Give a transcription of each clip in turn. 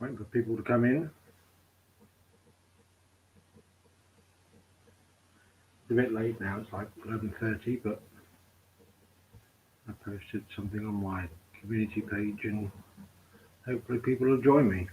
Waiting for people to come in. It's a bit late now, it's like 11:30, but I posted something on my community page and hopefully people will join me.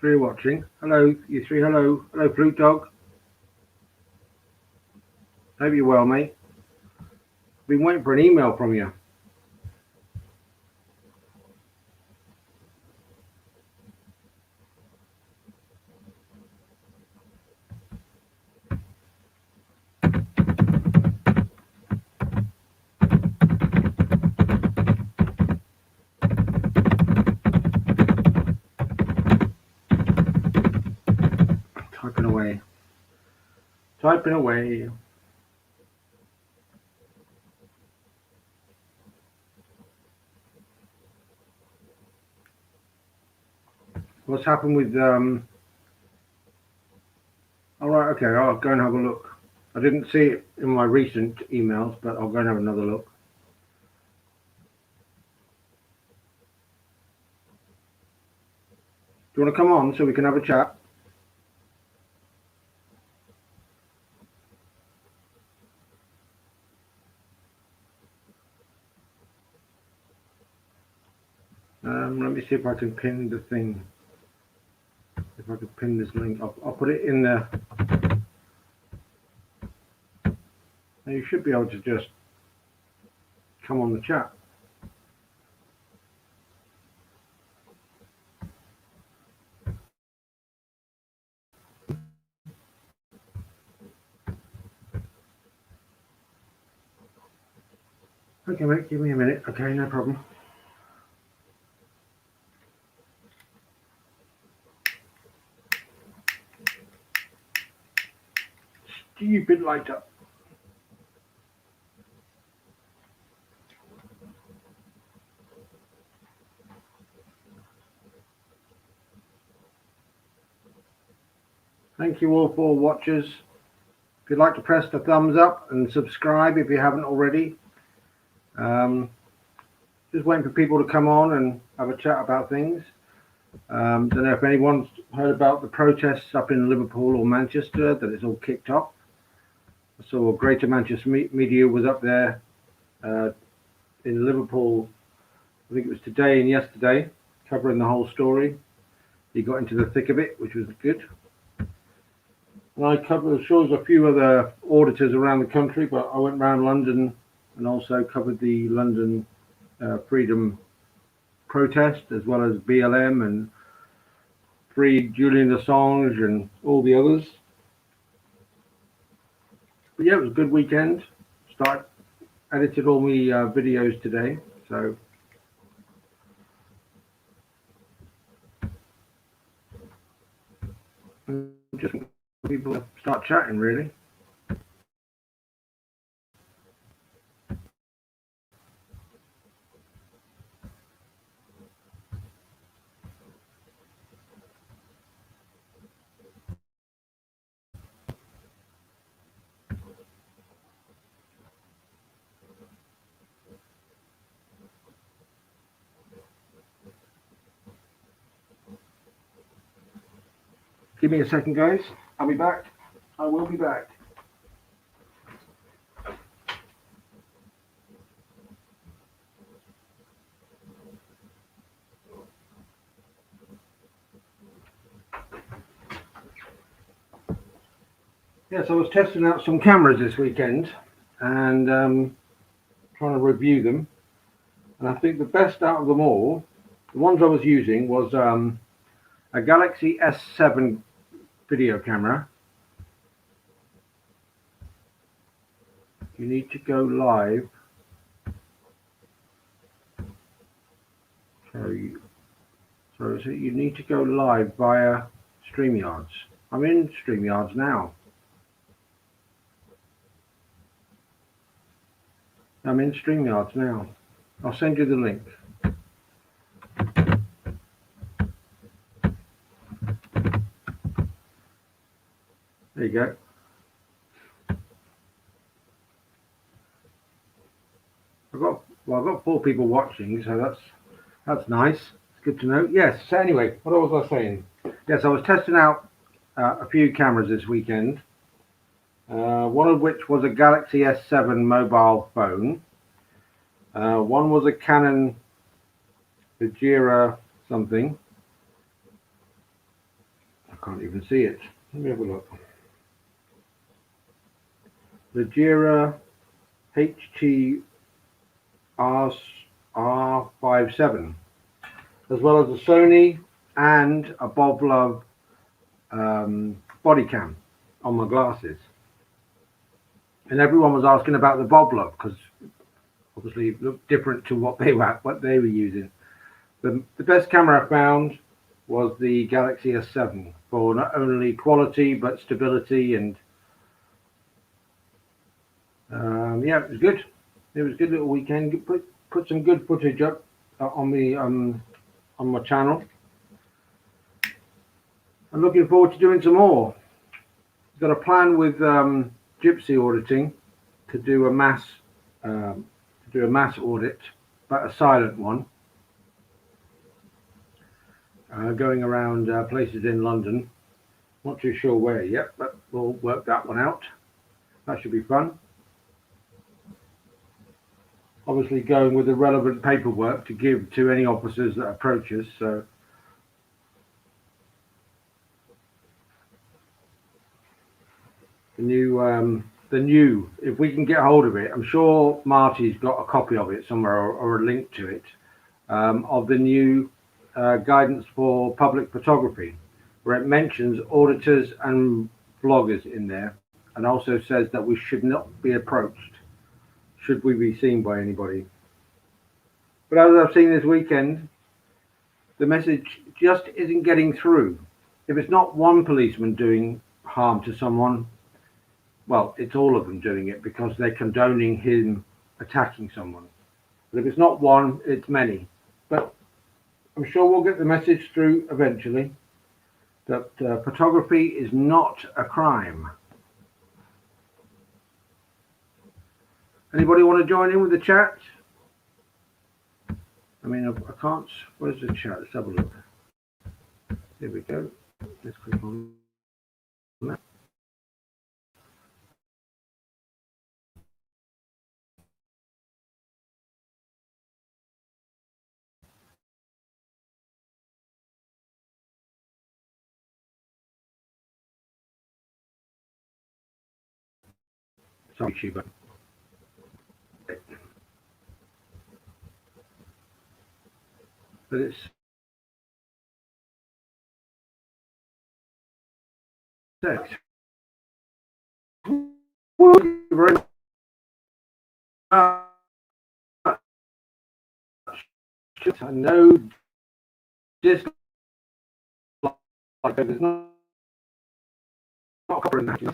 Three watching. Hello, you three. Hello. Hello, Flute Dog. Hope you're well, mate. Been waiting for an email from you. Typing away. Typing away. What's happened with all right, okay, I'll go and have a look. I didn't see it in my recent emails, but I'll go and have another look. Do you want to come on so we can have a chat? Let me see if I can pin the thing. If I can pin this link, I'll put it in there. Now you should be able to just come on the chat. Okay, mate, give me a minute. Okay, no problem. Stupid lighter. Thank you all for watchers. If you'd like to press the thumbs up and subscribe if you haven't already. Just waiting for people to come on and have a chat about things. Don't know if anyone's heard about the protests up in Liverpool or Manchester that it's all kicked off. So Greater Manchester Media was up there in Liverpool, I think it was today and yesterday, covering the whole story. He got into the thick of it, which was good. And I covered, sure there's a few other auditors around the country, but I went around London and also covered the London freedom protest, as well as BLM and Free Julian Assange and all the others. But yeah, it was a good weekend. Edited all my videos today, so I'm just people start chatting, really. Give me a second, guys. I'll be back. I will be back. Yes, I was testing out some cameras this weekend and trying to review them. And I think the best out of them all, the ones I was using, was a Galaxy S7 video camera. You need to go live. So you need to go live via StreamYards. I'm in StreamYards now. I'm in StreamYards now. I'll send you the link. There you go. I've got 4 people watching, so that's nice. It's good to know. Yes. So anyway, what was I saying? Yes, I was testing out a few cameras this weekend. One of which was a Galaxy S7 mobile phone. One was a Canon Vajira something. I can't even see it. Let me have a look. Vajira HT R57, as well as a Sony and a Bob Love body cam on my glasses. And everyone was asking about the Bob Love because obviously it looked different to what they were using. The best camera I found was the Galaxy S7 for not only quality but stability, and yeah, it was good. It was a good little weekend. Put some good footage up on my channel. I'm looking forward to doing some more. Got a plan with Gypsy Auditing to do a mass audit, but a silent one, going around places in London. Not too sure where yet, but we'll work that one out. That should be fun. Obviously going with the relevant paperwork to give to any officers that approach us. So the new, if we can get hold of it, I'm sure Marty's got a copy of it somewhere, or a link to it, of the new guidance for public photography, where it mentions auditors and bloggers in there, and also says that we should not be approached should we be seen by anybody. But as I've seen this weekend, the message just isn't getting through. If it's not one policeman doing harm to someone, well, it's all of them doing it because they're condoning him attacking someone. But if it's not one, it's many. But I'm sure we'll get the message through eventually that photography is not a crime. Anybody want to join in with the chat? I mean, I can't. Where's the chat? Let's have a look. Here we go. Let's click on that. Sorry, YouTuber. But it's sex. Very much. I know this, like, there's not not copper and matches.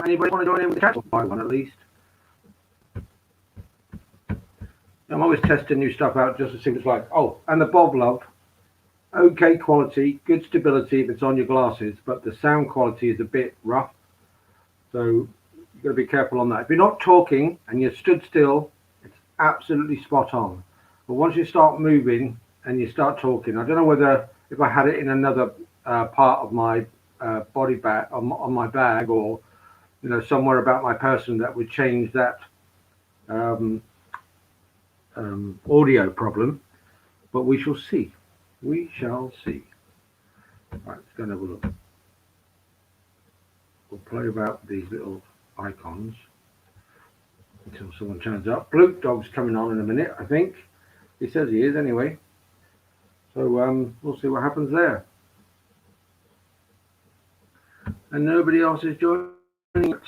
Anybody want to join in with the chat? Buy one at least. I'm always testing new stuff out just to see what it's like. Oh, and the Bob Love, okay quality, good stability if it's on your glasses, but the sound quality is a bit rough. So you've got to be careful on that. If you're not talking and you're stood still, it's absolutely spot on. But once you start moving and you start talking, I don't know whether if I had it in another part of my body bag on my bag, or somewhere about my person, that would change that audio problem, but we shall see. We shall see. Right, let's go and have a look. We'll play about these little icons until someone turns up. Blue Dog's coming on in a minute, I think. He says he is anyway. So we'll see what happens there. And nobody else is joining it.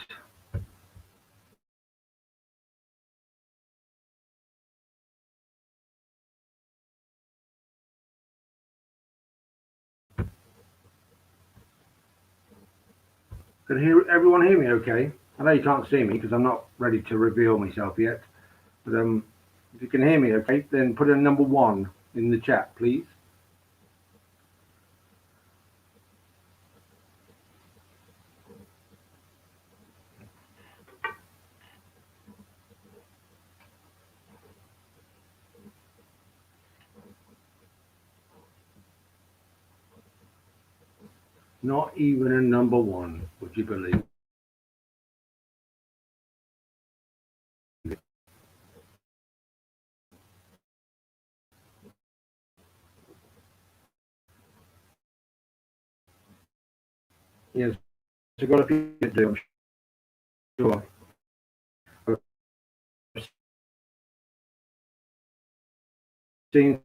Can everyone hear me okay? I know you can't see me because I'm not ready to reveal myself yet. But if you can hear me okay, then put a number 1 in the chat, please. Not even a number 1, would you believe? Yes, I've got a few to do, I'm sure. I've seen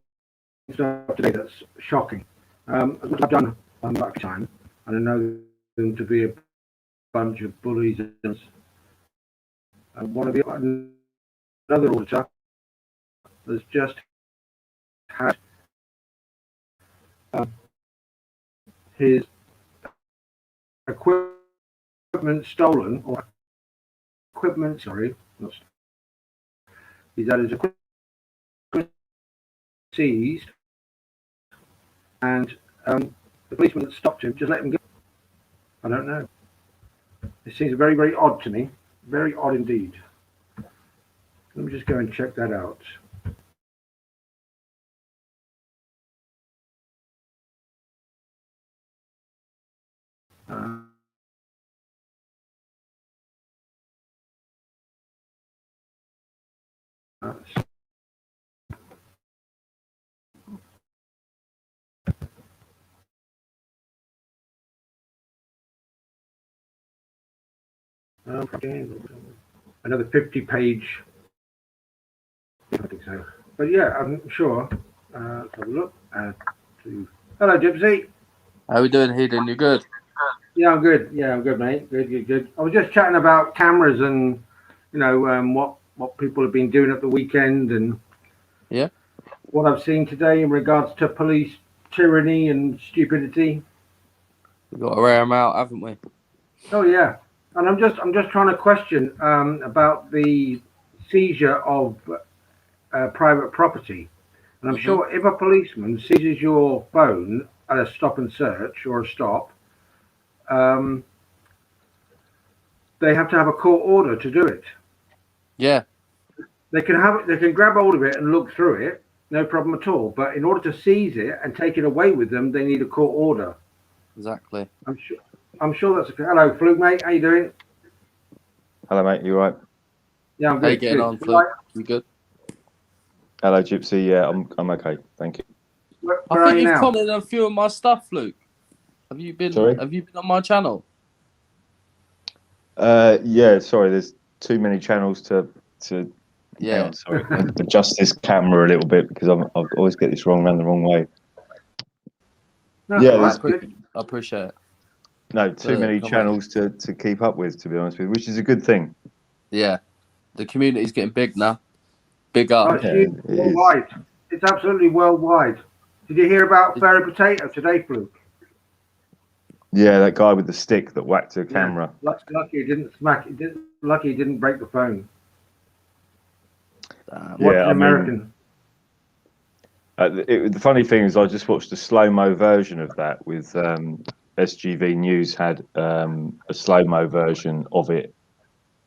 stuff today that's shocking. I've done back time, and I know them to be a bunch of bullies. And one of the another auditor has just had his equipment stolen, or equipment, sorry, not, he's had his equipment seized, and the policeman that stopped him just let him go. I don't know. It seems very, very odd to me. Very odd indeed. Let me just go and check that out. Another 50-page. I think so. But yeah, I'm sure. Let's have a look. Hello, Gypsy. How are we doing, Hayden? You good? Yeah, I'm good. Yeah, I'm good, mate. Good. I was just chatting about cameras and what people have been doing at the weekend, and yeah, what I've seen today in regards to police tyranny and stupidity. We've got to wear them out, haven't we? Oh yeah, and I'm just trying to question about the seizure of private property. And I'm sure if a policeman seizes your phone at a stop and search or a stop, they have to have a court order to do it. Yeah. They can grab hold of it and look through it, no problem at all. But in order to seize it and take it away with them, they need a court order. Exactly. I'm sure that's okay. Hello, Fluke, mate. How you doing? Hello, mate. You all right? Yeah, I'm good. How you getting on, Fluke? You good? Hello, Gypsy. Yeah, I'm okay. Thank you. Where I think you've commented on a few of my stuff, Luke. Have you been on my channel? Yeah, sorry, there's too many channels to yeah. Sorry. Adjust this camera a little bit because I always get this around the wrong way. No, yeah, I appreciate it. No, too many channels to keep up with, to be honest with you, which is a good thing. Yeah. The community's getting big now. Big up. Worldwide. It's absolutely worldwide. Did you hear about Fairy Potato today, Fluke? Yeah, that guy with the stick that whacked a camera. Yeah. Lucky he didn't smack. Lucky he didn't break the phone. Yeah, I American. The funny thing is, I just watched a slow-mo version of that with SGV News had a slow-mo version of it,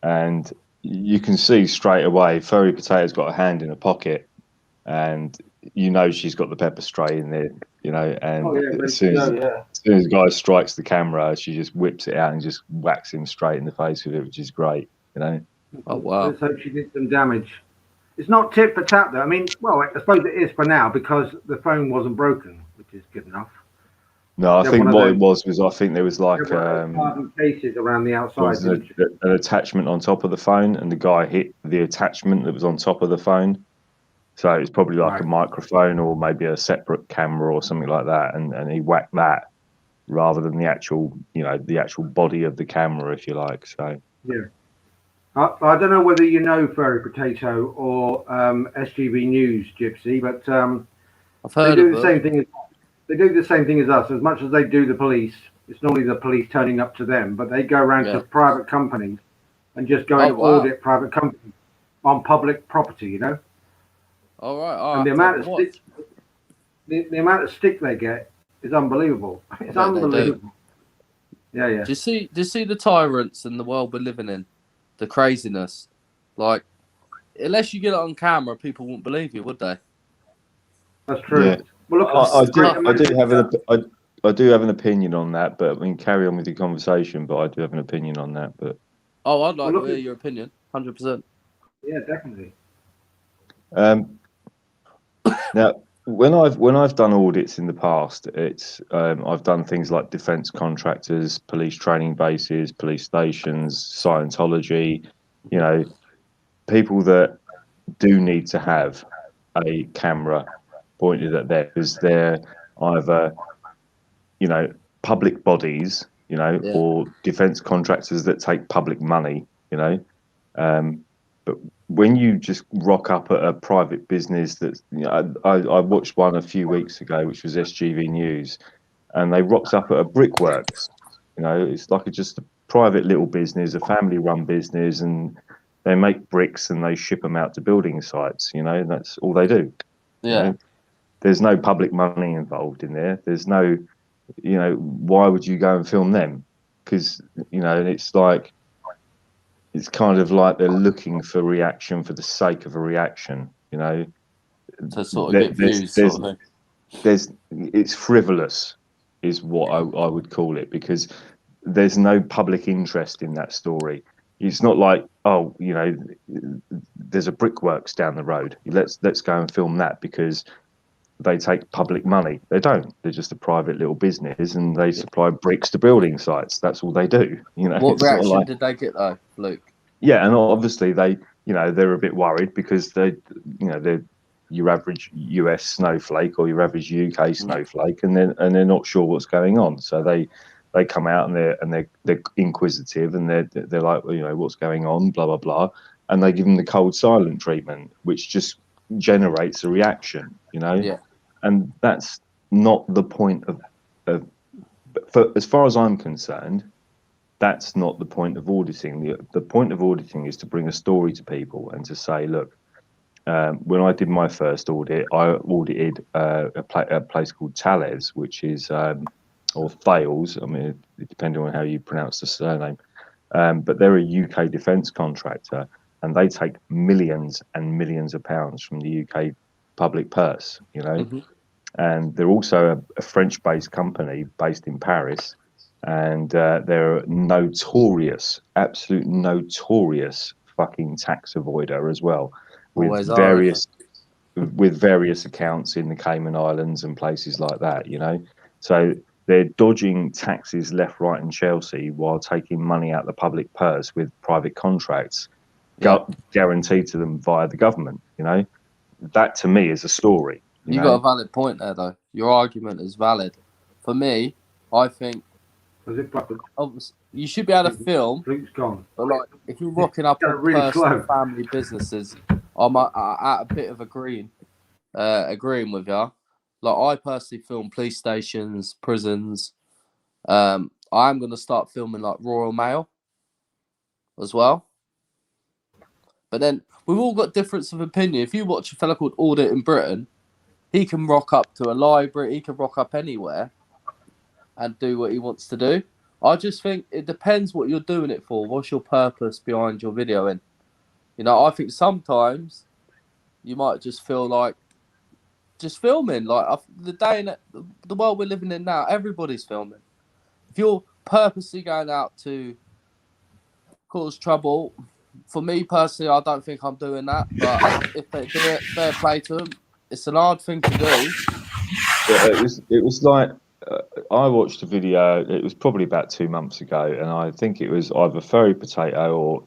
and you can see straight away Furry Potato's got a hand in a pocket, and you know she's got the pepper spray in there, you know, and as soon as the guy strikes the camera, she just whips it out and just whacks him straight in the face with it, which is great, you know. Oh wow! Let's hope she did some damage. It's not tit for tat though. I mean, well, I suppose it is for now because the phone wasn't broken, which is good enough. No, I think what it was I think there was like carbon cases around the outside. There was an attachment on top of the phone, and the guy hit the attachment that was on top of the phone. So it's probably like a microphone or maybe a separate camera or something like that, and he whacked that rather than the actual, you know, the actual body of the camera, if you like. So yeah. I don't know whether you know Furry Potato or SGV News, Gypsy, but I've heard they do of the same thing. They do the same thing as us. As much as they do the police, it's normally the police turning up to them, but they go around to private companies and just go and audit private companies on public property. You know. All right. And the amount of stick they get is unbelievable. It's unbelievable. Yeah. Do you see the tyrants in the world we're living in? The craziness. Like, unless you get it on camera, people won't believe you, would they? That's true. Yeah. Well, look, I do have an opinion on that, but I mean, carry on with your conversation. But I do have an opinion on that. But I'd like to hear your opinion, 100%. Yeah, definitely. Now, when I've done audits in the past, it's I've done things like defence contractors, police training bases, police stations, Scientology, you know, people that do need to have a camera pointed at them because they're either, you know, public bodies, you know, or defence contractors that take public money, you know. But when you just rock up at a private business that's, you know, I watched one a few weeks ago, which was SGV News, and they rocked up at a brickworks. You know, it's like just a private little business, a family-run business, and they make bricks and they ship them out to building sites. You know, and that's all they do. Yeah. You know? There's no public money involved in there. There's no, you know, why would you go and film them? Because, you know, it's like, it's kind of like they're looking for reaction for the sake of a reaction, you know. To sort of get views, sort of thing. It's frivolous, is what I would call it, because there's no public interest in that story. It's not like, oh, you know, there's a brickworks down the road. Let's go and film that because they take public money. They don't. They're just a private little business, and they supply bricks to building sites. That's all they do. You know. What reaction did they get though, Luke? Yeah, and obviously they, you know, they're a bit worried because they, you know, they're your average US snowflake or your average UK snowflake, and they're not sure what's going on. So they come out and they're inquisitive, and they're like, well, you know, what's going on, blah blah blah, and they give them the cold silent treatment, which just generates a reaction, you know. Yeah. And that's not the point of for as far as I'm concerned, that's not the point of auditing. The point of auditing is to bring a story to people and to say, look, when I did my first audit, I audited a place called Thales, which is or Thales. I mean, depending on how you pronounce the surname, but they're a UK defence contractor, and they take millions and millions of pounds from the UK public purse, you know. And they're also a French-based company based in Paris, and they're a notorious, absolute notorious fucking tax avoider as well, with various accounts in the Cayman Islands and places like that, you know. So they're dodging taxes left, right, and Chelsea while taking money out of the public purse with private contracts guaranteed to them via the government, you know. That to me is a story. You got a valid point there, though. Your argument is valid. For me, I think you should be able to film. But like, if you're rocking up on personal family businesses, I'm at a bit of a green. agreeing with you. Like I personally film police stations, prisons. I'm going to start filming like Royal Mail as well. But then we've all got difference of opinion. If you watch a fella called Audit in Britain, he can rock up to a library, he can rock up anywhere and do what he wants to do. I just think it depends what you're doing it for. What's your purpose behind your videoing? You know, I think sometimes you might just feel like just filming. Like the day in the world we're living in now, everybody's filming. If you're purposely going out to cause trouble, for me personally, I don't think I'm doing that. But if they do it, fair play to them. It's an hard thing to do. Yeah, it was like I watched a video. It was probably about 2 months ago, and I think it was either Furry Potato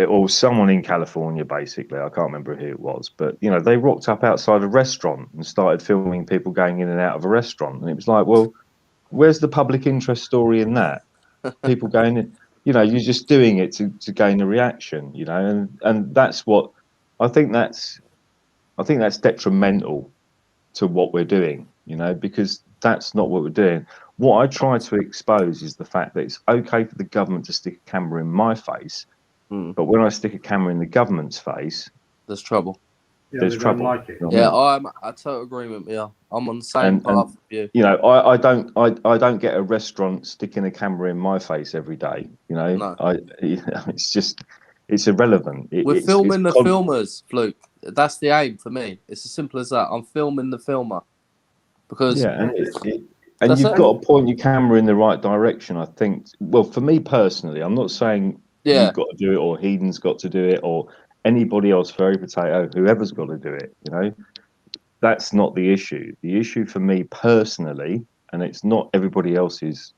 or someone in California. Basically, I can't remember who it was, but you know, they rocked up outside a restaurant and started filming people going in and out of a restaurant, and it was like, well, where's the public interest story in that? People going in, you know, you're just doing it to gain a reaction, you know, and that's what I think that's detrimental to what we're doing, you know, because that's not what we're doing. What I try to expose is the fact that it's okay for the government to stick a camera in my face, but when I stick a camera in the government's face, there's trouble. Yeah, there's they trouble. don't like it. You know what I mean? Yeah, I'm a total agreement. Yeah, I'm on the same path with you. You know, I don't get a restaurant sticking a camera in my face every day. You know, No. it's irrelevant. We're filming the filmers, Fluke. That's the aim for me. It's as simple as that. I'm filming the filmer because and you've got to point your camera in the right direction. I think. Well, for me personally, I'm not saying you've got to do it or Heden's got to do it or anybody else, Furry Potato, whoever's got to do it. You know, that's not the issue. The issue for me personally, and it's not everybody else's.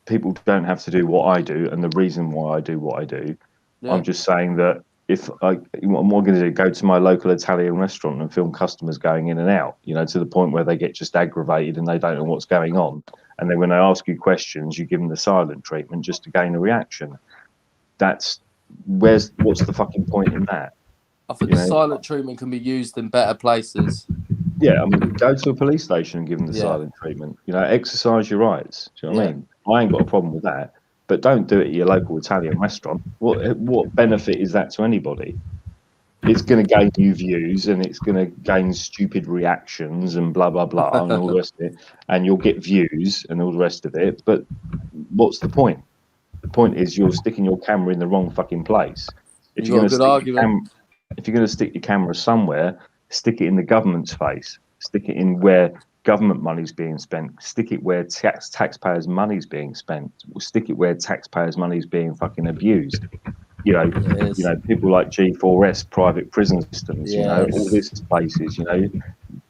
People don't have to do what I do, and the reason why I do what I do. Yeah. I'm just saying that what am I going to do? Go to my local Italian restaurant and film customers going in and out, you know, to the point where they get just aggravated and they don't know what's going on. And then when they ask you questions, you give them the silent treatment just to gain a reaction. What's the fucking point in that? I think the silent treatment can be used in better places. Yeah, I mean, go to a police station and give them the silent treatment. You know, exercise your rights. Do you know what I mean? I ain't got a problem with that. But don't do it at your local Italian restaurant. What benefit is that to anybody? It's going to gain you views and it's going to gain stupid reactions and blah, blah, blah, and all the rest of it. And you'll get views and all the rest of it. But what's the point? The point is you're sticking your camera in the wrong fucking place. If you're going to stick your camera somewhere, stick it in the government's face. Stick it in where government money's being spent. Stick it where taxpayers' money's being spent. Stick it where taxpayers' money's being fucking abused. You know, people like G4S, private prison systems. You know, all these places. You know,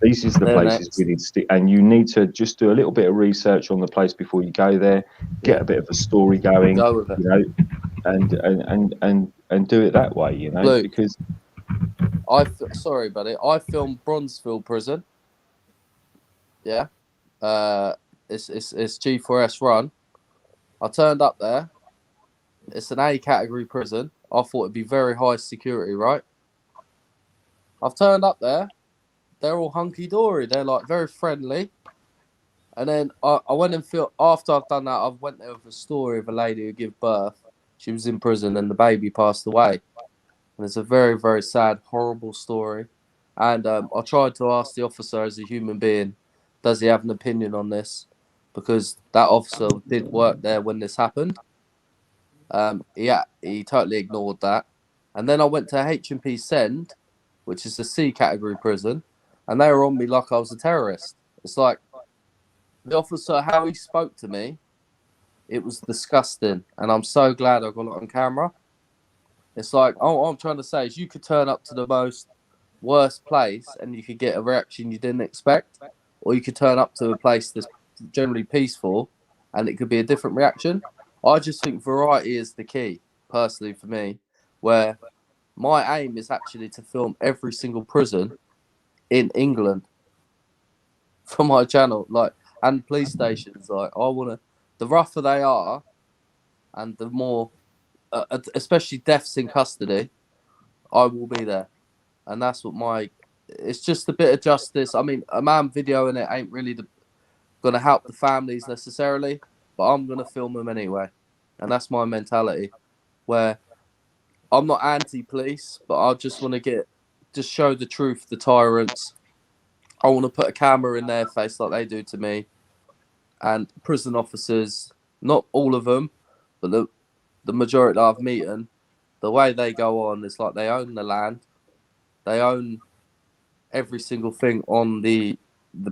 these is the places we need to stick. And you need to just do a little bit of research on the place before you go there. Get a bit of a story going. Go with it. You know, and do it that way. You know, Luke, because sorry, buddy. I filmed Bronzeville Prison. Yeah, it's G4S run. I turned up there. It's an A category prison. I thought it'd be very high security, right? I've turned up there. They're all hunky dory. They're like very friendly. And then I went and after I've done that, I went there with a story of a lady who gave birth. She was in prison and the baby passed away. And it's a very, very sad, horrible story. And I tried to ask the officer as a human being, does he have an opinion on this? Because that officer did work there when this happened. He totally ignored that. And then I went to H&P Send, which is a C category prison, and they were on me like I was a terrorist. It's like the officer, how he spoke to me, it was disgusting. And I'm so glad I got it on camera. It's like, all I'm trying to say is you could turn up to the most worst place and you could get a reaction you didn't expect. Or you could turn up to a place that's generally peaceful and it could be a different reaction. I just think variety is the key, personally, for me, where my aim is actually to film every single prison in England for my channel, and police stations. I want to, the rougher they are and the more, especially deaths in custody, I will be there. and that's what my. It's just a bit of justice. I mean, a man videoing it ain't really gonna help the families necessarily, but I'm gonna film them anyway, and that's my mentality. Where I'm not anti-police, but I just want to just show the truth, the tyrants. I want to put a camera in their face like they do to me, and prison officers, not all of them, but the majority that I've met, the way they go on is like they own the land, they own every single thing on the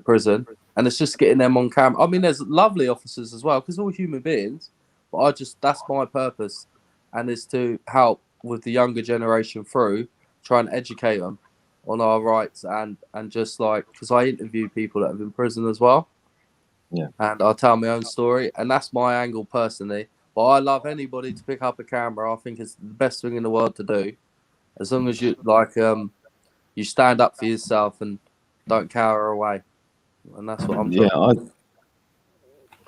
prison, and it's just getting them on camera. I mean, there's lovely officers as well because we're all human beings, but that's my purpose, and is to help with the younger generation through, try and educate them on our rights and just like because I interview people that have been in prison as well. Yeah. And I'll tell my own story, and that's my angle personally. But I love anybody to pick up a camera. I think it's the best thing in the world to do, as long as you you stand up for yourself and don't cower away. And that's what I'm Yeah, talking.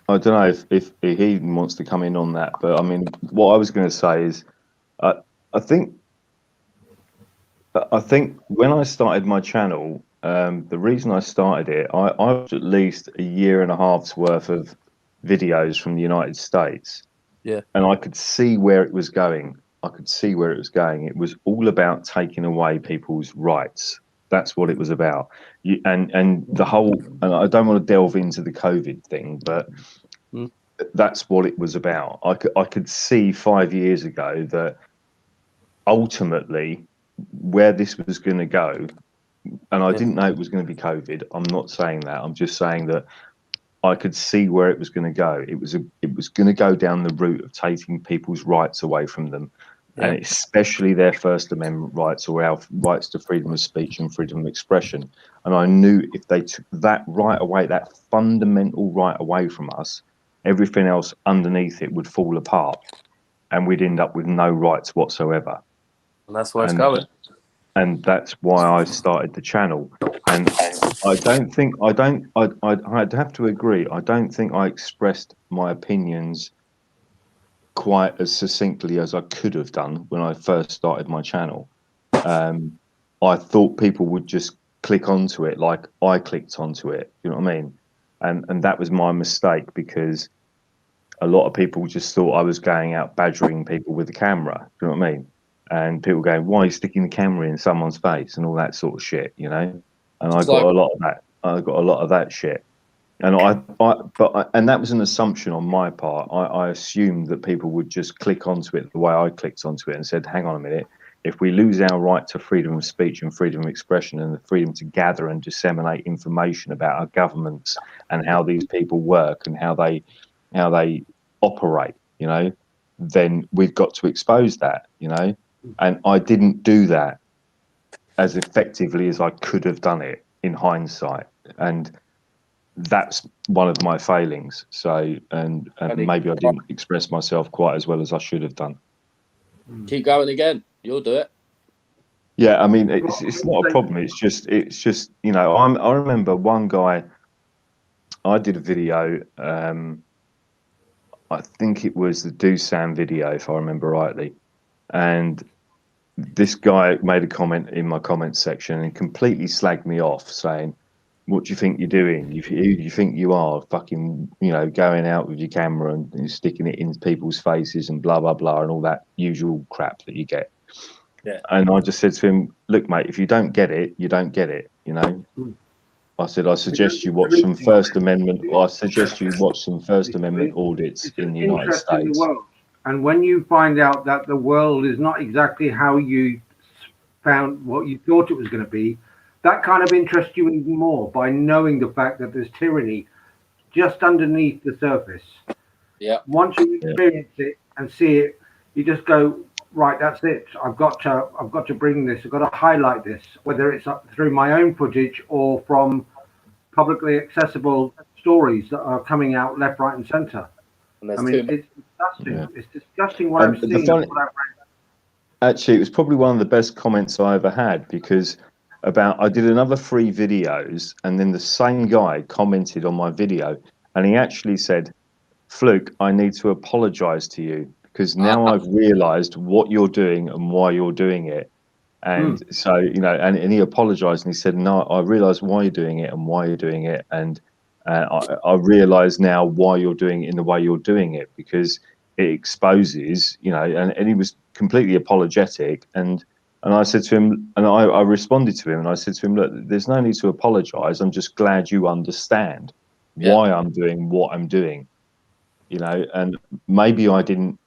I don't know if he wants to come in on that, but I mean, what I was going to say is, I think when I started my channel, the reason I started it, I watched at least a year and a half's worth of videos from the United States. Yeah. And I could see where it was going. It was all about taking away people's rights. That's what it was about. And the whole, and I don't want to delve into the COVID thing, but that's what it was about. I could see 5 years ago that ultimately where this was going to go, and I didn't know it was going to be COVID. I'm not saying that. I'm just saying that I could see where it was going to go. It was going to go down the route of taking people's rights away from them, and especially their First Amendment rights or our rights to freedom of speech and freedom of expression. And I knew if they took that right away, that fundamental right away from us, everything else underneath it would fall apart, and we'd end up with no rights whatsoever. And that's where it's going. And that's why I started the channel. And I'd have to agree. I don't think I expressed my opinions quite as succinctly as I could have done when I first started my channel. I thought people would just click onto it like I clicked onto it. You know what I mean? And that was my mistake, because a lot of people just thought I was going out badgering people with the camera. You know what I mean? And people going, "Why are you sticking the camera in someone's face?" and all that sort of shit, you know. And I got a lot of that. I got a lot of that shit. And and that was an assumption on my part. I assumed that people would just click onto it the way I clicked onto it and said, "Hang on a minute. If we lose our right to freedom of speech and freedom of expression and the freedom to gather and disseminate information about our governments and how these people work and how they operate, you know, then we've got to expose that, you know." And I didn't do that as effectively as I could have done it in hindsight, and that's one of my failings. So, and maybe I didn't express myself quite as well as I should have done. Keep going again. You'll do it. Yeah, I mean, it's not a problem. It's just you know, I remember one guy. I did a video. I think it was the Doosan video, if I remember rightly, and this guy made a comment in my comments section and completely slagged me off, saying, "What do you think you're doing? You think you are fucking, you know, going out with your camera and sticking it in people's faces and blah, blah, blah, and all that usual crap that you get." Yeah. And I just said to him, "Look, mate, if you don't get it, you don't get it, you know." I said, I suggest you watch some First Amendment audits in the United States. And when you find out that the world is not exactly how you found what you thought it was going to be, that kind of interests you even more by knowing the fact that there's tyranny just underneath the surface. Yeah. Once you experience it and see it, you just go, right, that's it. I've got to bring this. I've got to highlight this, whether it's through my own footage or from publicly accessible stories that are coming out left, right, and center. I mean, it's disgusting. Yeah. It's disgusting what I've seen. Actually, it was probably one of the best comments I ever had, because I did another 3 videos, and then the same guy commented on my video, and he actually said, "Fluke, I need to apologize to you, because now I've realized what you're doing and why you're doing it. And so, and he apologized and he said, no, I realize why you're doing it and why you're doing it. And I realize now why you're doing it in the way you're doing it, because it exposes, and he was completely apologetic. And I said to him, and I responded to him and I said to him, look, there's no need to apologize. I'm just glad you understand why I'm doing what I'm doing, and maybe I didn't,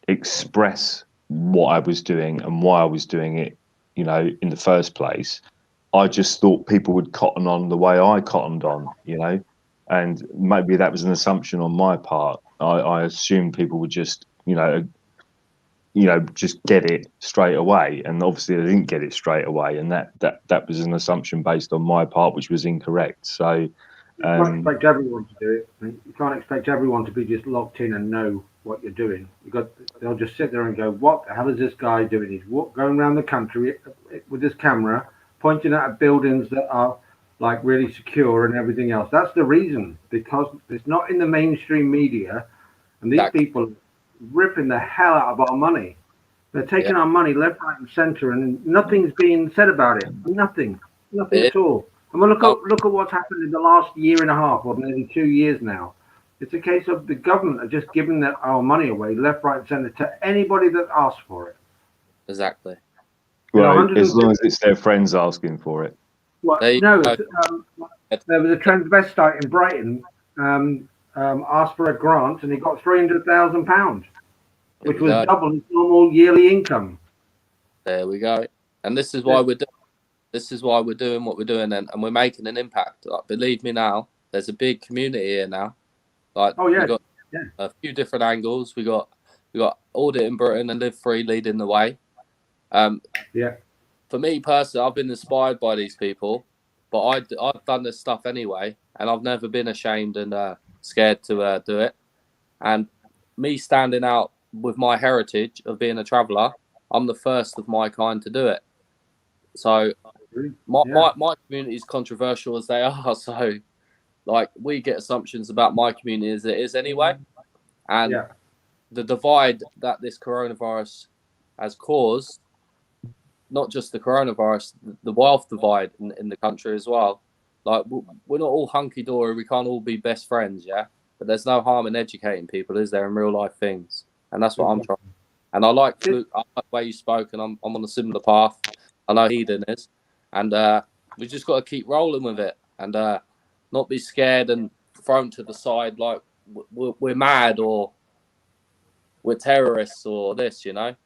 express what I was doing and why I was doing it, in the first place. I just thought people would cotton on the way I cottoned on, and maybe that was an assumption on my part. I assumed people would just, just get it straight away, and obviously they didn't get it straight away, and that was an assumption based on my part, which was incorrect. So you can't expect everyone to do it. You can't expect everyone to be just locked in and know what you're doing. They'll just sit there and go, "What the hell is this guy doing? He's going around the country with his camera, pointing at buildings that are like really secure and everything else." That's the reason, because it's not in the mainstream media, and these people are ripping the hell out of our money. They're taking our money left, right, and centre, and nothing's being said about it. Nothing at all. And look at what's happened in the last year and a half, or nearly 2 years now. It's a case of the government are just giving our money away left, right, and centre to anybody that asks for it. Exactly. Well, as long as it's their friends asking for it. Well, no, there was a transvestite in Brighton asked for a grant, and he got £300,000, which was double his normal yearly income. There we go. And this is why we're doing. This is why we're doing what we're doing, and we're making an impact. Like, believe me, now there's a big community here now. Like, we've got a few different angles. We got Audit in Britain and Live Free leading the way. For me personally, I've been inspired by these people, but I've done this stuff anyway, and I've never been ashamed and scared to do it. And me standing out with my heritage of being a traveller, I'm the first of my kind to do it. So my community is controversial as they are. So, like, we get assumptions about my community as it is anyway. And the divide that this coronavirus has caused, not just the coronavirus, the wealth divide in the country as well. Like, we're not all hunky-dory. We can't all be best friends, But there's no harm in educating people, is there, in real life things? And that's what I'm trying. And I like the way you spoke, and I'm on a similar path. I know Eden is. And we just got to keep rolling with it, and not be scared and thrown to the side like we're mad or we're terrorists or this, Like,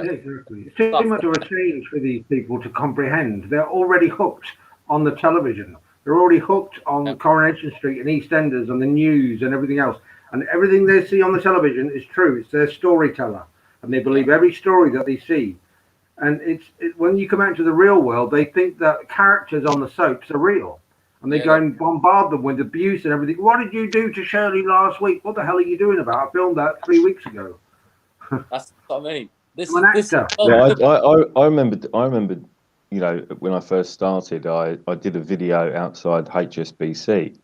exactly. It's too much of a change for these people to comprehend. They're already hooked on the television. They're already hooked on Coronation Street and EastEnders and the news and everything else. And everything they see on the television is true. It's their storyteller, and they believe every story that they see. And when you come out into the real world, they think that characters on the soaps are real. And they go and bombard them with abuse and everything. What did you do to Shirley last week? What the hell are you doing about? I filmed that 3 weeks ago. That's what I mean. I remember, when I first started, I did a video outside HSBC.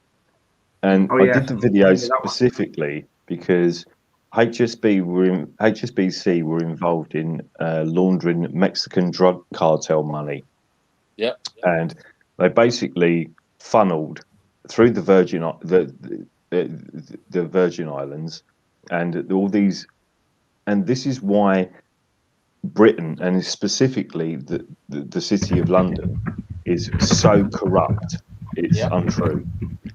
And I did the video specifically because HSBC were involved in laundering Mexican drug cartel money. And they basically funneled through the Virgin Islands and all these, and this is why Britain, and specifically the city of London, is so corrupt. It's untrue.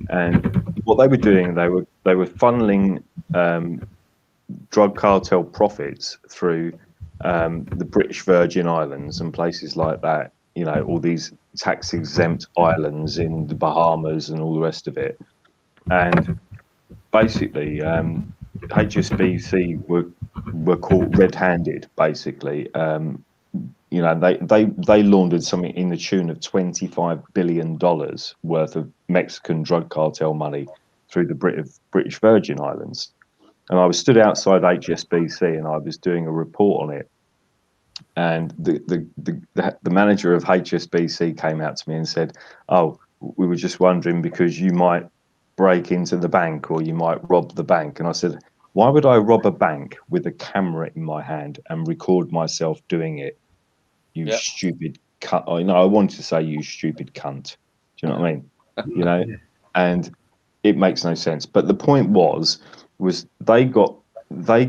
And what they were doing, they were funneling drug cartel profits through the British Virgin Islands and places like that. All these tax exempt islands in the Bahamas and all the rest of it. And basically, HSBC were caught red-handed. Basically, they laundered something in the tune of $25 billion worth of Mexican drug cartel money through the British Virgin Islands. And I was stood outside HSBC and I was doing a report on it. And the manager of HSBC came out to me and said, "Oh, we were just wondering because you might break into the bank or you might rob the bank." And I said, Why would I rob a bank with a camera in my hand and record myself doing it? You Yeah. stupid cunt. I know I wanted to say you stupid cunt. Do you know what I mean? You know, Yeah. and it makes no sense. But the point was they got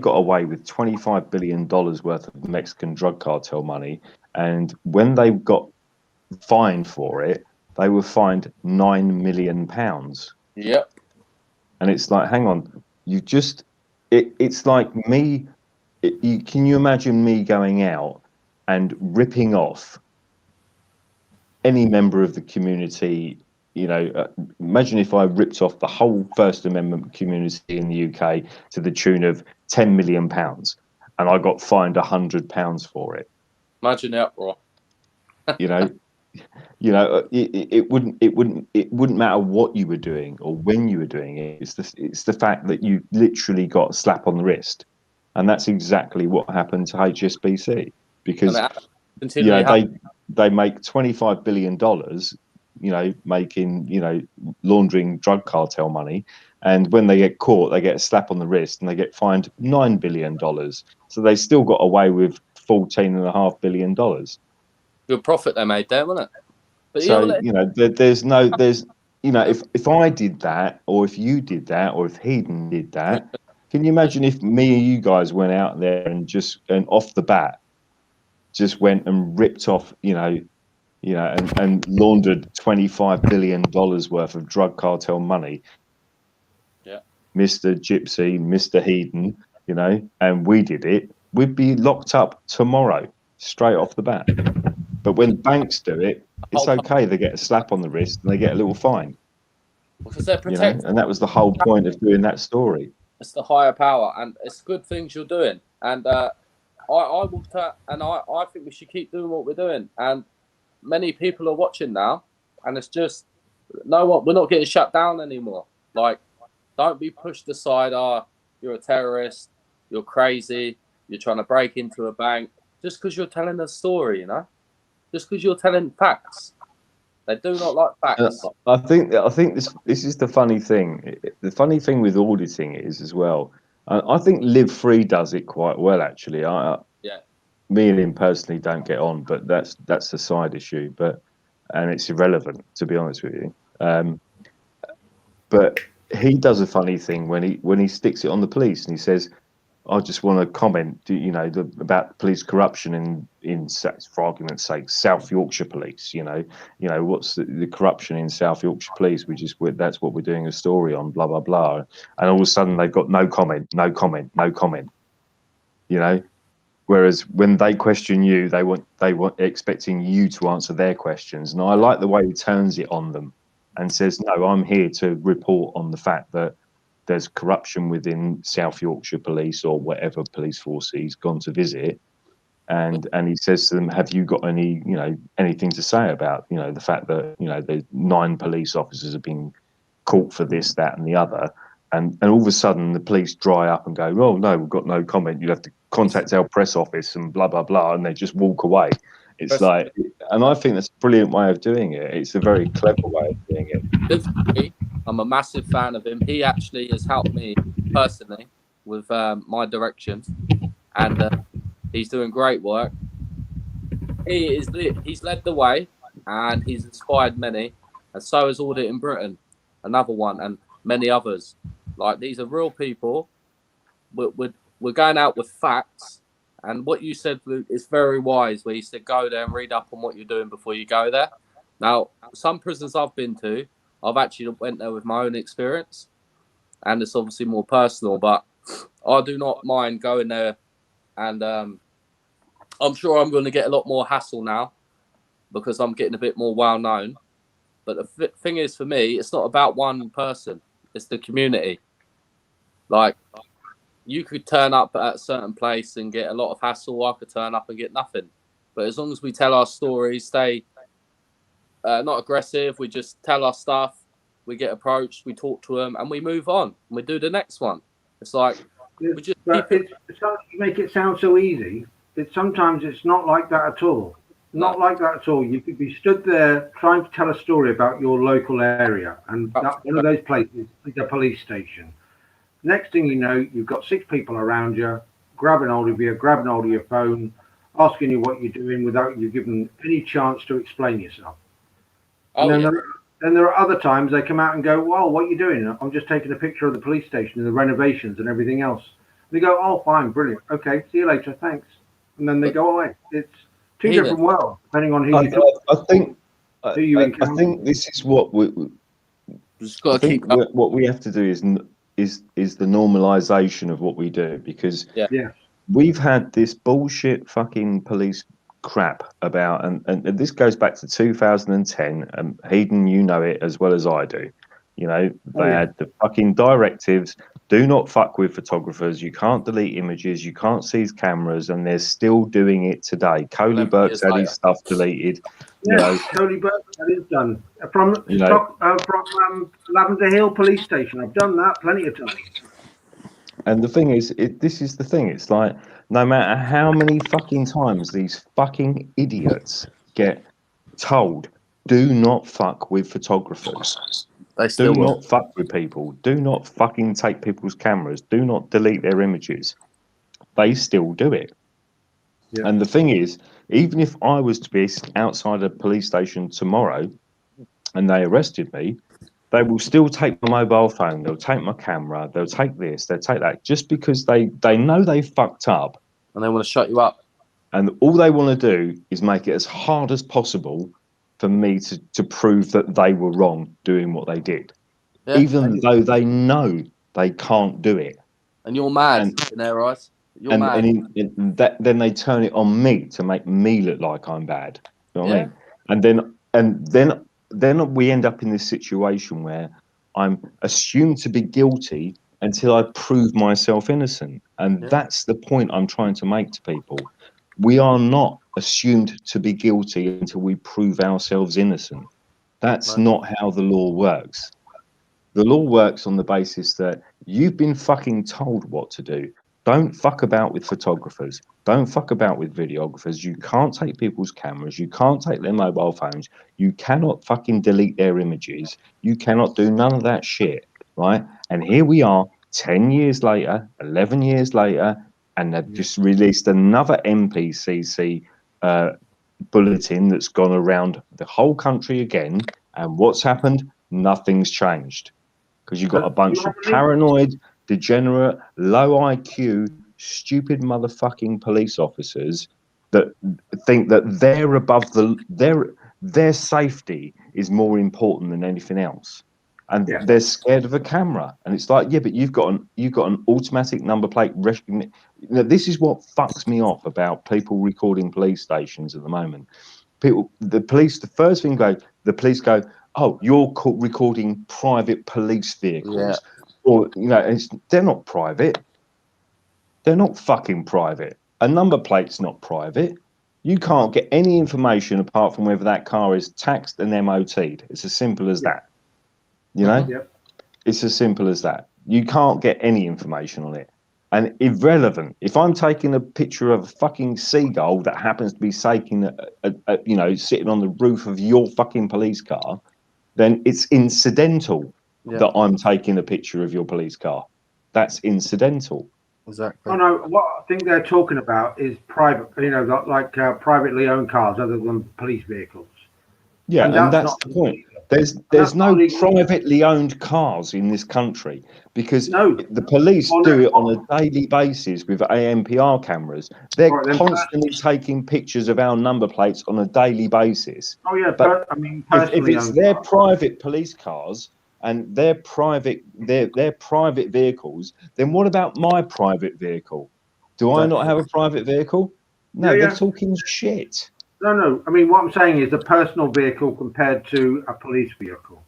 away with $25 billion worth of Mexican drug cartel money, and when they got fined for it, they were fined £9 million. Yep. And it's like, hang on, you just it's like me. Can you imagine me going out and ripping off any member of the community? You know, imagine if I ripped off the whole First Amendment community in the UK to the tune of £10 million, and I got fined £100 for it. Imagine the uproar. You know, it wouldn't matter what you were doing or when you were doing it. It's the fact that you literally got a slap on the wrist, and that's exactly what happened to HSBC, because you know they make $25 billion, you know, making, you know, laundering drug cartel money, and when they get caught, they get a slap on the wrist and they get fined $9 billion. So they still got away with $14.5 billion. Good profit they made there, wasn't it? But So yeah, you know, there's you know, if I did that, or if you did that, or if Hedon did that, can you imagine if me and you guys went out there and off the bat just went and ripped off, and laundered $25 billion worth of drug cartel money? Yeah. Mr. Gypsy, Mr. Hedon, you know, and we did it, we'd be locked up tomorrow, straight off the bat. But when banks do it, it's okay. They get a slap on the wrist and they get a little fine. Because they're You know, protected. and that was the whole point of doing that story. It's the higher power, and it's good things you're doing. And I think we should keep doing what we're doing. And many people are watching now, and it's just, know what, we're not getting shut down anymore. Like, don't be pushed aside. You're a terrorist, you're crazy, you're trying to break into a bank, just because you're telling a story, you know, just because you're telling facts. They do not like facts. I think this is the funny thing. The funny thing with auditing is as well. I think Live Free does it quite well, actually. Me and him personally don't get on, but that's a side issue. And it's irrelevant, to be honest with you. But he does a funny thing when he sticks it on the police and he says, I just want to comment, you know, about police corruption in, for argument's sake, South Yorkshire Police. You know, what's the corruption in South Yorkshire Police? That's what we're doing a story on, blah blah blah. And all of a sudden they've got no comment. You know, whereas when they question you, they want expecting you to answer their questions. And I like the way he turns it on them and says, no, I'm here to report on the fact that there's corruption within South Yorkshire Police or whatever police force he's gone to visit, and he says to them, have you got anything to say about, you know, the fact that, you know, the 9 police officers have been caught for this, that and the other, and all of a sudden the police dry up and go, oh no, we've got no comment, you have to contact our press office and blah blah blah, and they just walk away. It's like, and I think that's a brilliant way of doing it. It's a very clever way of doing it. I'm a massive fan of him. He actually has helped me personally with my direction, and he's doing great work. He's led the way, and he's inspired many, and so is Audit in Britain, another one, and many others. Like, these are real people. We're going out with facts, and what you said, Luke, is very wise, where you said go there and read up on what you're doing before you go there. Now, some prisons I've been to, I've actually went there with my own experience, and it's obviously more personal, but I do not mind going there, and I'm sure I'm going to get a lot more hassle now because I'm getting a bit more well known. But the thing is, for me, it's not about one person, it's the community. Like, you could turn up at a certain place and get a lot of hassle, I could turn up and get nothing. But as long as we tell our stories, stay not aggressive, we just tell our stuff, we get approached, we talk to them, and we move on, and we do the next one. It's like, we just you make it sound so easy. Sometimes it's not like that at all. Not like that at all. You could be stood there trying to tell a story about your local area, and one of those places is a police station. Next thing you know, you've got 6 people around you, grabbing hold of you, grabbing hold of your phone, asking you what you're doing without you giving any chance to explain yourself. And then, there are other times they come out and go, "Well, what are you doing?" "I'm just taking a picture of the police station and the renovations and everything else." They go, "Oh, fine, brilliant. Okay, see you later. Thanks." And then they go away. It's 2 Either. different worlds, depending on who you talk I think who you I encounter. think this is what we Just got I to keep think what we have to do is the normalization of what we do, because Yeah. we've had this bullshit fucking police crap about, and this goes back to 2010. Heaton, you know it as well as I do. You know, they had the fucking directives: do not fuck with photographers. You can't delete images. You can't seize cameras, and they're still doing it today. Coley 11 Burke's years had later. his stuff deleted. Yeah, You know, Coley Burke, that is done. From You know. from Lavender Hill Police Station. I've done that plenty of times. And the thing is, this is the thing. It's like, no matter how many fucking times these fucking idiots get told, do not fuck with photographers. They Do still will. not fuck with people. Do not fucking take people's cameras. Do not delete their images. They still do it. Yeah. And the thing is, even if I was to be outside a police station tomorrow and they arrested me, they will still take my mobile phone, they'll take my camera, they'll take this, they'll take that, just because they know they fucked up, And they want to shut you up. and all they want to do is make it as hard as possible for me to prove that they were wrong doing what they did, Yeah. even though they know they can't do it. And you're mad And- in their eyes. You're And, mad. then they turn it on me to make me look like I'm bad. You know what I Yeah. mean? And then we end up in this situation where I'm assumed to be guilty until I prove myself innocent. And Yeah. that's the point I'm trying to make to people. We are not assumed to be guilty until we prove ourselves innocent. That's Right. not how the law works. The law works on the basis that you've been fucking told what to do. Don't fuck about with photographers. Don't fuck about with videographers. You can't take people's cameras. You can't take their mobile phones. You cannot fucking delete their images. You cannot do none of that shit, right? And here we are, 10 years later, 11 years later, and they've just released another NPCC bulletin that's gone around the whole country again. And what's happened? Nothing's changed. Because you've got a bunch of paranoid, degenerate, low IQ, stupid motherfucking police officers that think that they're above their safety is more important than anything else, and they're scared of a camera. And it's like, yeah, but you've got an automatic number plate recognition. This is what fucks me off about people recording police stations at the moment. The first thing the police go, "Oh, you're recording private police vehicles," or they're not private. They're not fucking private. A number plate's not private. You can't get any information apart from whether that car is taxed and MOT'd. It's as simple as that. It's as simple as that. You can't get any information on it. And irrelevant. If I'm taking a picture of a fucking seagull that happens to be sitting on the roof of your fucking police car, then it's incidental that I'm taking a picture of your police car. That's incidental. Exactly. Oh no, what I think they're talking about is private, like privately owned cars other than police vehicles. Yeah, and that's the point. There's no privately owned cars in this country, because the police do it on a daily basis with ANPR cameras. They're constantly taking pictures of our number plates on a daily basis. Oh yeah, but if it's their cars. private police cars and their private vehicles, then what about my private vehicle? Do I not have a private vehicle? No, they're talking shit. No. I mean, what I'm saying is a personal vehicle compared to a police vehicle.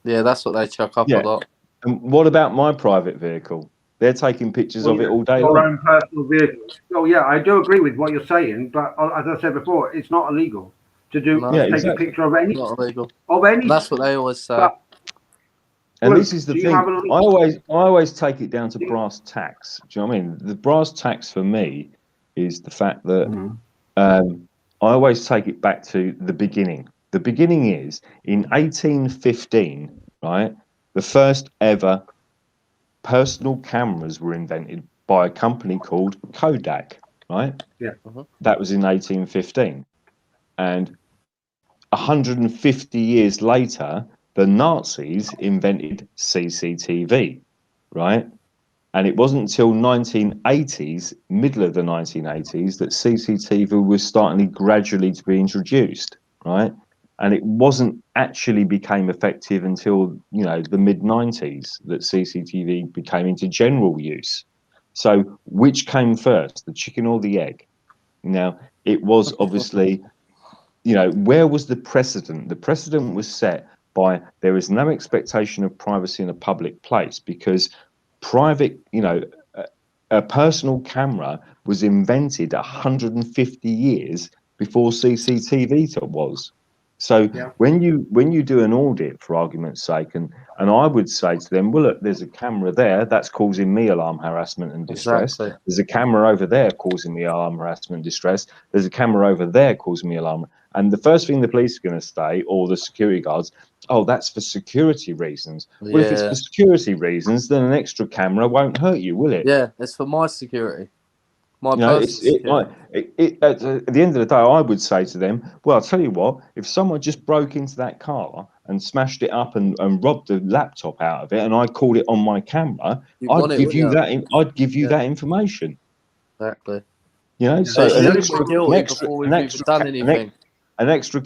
Yeah, that's what they chuck up a lot. And what about my private vehicle? They're taking pictures of it all day long. Your own personal vehicle. Oh yeah, I do agree with what you're saying, but as I said before, it's not illegal to take a picture of any. Not illegal. Of any. That's what they always say. And this is the thing. I always take it down to brass tacks. Do you know what I mean? The brass tacks for me is the fact that I always take it back to the beginning. The beginning is in 1815, right? The first ever personal cameras were invented by a company called Kodak, right? Yeah. That was in 1815. And 150 years later, the Nazis invented CCTV, right? And it wasn't until 1980s, middle of the 1980s, that CCTV was starting gradually to be introduced, right? And it wasn't actually became effective until, you know, the mid 90s that CCTV became into general use. So which came first, the chicken or the egg? Now, it was obviously, you know, where was the precedent? The precedent was set by there is no expectation of privacy in a public place, because private, you know, a personal camera was invented 150 years before CCTV was. So Yeah. when you do an audit, for argument's sake, and I would say to them, well, look, there's a camera there that's causing me alarm, harassment, and distress. Exactly. There's a camera over there causing me alarm, harassment, and distress. There's a camera over there causing me alarm. And the first thing the police are going to say, or the security guards, oh, that's for security reasons. Well, if it's Yeah. for security reasons, then an extra camera won't hurt you, will it? Yeah, it's for my security. My You know, personal security. at the end of the day, I would say to them, well, I'll tell you what, if someone just broke into that car and smashed it up and robbed the laptop out of it, and I called it on my camera, You want I'd it, give wouldn't you you? that. I'd give you Yeah. that information. Exactly. You know, Yeah. so They the should only think we're guilty before we've even done anything. an extra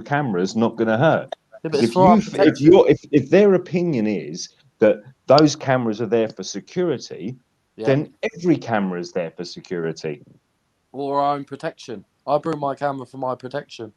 camera is not going to hurt. Yeah, but Because it's for our protection. if their opinion is that those cameras are there for security, Yeah. then every camera is there for security. Or our own protection. I bring my camera for my protection.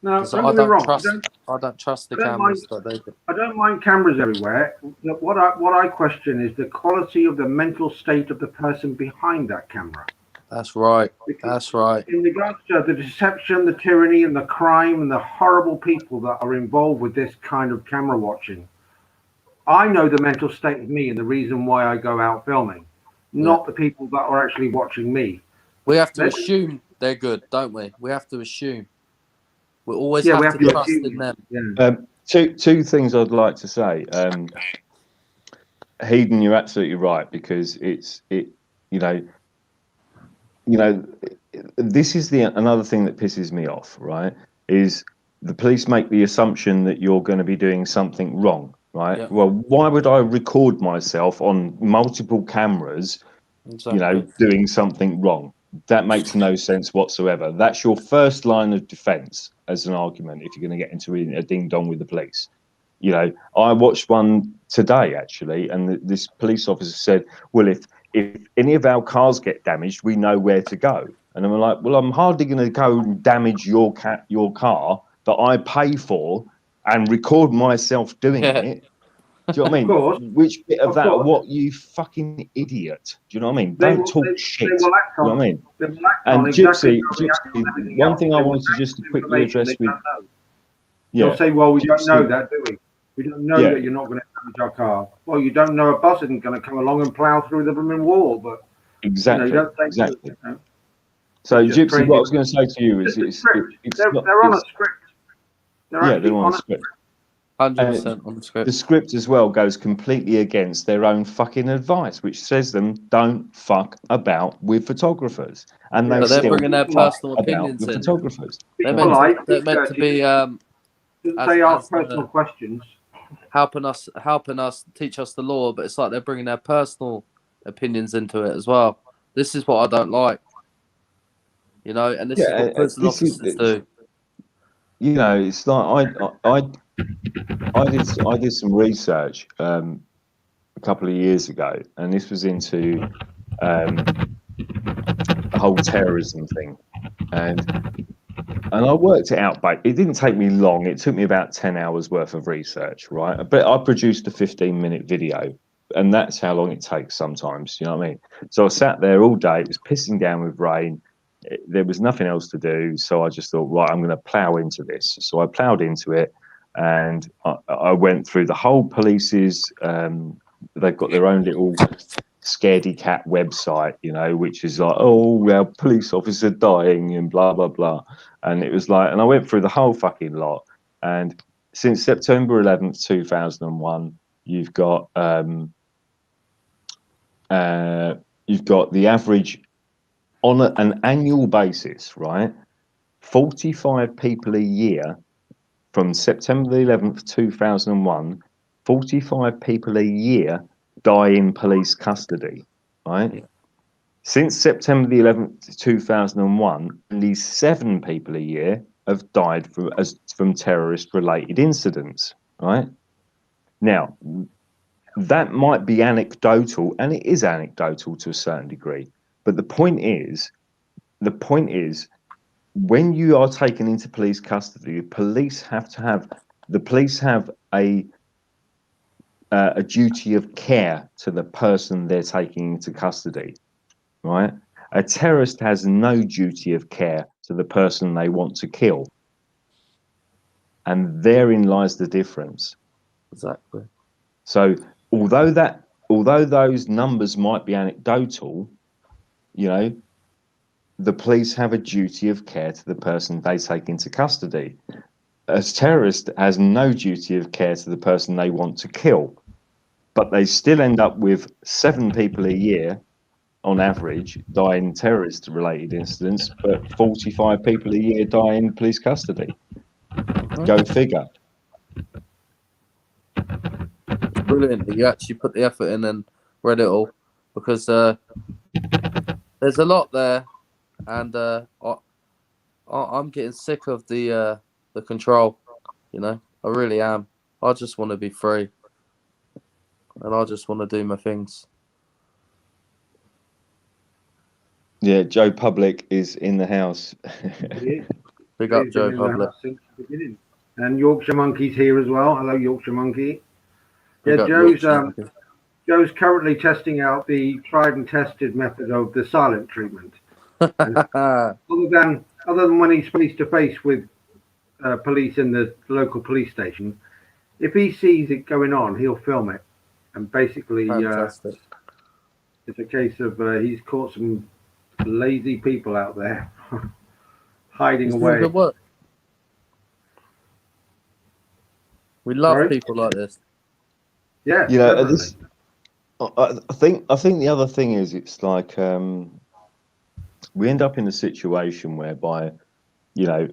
No, 'Cause don't I get me don't wrong. trust. I don't trust the I don't cameras that they do. I don't mind cameras everywhere. What I question is the quality of the mental state of the person behind that camera. That's right. Because That's right. in regards to the deception, the tyranny, and the crime, and the horrible people that are involved with this kind of camera watching, I know the mental state of me and the reason why I go out filming, not the people that are actually watching me. We have to They- assume they're good, don't we? We have to assume. We always Yeah, have, we have to to trust assume. in them. Yeah. Two things I'd like to say. Heaton, you're absolutely right, because this is another thing that pisses me off, right? Is the police make the assumption that you're going to be doing something wrong, right? Yeah. Well, why would I record myself on multiple cameras, Exactly. doing something wrong? That makes no sense whatsoever. That's your first line of defense as an argument if you're going to get into a ding dong with the police. I watched one today actually, and this police officer said, well, if any of our cars get damaged, we know where to go. And I'm like, well, I'm hardly going to go and damage your car that I pay for and record myself doing it. Do you know what I mean? Of course. Which bit of Of that? course. What, you fucking idiot? Do you know what I mean? They Don't will- talk they- shit. they will act You know on- what I mean? They will act And on exactly how Gypsy, they act on everything one else. thing I They will wanted to act just on quickly information address they with, don't know. yeah, They'll say, well, we don't Gypsy- know that, do we? We don't know Yeah. that you're not going to damage our car. Well, you don't know a bus isn't going to come along and plough through the blooming wall, but exactly, you don't say exactly. you know. So, It's just Gypsy, crazy. what I was going to say to you is, It's a it's script. it's They're, not, they're on a it's, script. They're yeah, actually they're on a script. 100% on the script. The script as well goes completely against their own fucking advice, which says them don't fuck about with photographers, and they But they're still bringing their fuck personal about opinions with in. photographers. They're People meant like to, they're meant to be doesn't as- they ask as, personal questions. helping us, teach us the law, but it's like they're bringing their personal opinions into it as well. This is what I don't like. And this is what prison this is, officers do. it's like I did some research a couple of years ago, and this was into the whole terrorism thing, and I worked it out. But it didn't take me long. It took me about 10 hours worth of research, right? But I produced a 15-minute video, and that's how long it takes sometimes. You know what I mean? So I sat there all day. It was pissing down with rain. There was nothing else to do, so I just thought, right, I'm going to plow into this. So I plowed into it, and I went through the whole police's. They've got their own little scaredy cat website, which is like, oh, well, police officer dying and blah blah blah, and it was like, and I went through the whole fucking lot. And since September 11th, 2001, you've got You've got the average on an annual basis, right? 45 people a year from September the 11th, 2001, 45 people a year die in police custody, right? Yeah. Since September the 11th, 2001, only 7 people a year have died from terrorist-related incidents, right? Now, that might be anecdotal, and it is anecdotal to a certain degree. But the point is, when you are taken into police custody, the police have a duty of care to the person they're taking into custody, right? A terrorist has no duty of care to the person they want to kill, and therein lies the difference. Exactly. So, although those numbers might be anecdotal, you know, the police have a duty of care to the person they take into custody. A terrorist has no duty of care to the person they want to kill, but they still end up with 7 people a year on average die in terrorist related incidents, but 45 people a year die in police custody. Go figure. It's brilliant that you actually put the effort in and read it all, because there's a lot there, and I'm getting sick of the control. You know, I really am. I just want to be free, and I just want to do my things. Yeah, Joe Public is in the house. Big up, He's Joe been in the Public. house since the beginning. And Yorkshire Monkey's here as well. Hello, Yorkshire Monkey. Big Yeah, up, Joe's Yorkshire. Joe's currently testing out the tried and tested method of the silent treatment. Other than when he's face to face with police in the local police station, if he sees it going on, he'll film it. And basically, Fantastic. it's a case of he's caught some lazy people out there hiding It's doing away. good work. We love Sorry? people like this. Yeah, You know, definitely. I think the other thing is, it's like we end up in a situation whereby, you know,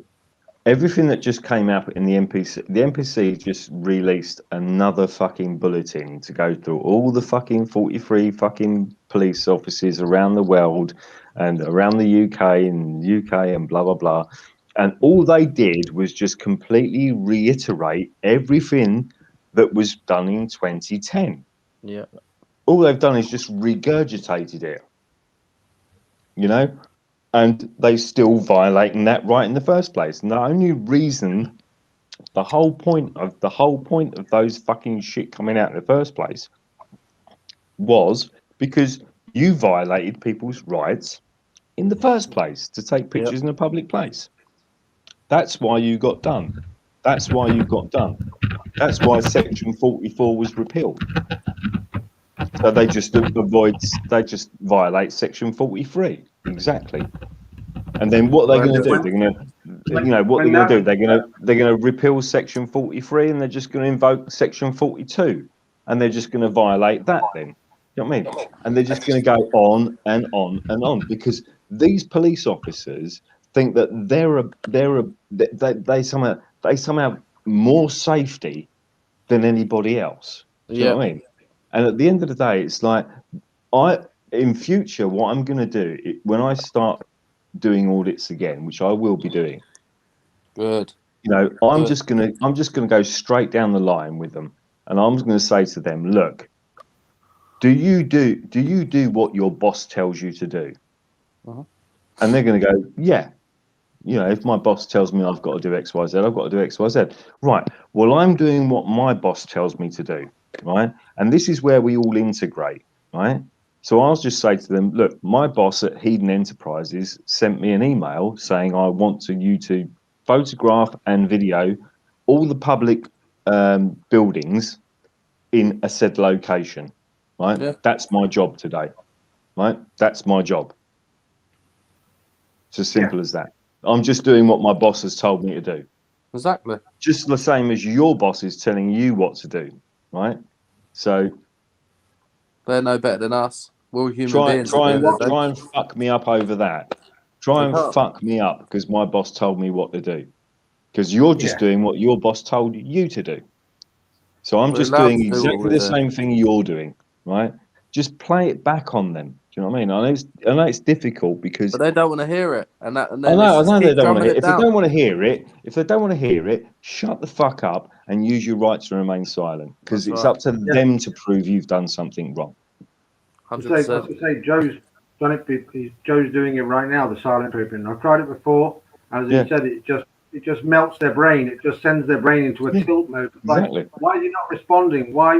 everything that just came out in the NPC just released another fucking bulletin to go through all the fucking 43 fucking police offices around the world and around the UK and blah blah blah. And all they did was just completely reiterate everything that was done in 2010. Yeah. All they've done is just regurgitated it, you know, and they still violating that right in the first place. And the only reason, the whole point of those fucking shit coming out in the first place was because you violated people's rights in the first place to take pictures in a public place. That's why you got done. That's why you got done. That's why Section 44 was repealed. So they just violate Section 43. Exactly. And then what are they going to do? They're going to, they're going to repeal Section 43, and they're just going to invoke Section 42, and they're just going to violate that. Then, you know what I mean? And they're just going to go on and on and on, because these police officers think that they somehow more safety than anybody else. Do you know what I mean? And at the end of the day, it's like, in future, what I'm going to do when I start doing audits again, which I will be doing. Good. You know, I'm just gonna go straight down the line with them, and I'm going to say to them, look, do you do what your boss tells you to do? And they're going to go, yeah. You know, if my boss tells me I've got to do X, Y, Z, I've got to do X, Y, Z. Right. Well, I'm doing what my boss tells me to do. Right. And this is where we all integrate. Right. So I'll just say to them, look, my boss at Hedon Enterprises sent me an email saying I want you to photograph and video all the public buildings in a said location. Right. Yeah. That's my job today. Right. That's my job. It's as simple as that. I'm just doing what my boss has told me to do. Exactly. Just the same as your boss is telling you what to do, right? So they're no better than us. We're all human Try beings. at the end of the day. and fuck me up over that. Try and They can't. fuck me up because my boss told me what to do. Because you're just Yeah. doing what your boss told you to do. So I'm We're just allowed doing to do what exactly we're the doing. same thing you're doing, right? Just play it back on them. Do you know what I mean? I know it's difficult because But they don't want to hear it, and then I it's just know they keep don't want to drumming hear. it If they down. don't want to hear it, shut the fuck up and use your right to remain silent. Because That's it's right. up to them to prove you've done something wrong. I was going 100%. to say, Joe's done it. Joe's doing it right now. The silent treatment. I've tried it before. As Yeah. he said, it just melts their brain. It just sends their brain into a Yeah, tilt mode. Like, exactly. why is he not responding? Why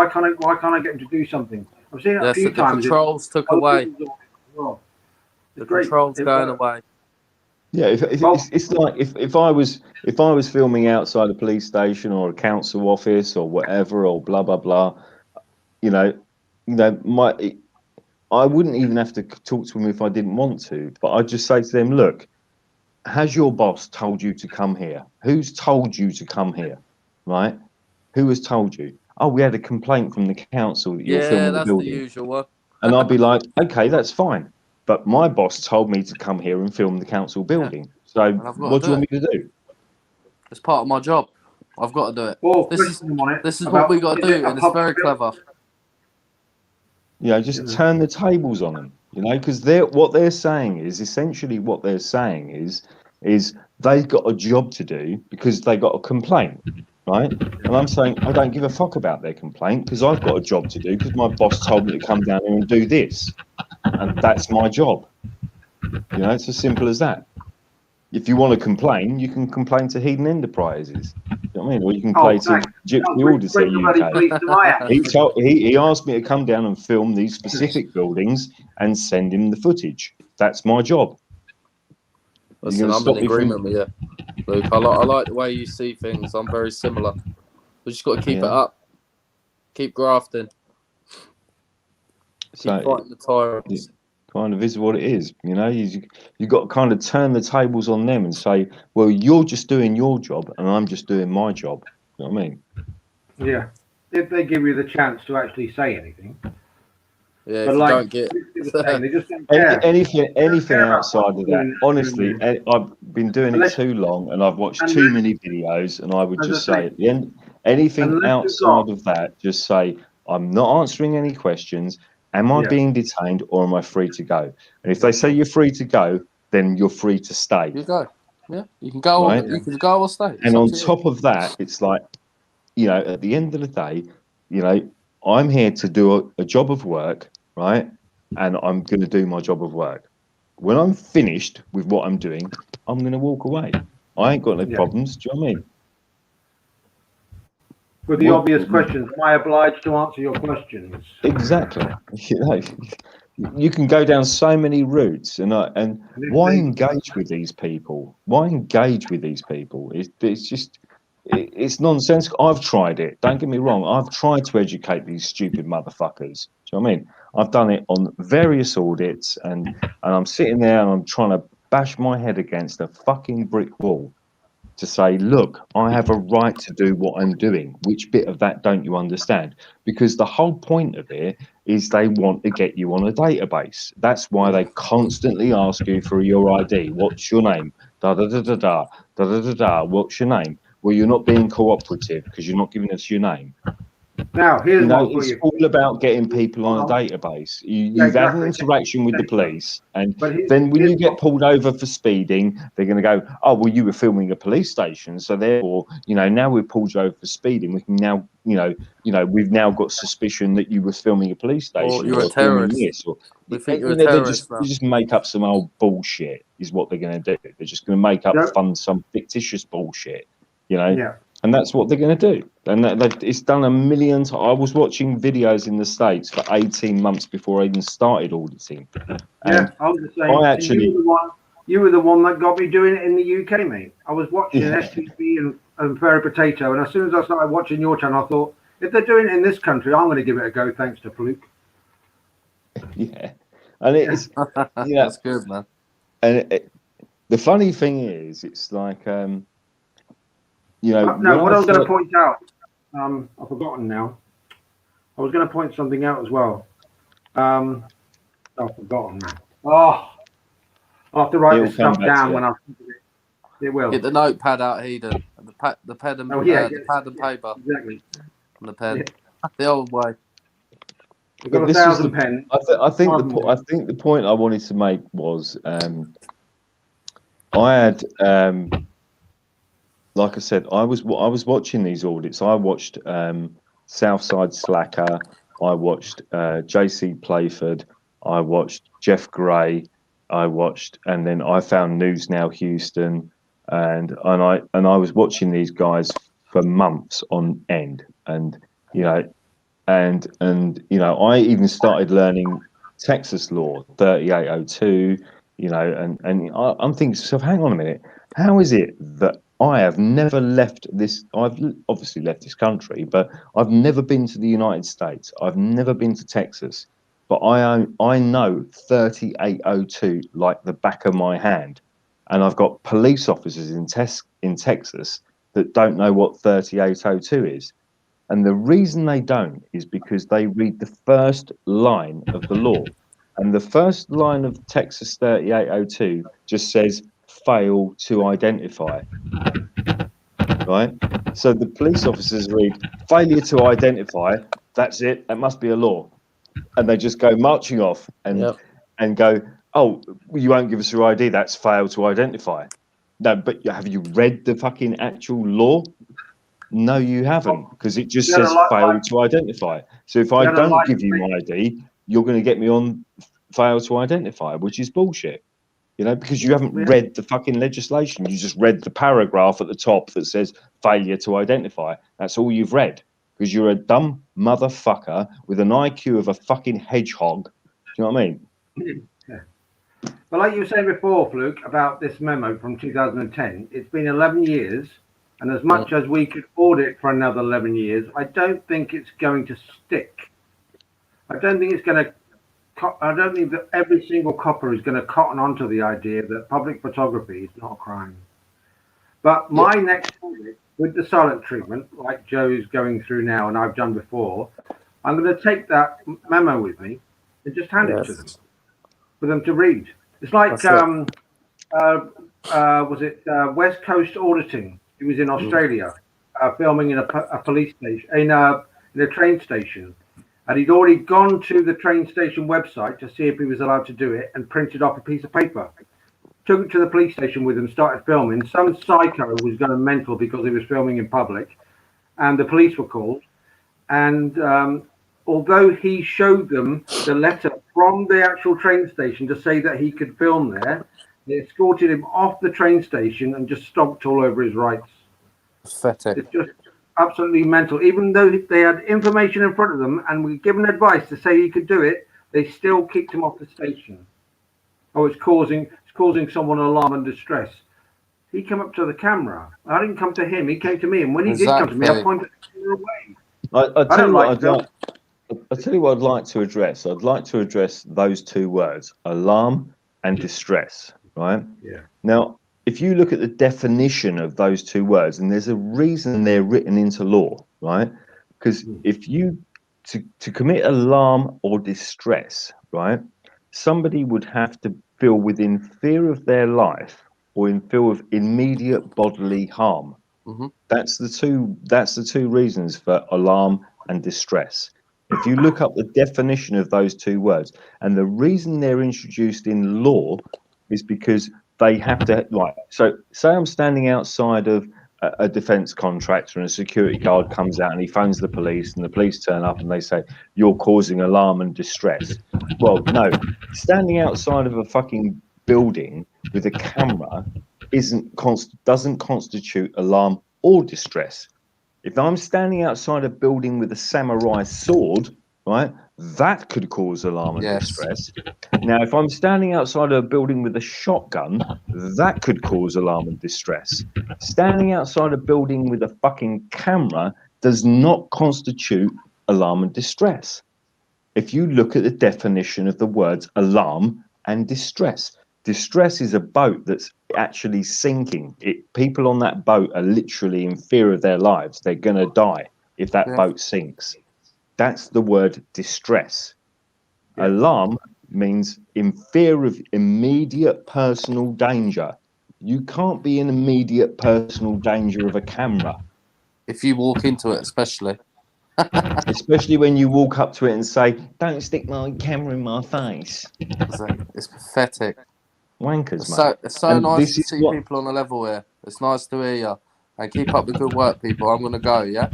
can't I get him to do something? I've seen it a Yes, few the times. controls took Other away. people's audience as well. The It's great. controls It going works. away. Yeah, Well, it's like if I was filming outside a police station or a council office or whatever or blah blah blah, you know, I wouldn't even have to talk to them if I didn't want to, but I'd just say to them, look, has your boss told you to come here? Who's told you to come here? Right? Who has told you? Oh, we had a complaint from the council that you're Yeah, filming the that's the building. usual one. And I'd be like, okay, that's fine. But my boss told me to come here and film the council building. So And I've got what to do you do want it. me to do? It's part of my job. I've got to do it. or This is question them on it this is what about, we got to is it do, a and it's very public building? clever. You know, just turn the tables on them, you know, because what they're saying is essentially what they're saying is they've got a job to do because they got a complaint, right? And I'm saying I don't give a fuck about their complaint because I've got a job to do because my boss told me to come down here and do this, and that's my job. You know, it's as simple as that. If you want to complain, you can complain to Heathen Enterprises. You know what I mean? Or you can play Oh, to thanks. Gypsy Bring Auditor the bloody UK. police to my house. He asked me to come down and film these specific buildings and send him the footage. That's my job. You're Listen, going to I'm stop in me from. agreement with you, Luke. I like the way you see things. I'm very similar. We just got to keep it up. Keep grafting. Keep So fighting the tyrants. it kind of is what it is. You know, you got to kind of turn the tables on them and say, well, you're just doing your job and I'm just doing my job. You know what I mean? Yeah, if they give you the chance to actually say anything. Yeah, But if you like don't get they just don't care. Anything Care about outside what of you're that, doing. honestly, I've been doing it Unless, too long and I've watched too unless, many videos, and I would as I just say say, at the end, anything unless you've outside got, of that, just say, I'm not answering any questions. Am I yeah, being detained or am I free to go? And if they say you're free to go, then you're free to stay, you go. Yeah, you can go. right? You can go or stay. It's And up on to you. top of that, it's like, you know, at the end of the day, you know, I'm here to do a job of work, right? And I'm going to do my job of work. When I'm finished with what I'm doing, I'm going to walk away. I ain't got no yeah. problems. Do you know what I mean? With the What, obvious questions, am I obliged to answer your questions? exactly. You know, you can go down so many routes, and And if why they, engage with these people? Why engage with these people? It's just it's nonsensical. I've tried it. Don't get me wrong. I've tried to educate these stupid motherfuckers. Do you know what I mean? I've done it on various audits, and I'm sitting there and I'm trying to bash my head against a fucking brick wall to say, look, I have a right to do what I'm doing. Which bit of that don't you understand? Because the whole point of it is they want to get you on a database. That's why they constantly ask you for your ID. What's your name? Da da da da da da da da da. What's your name? Well, you're not being cooperative because you're not giving us your name. now, here's You know, one for it's you. all about getting people on a Well, database. yeah, You've had an exactly. interaction with the Next one. police, and But then when here's you get pulled over for speeding, they're going to go, "Oh, well, you were filming a police station, so therefore, you know, now we've pulled you over for speeding. We can now, we've now got suspicion that you were filming a police Or station you're a or filming terrorist. this, or We think you're a they terrorist now. just make up some old bullshit. Is what they're going to do. They're just going to make up some fictitious bullshit, you know." yeah. And that's what they're going to do. And it's done a million times. I was watching videos in the States for 18 months before I even started auditing. Yeah, And I was the same. I So actually, you were the one that got me doing it in the UK, mate. I was watching yeah, STV and Fairy Potato, and as soon as I started watching your channel, I thought, if they're doing it in this country, I'm going to give it a go, thanks to Fluke. yeah. And it's, yeah. That's good, man. And the funny thing is, it's like, you know, No, what I was going to point out, I've forgotten now. I was going to point something out as well. I've forgotten now. Oh, I'll have to write It'll this come stuff back to down you. when I. It will. Get the notepad out, Eden. The pad and Oh yeah, the pad and paper exactly. and the pen. Yeah. The old way. We've But got this was 1,000 the. pens. I think the point I wanted to make was I had like I said, I was watching these audits. I watched Southside Slacker. I watched JC Playford. I watched Jeff Gray. I watched, and then I found News Now Houston, and I was watching these guys for months on end, and you know, and you know, I even started learning Texas law 3802. You know, and I'm thinking to myself, hang on a minute, how is it that I have never left this? I've obviously left this country, but I've never been to the United States. I've never been to Texas, but I know 3802 like the back of my hand, and I've got police officers in Texas that don't know what 3802 is. And the reason they don't is because they read the first line of the law. And the first line of Texas 3802 just says fail to identify, right? So the police officers read failure to identify, that's it, that must be a law. And they just go marching off and go, oh, you won't give us your ID, that's fail to identify. No, but have you read the fucking actual law? No, you haven't, because it just says fail to identify. So if I don't give you my ID, you're going to get me on fail to identify, which is bullshit. You know, because you haven't read the fucking legislation. You just read the paragraph at the top that says failure to identify. That's all you've read, because you're a dumb motherfucker with an IQ of a fucking hedgehog. Do you know what I mean? Yeah. But like you were saying before, Fluke, about this memo from 2010, it's been 11 years. And as much as we could audit for another 11 years, I don't think it's going to stick. I don't think it's going to. I don't think that every single copper is going to cotton onto the idea that public photography is not a crime. But my next audit with the silent treatment, like Joe's going through now and I've done before, I'm going to take that memo with me and just hand it to them for them to read. It's like, was it West Coast Auditing? He was in Australia, filming in a police station, in a train station. And he'd already gone to the train station website to see if he was allowed to do it and printed off a piece of paper. Took it to the police station with him, started filming. Some psycho was going mental because he was filming in public. And the police were called. And although he showed them the letter from the actual train station to say that he could film there, they escorted him off the train station and just stomped all over his rights. Pathetic. It's just absolutely mental. Even though they had information in front of them and were given advice to say he could do it, they still kicked him off the station. Oh, it's causing someone alarm and distress. He came up to the camera. I didn't come to him. He came to me, and when he did come to me, I pointed the camera away. I'll tell you what I'd like to address. I'd like to address those two words, alarm and distress, right? Yeah. Now, if you look at the definition of those two words, and there's a reason they're written into law, right? Because if you, to commit alarm or distress, right, somebody would have to feel within fear of their life or in fear of immediate bodily harm. Mm-hmm. That's the two reasons for alarm and distress. If you look up the definition of those two words, and the reason they're introduced in law is because they have to, like, so say I'm standing outside of a defense contractor and a security guard comes out and he phones the police and the police turn up and they say, you're causing alarm and distress. Well, no, standing outside of a fucking building with a camera doesn't constitute alarm or distress. If I'm standing outside a building with a samurai sword, right, that could cause alarm and distress. Now, if I'm standing outside a building with a shotgun, that could cause alarm and distress. Standing outside a building with a fucking camera does not constitute alarm and distress. If you look at the definition of the words alarm and distress, distress is a boat that's actually sinking. People on that boat are literally in fear of their lives. They're going to die if that boat sinks. That's the word distress. Yeah. Alarm means in fear of immediate personal danger. You can't be in immediate personal danger of a camera, If you walk into it, especially. especially when you walk up to it and say, "Don't stick my camera in my face." It's pathetic. Wankers, mate. It's so And nice this to is see what. people on a level here. It's nice to hear you. And keep up the good work, people. I'm going to go, yeah?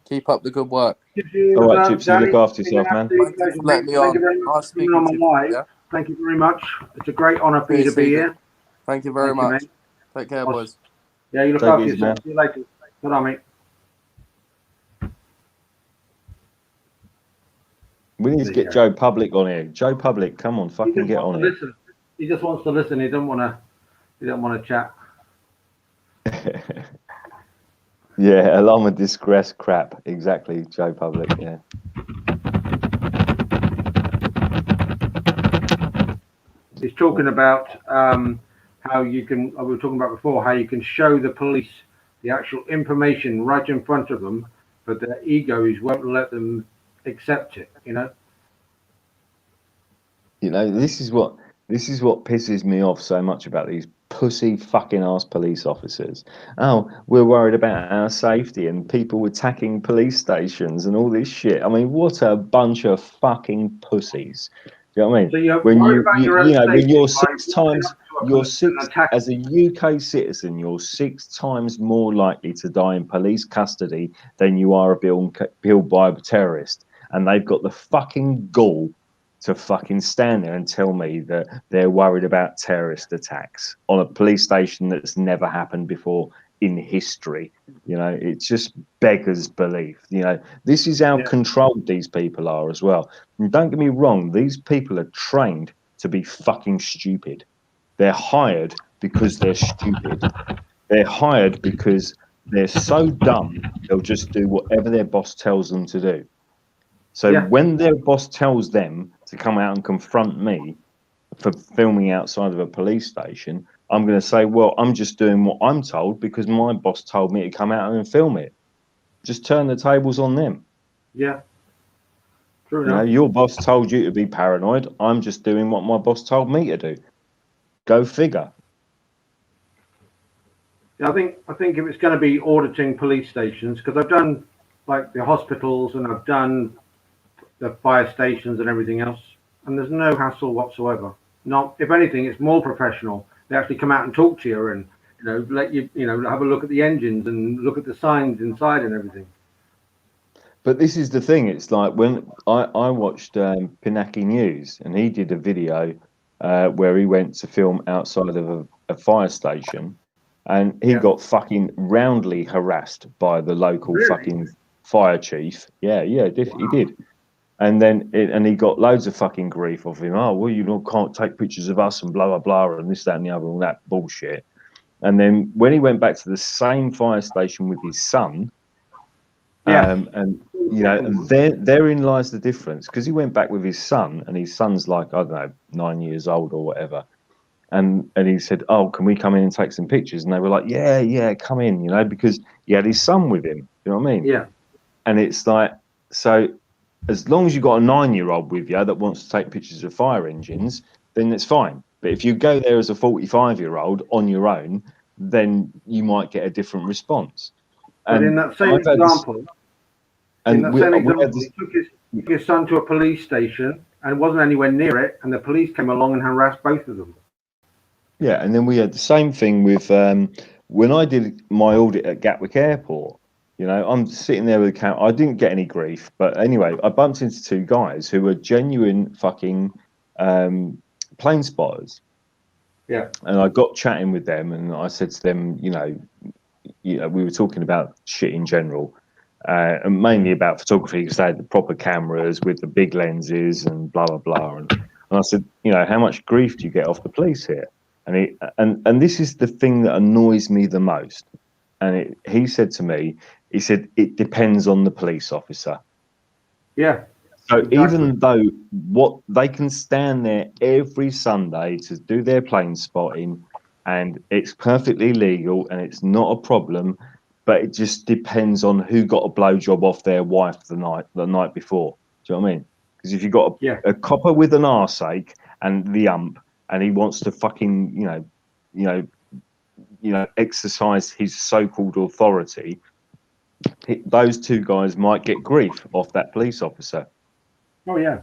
Keep up the good work. All right, Danny, Gypsy, look after it's been an yourself, man. absolute Thank you pleasure, for mate. letting me Thank you on. very much Nice for being speaking on to my you, live. yeah? Thank you very much. It's a great honour for you to Cheers, be Stephen. here. Thank you very Thank you, much. mate. Take care, Awesome. boys. Yeah, you look Take it after easy, yourself. man. See you later. Good on, mate. We need to get Joe Public on here. Joe Public, come on, He fucking just get wants on to here. listen. He just wants to listen. He don't want to chat. Yeah, alarm of distress crap. Exactly, Joe Public, yeah. He's talking about how you can, we were talking about before, how you can show the police the actual information right in front of them, but their egos won't let them accept it, you know? You know, this is what pisses me off so much about these pussy fucking ass police officers. Oh, we're worried about our safety and people attacking police stations and all this shit. I mean, what a bunch of fucking pussies. Do you know what I mean? So you're When worried about your own when safety you're by six walking times up to a you're police and six attacking. as a UK citizen, you're 6 times more likely to die in police custody than you are killed by a terrorist. And they've got the fucking gall to fucking stand there and tell me that they're worried about terrorist attacks on a police station that's never happened before in history. You know, it just beggars belief. You know, this is how controlled these people are as well. And don't get me wrong, these people are trained to be fucking stupid. They're hired because they're stupid. They're hired because they're so dumb they'll just do whatever their boss tells them to do. So when their boss tells them to come out and confront me for filming outside of a police station, I'm going to say, well, I'm just doing what I'm told because my boss told me to come out and film it. Just turn the tables on them. Yeah. True You know, enough. your boss told you to be paranoid. I'm just doing what my boss told me to do. Go figure. Yeah, I think if it's going to be auditing police stations, because I've done like the hospitals and I've done the fire stations and everything else, and there's no hassle whatsoever. Not, if anything, it's more professional. They actually come out and talk to you and let you have a look at the engines and look at the signs inside and everything. But this is the thing. It's like when I watched Pinaki News, and he did a video where he went to film outside of a fire station, and he got fucking roundly harassed by the local fucking fire chief. Yeah, he did. And then and he got loads of fucking grief off him. Oh, well, can't take pictures of us and blah blah blah and this, that, and the other, all that bullshit. And then when he went back to the same fire station with his son, and therein lies the difference, because he went back with his son, and his son's like, I don't know, 9 years old or whatever. And he said, oh, can we come in and take some pictures? And they were like, yeah, come in, because he had his son with him. You know what I mean? Yeah. And it's like, so as long as you've got a 9-year-old with you that wants to take pictures of fire engines, then it's fine. But if you go there as a 45-year-old on your own, then you might get a different response. But in that same example, he took his son to a police station and wasn't anywhere near it, and the police came along and harassed both of them. Yeah, and then we had the same thing with when I did my audit at Gatwick Airport. I'm sitting there with a camera. I didn't get any grief, but anyway, I bumped into 2 guys who were genuine fucking plane spotters. Yeah. And I got chatting with them, and I said to them, we were talking about shit in general, and mainly about photography, because they had the proper cameras with the big lenses and blah blah blah. And I said, how much grief do you get off the police here? And this is the thing that annoys me the most. And he said to me, he said, it depends on the police officer. Yeah. So even though what they can stand there every Sunday to do their plane spotting, and it's perfectly legal and it's not a problem, but it just depends on who got a blowjob off their wife the night before. Do you know what I mean? Because if you've got Yeah. a copper with an arseache and the ump, and he wants to fucking, exercise his so-called authority, those two guys might get grief off that police officer. Oh yeah.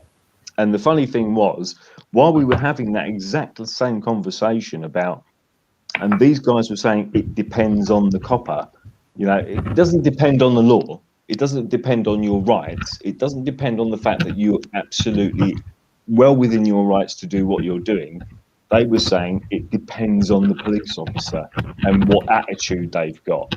And the funny thing was, while we were having that exact same conversation about, and these guys were saying it depends on the copper, it doesn't depend on the law. It doesn't depend on your rights. It doesn't depend on the fact that you're absolutely well within your rights to do what you're doing. They were saying it depends on the police officer and what attitude they've got,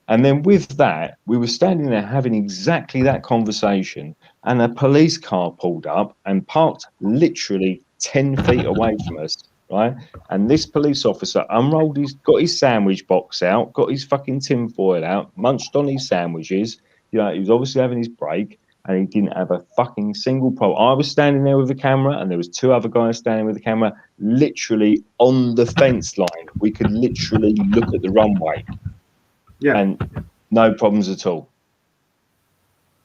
And then with that, we were standing there having exactly that conversation, and a police car pulled up and parked literally 10 feet away from us, right? And this police officer got his sandwich box out, got his fucking tinfoil out, munched on his sandwiches. He was obviously having his break, and he didn't have a fucking single problem. I was standing there with the camera, and there was two other guys standing with the camera, literally on the fence line. We could literally look at the runway. Yeah. And no problems at all.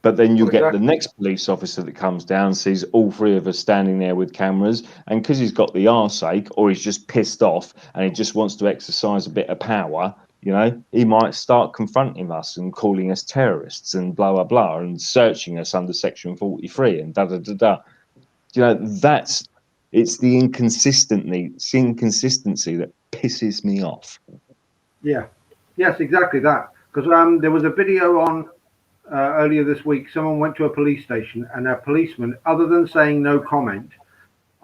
But then you get Exactly. the next police officer that comes down, sees all three of us standing there with cameras, and because he's got the arseache or he's just pissed off and he just wants to exercise a bit of power, he might start confronting us and calling us terrorists and blah, blah, blah, and searching us under Section 43 and da-da-da-da. It's the inconsistency that pisses me off. Yeah. Yes, exactly that. Because there was a video on earlier this week. Someone went to a police station, and a policeman, other than saying no comment,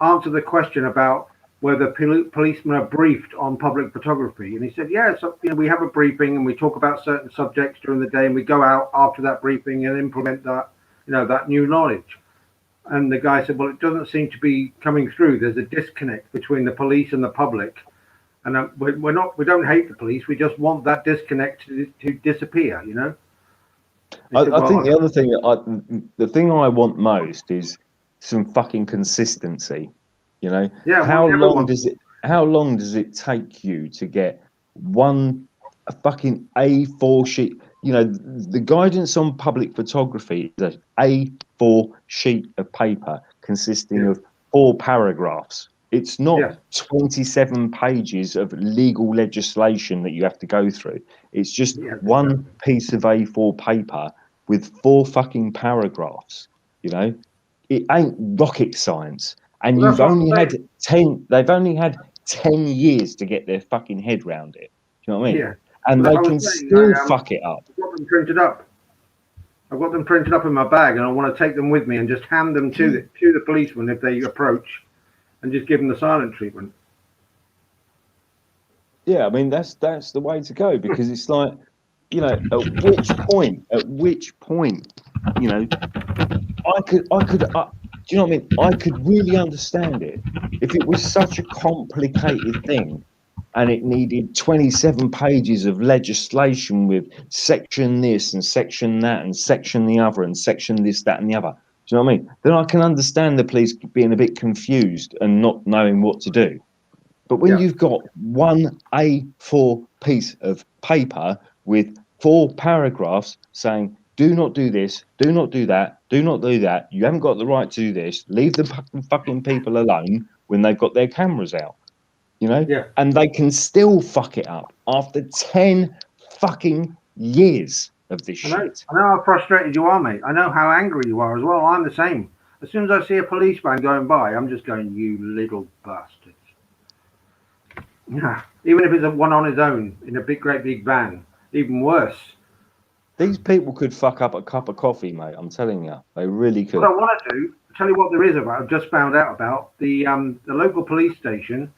answered the question about whether policemen are briefed on public photography. And he said, yeah, so, we have a briefing and we talk about certain subjects during the day, and we go out after that briefing and implement that, that new knowledge. And the guy said, well, it doesn't seem to be coming through. There's a disconnect between the police and the public. And we don't hate the police. We just want that disconnect to disappear, I think the other thing the thing I want most is some fucking consistency. Yeah. How long does it take you to get a fucking A4 sheet? The guidance on public photography is an A4 sheet of paper consisting of 4 paragraphs. It's not 27 pages of legal legislation that you have to go through. It's just one piece of A4 paper with 4 fucking paragraphs. It ain't rocket science. And they've only had 10 years to get their fucking head round it. Do you know what I mean? Yeah. And they can still fuck it up. I've got them printed up. I've got them printed up in my bag, and I want to take them with me and just hand them to the policeman if they approach, and just give them the silent treatment. Yeah, I mean that's the way to go, because it's like, at which point, I could, do you know what I mean? I could really understand it if it was such a complicated thing, and it needed 27 pages of legislation with section this and section that and section the other and section this, that, and the other. Do you know what I mean? Then I can understand the police being a bit confused and not knowing what to do. But when you've got one A4 piece of paper with 4 paragraphs saying, do not do this, do not do that, do not do that, you haven't got the right to do this, leave the fucking people alone when they've got their cameras out, and they can still fuck it up after 10 fucking years of this shit. I know how frustrated you are, mate. I know how angry you are as well. I'm the same. As soon as I see a policeman going by, I'm just going, you little bastards. Yeah, even if it's one on his own in a great big van, even worse. These people could fuck up a cup of coffee, mate. I'm telling you, they really could. What I want to do, tell you what there is about. I've just found out about the local police station.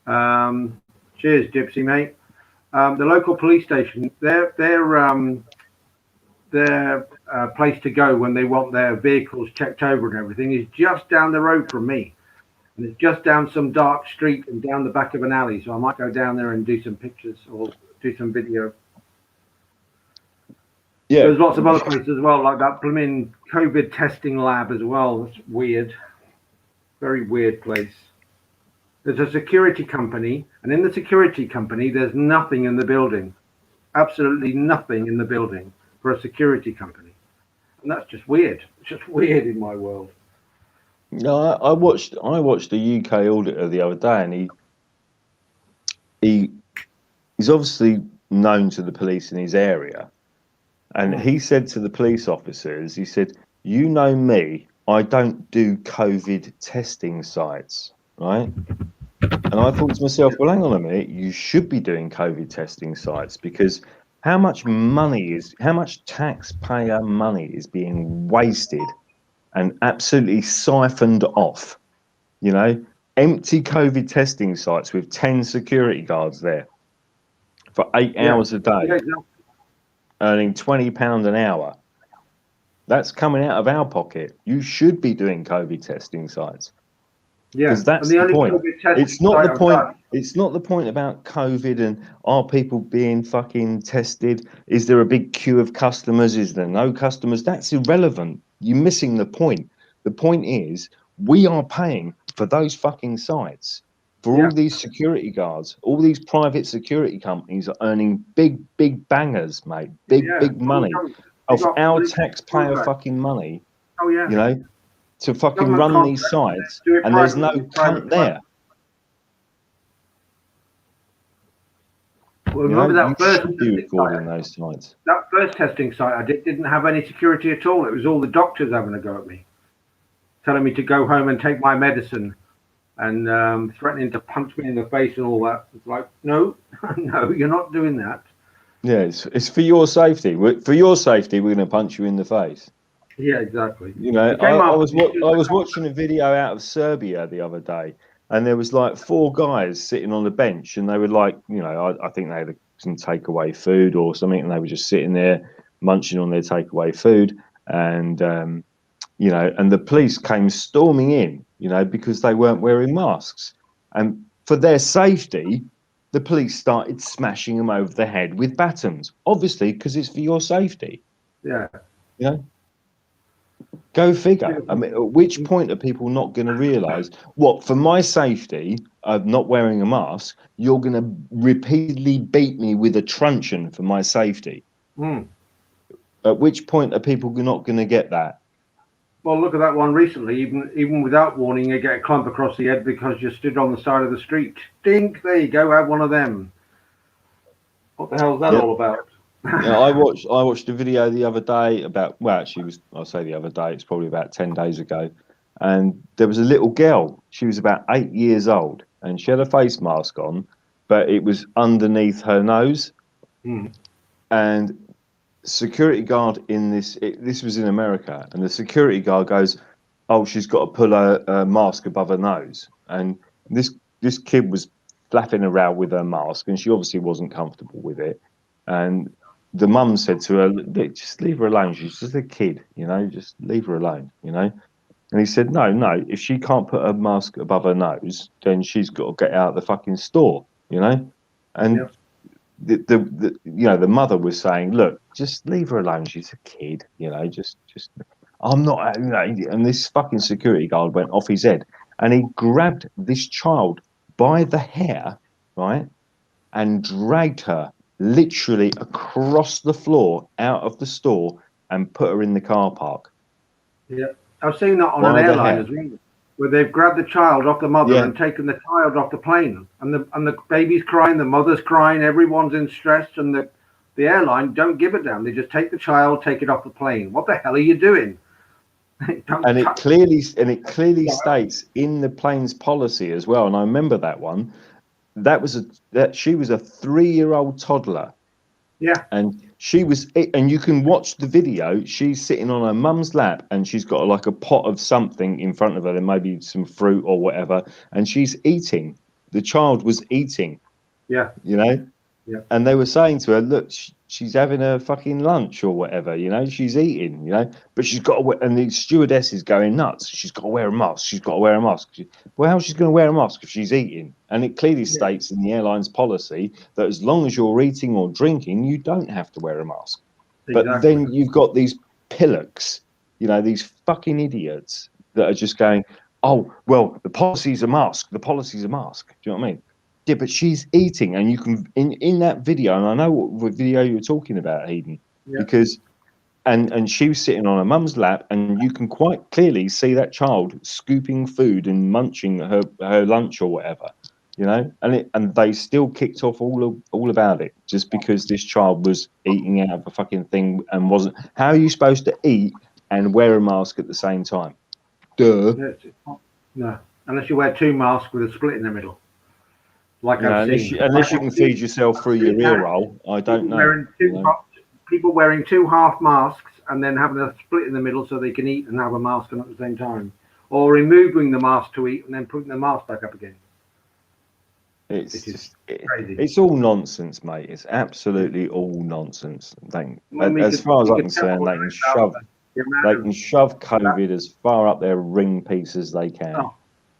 Cheers, Gypsy, mate. The local police station, their place to go when they want their vehicles checked over and everything is just down the road from me. And it's just down some dark street and down the back of an alley. So I might go down there and do some pictures or do some video. Yeah. There's lots of other places as well, like that blooming COVID testing lab as well. That's weird. Very weird place. There's a security company, and in the security company, there's nothing in the building. Absolutely nothing in the building for a security company. And that's just weird. It's just weird in my world. No, I watched a UK auditor the other day, and he's obviously known to the police in his area, and he said to the police officers, he said, "You know me, I don't do COVID testing sites, right?" And I thought to myself, well, hang on a minute, you should be doing COVID testing sites, because how much taxpayer money is being wasted and absolutely siphoned off, you know, empty COVID testing sites with 10 security guards there for 8 hours a day, Yeah, exactly. earning £20 an hour. That's coming out of our pocket. You should be doing COVID testing sites, Yeah, because and that's the the only point. COVID testing It's not site the I've point. done. It's not the point about COVID and are people being fucking tested? Is there a big queue of customers? Is there no customers? That's irrelevant. You're missing the point. The point is we are paying for those fucking sites, for all Yeah, these security guards. All these private security companies are earning big bangers, mate. yeah. Big Well, money they of got our police taxpayer contracts. fucking money, Oh yeah, you know, to fucking government run these contracts. sites, Do it and there's no privately, cunt there. Well, You know, remember you that first should be testing site? recording those sites. That first testing site I didn't have any security at all. It was all the doctors having a go at me, telling me to go home and take my medicine, and threatening to punch me in the face and all that. It's like, no, no, you're not doing that. Yeah, it's for your safety. For your safety, we're going to punch you in the face. Yeah, exactly. You know, He came I after was me. I was watching a video out of Serbia the other day, and there was like four guys sitting on the bench, and they were like, you know, I think they had some takeaway food or something, and they were just sitting there munching on their takeaway food, and you know, and the police came storming in, you know, because they weren't wearing masks, and for their safety, the police started smashing them over the head with batons, obviously because it's for your safety, Yeah. you know. Go figure. I mean, at which point are people not going to realise what, for my safety of not wearing a mask, you're going to repeatedly beat me with a truncheon for my safety? Mm. At which point are people not going to get that? Well, look at that one recently. Even without warning, you get a clump across the head because you stood on the side of the street. Dink! There you go. Have one of them. What the hell's that Yep. all about? Yeah, I watched a video the other day about, well, actually, I'll say the other day, it's probably about 10 days ago, and there was a little girl. She was about 8 years old, and she had a face mask on, but it was underneath her nose. Mm. And security guard in this was in America, and the security guard goes, "Oh, she's got to pull a mask above her nose." And this kid was flapping around with her mask, and she obviously wasn't comfortable with it. And the mum said to her, "Look, just leave her alone. She's just a kid, you know. Just leave her alone, you know." And he said, "No. If she can't put her mask above her nose, then she's got to get out of the fucking store, you know." And Yep. the you know, the mother was saying, "Look, just leave her alone. She's a kid, you know. Just I'm not, you know." And this fucking security guard went off his head, and he grabbed this child by the hair, right, and dragged her literally across the floor out of the store and put her in the car park Yeah. I've seen that on an by the airline hair. as well, where they've grabbed the child off the mother Yeah, and taken the child off the plane, and the baby's crying, the mother's crying, everyone's in stress, and the airline don't give a damn. They just take the child, take it off the plane. What the hell are you doing? Don't and touch it clearly the child. states in the plane's policy as well. And I remember that one. That she was a 3-year-old toddler, Yeah, and and you can watch the video. She's sitting on her mum's lap, and she's got like a pot of something in front of her. There may be some fruit or whatever, and she's eating. The child was eating, yeah, you know. yeah. And they were saying to her, "Look, she's having her fucking lunch or whatever, you know, she's eating, you know, but she's got to wear," and the stewardess is going nuts. She's got to wear a mask. She's got to wear a mask. Well, how's she going to wear a mask if she's eating? And it clearly Yeah, states in the airline's policy that as long as you're eating or drinking, you don't have to wear a mask. But exactly. then you've got these pillocks, you know, these fucking idiots that are just going, "Oh, well, the policy's a mask. The policy's a mask." Do you know what I mean? Yeah, but she's eating, and you can in that video, and I know what video you're talking about, Hayden, Yeah, because and she was sitting on her mum's lap, and you can quite clearly see that child scooping food and munching her lunch or whatever, you know, and they still kicked off all about it just because this child was eating out of a fucking thing and wasn't. How are you supposed to eat and wear a mask at the same time? Duh. No, unless you wear 2 masks with a split in the middle, like I've seen. Unless you can feed yourself through your ear roll, I don't know. People wearing 2 half masks and then having a split in the middle so they can eat and have a mask on at the same time, or removing the mask to eat and then putting the mask back up again. It's just crazy. It's all nonsense, mate. It's absolutely all nonsense. As far as I'm concerned, they can shove COVID as far up their ring piece as they can. Oh,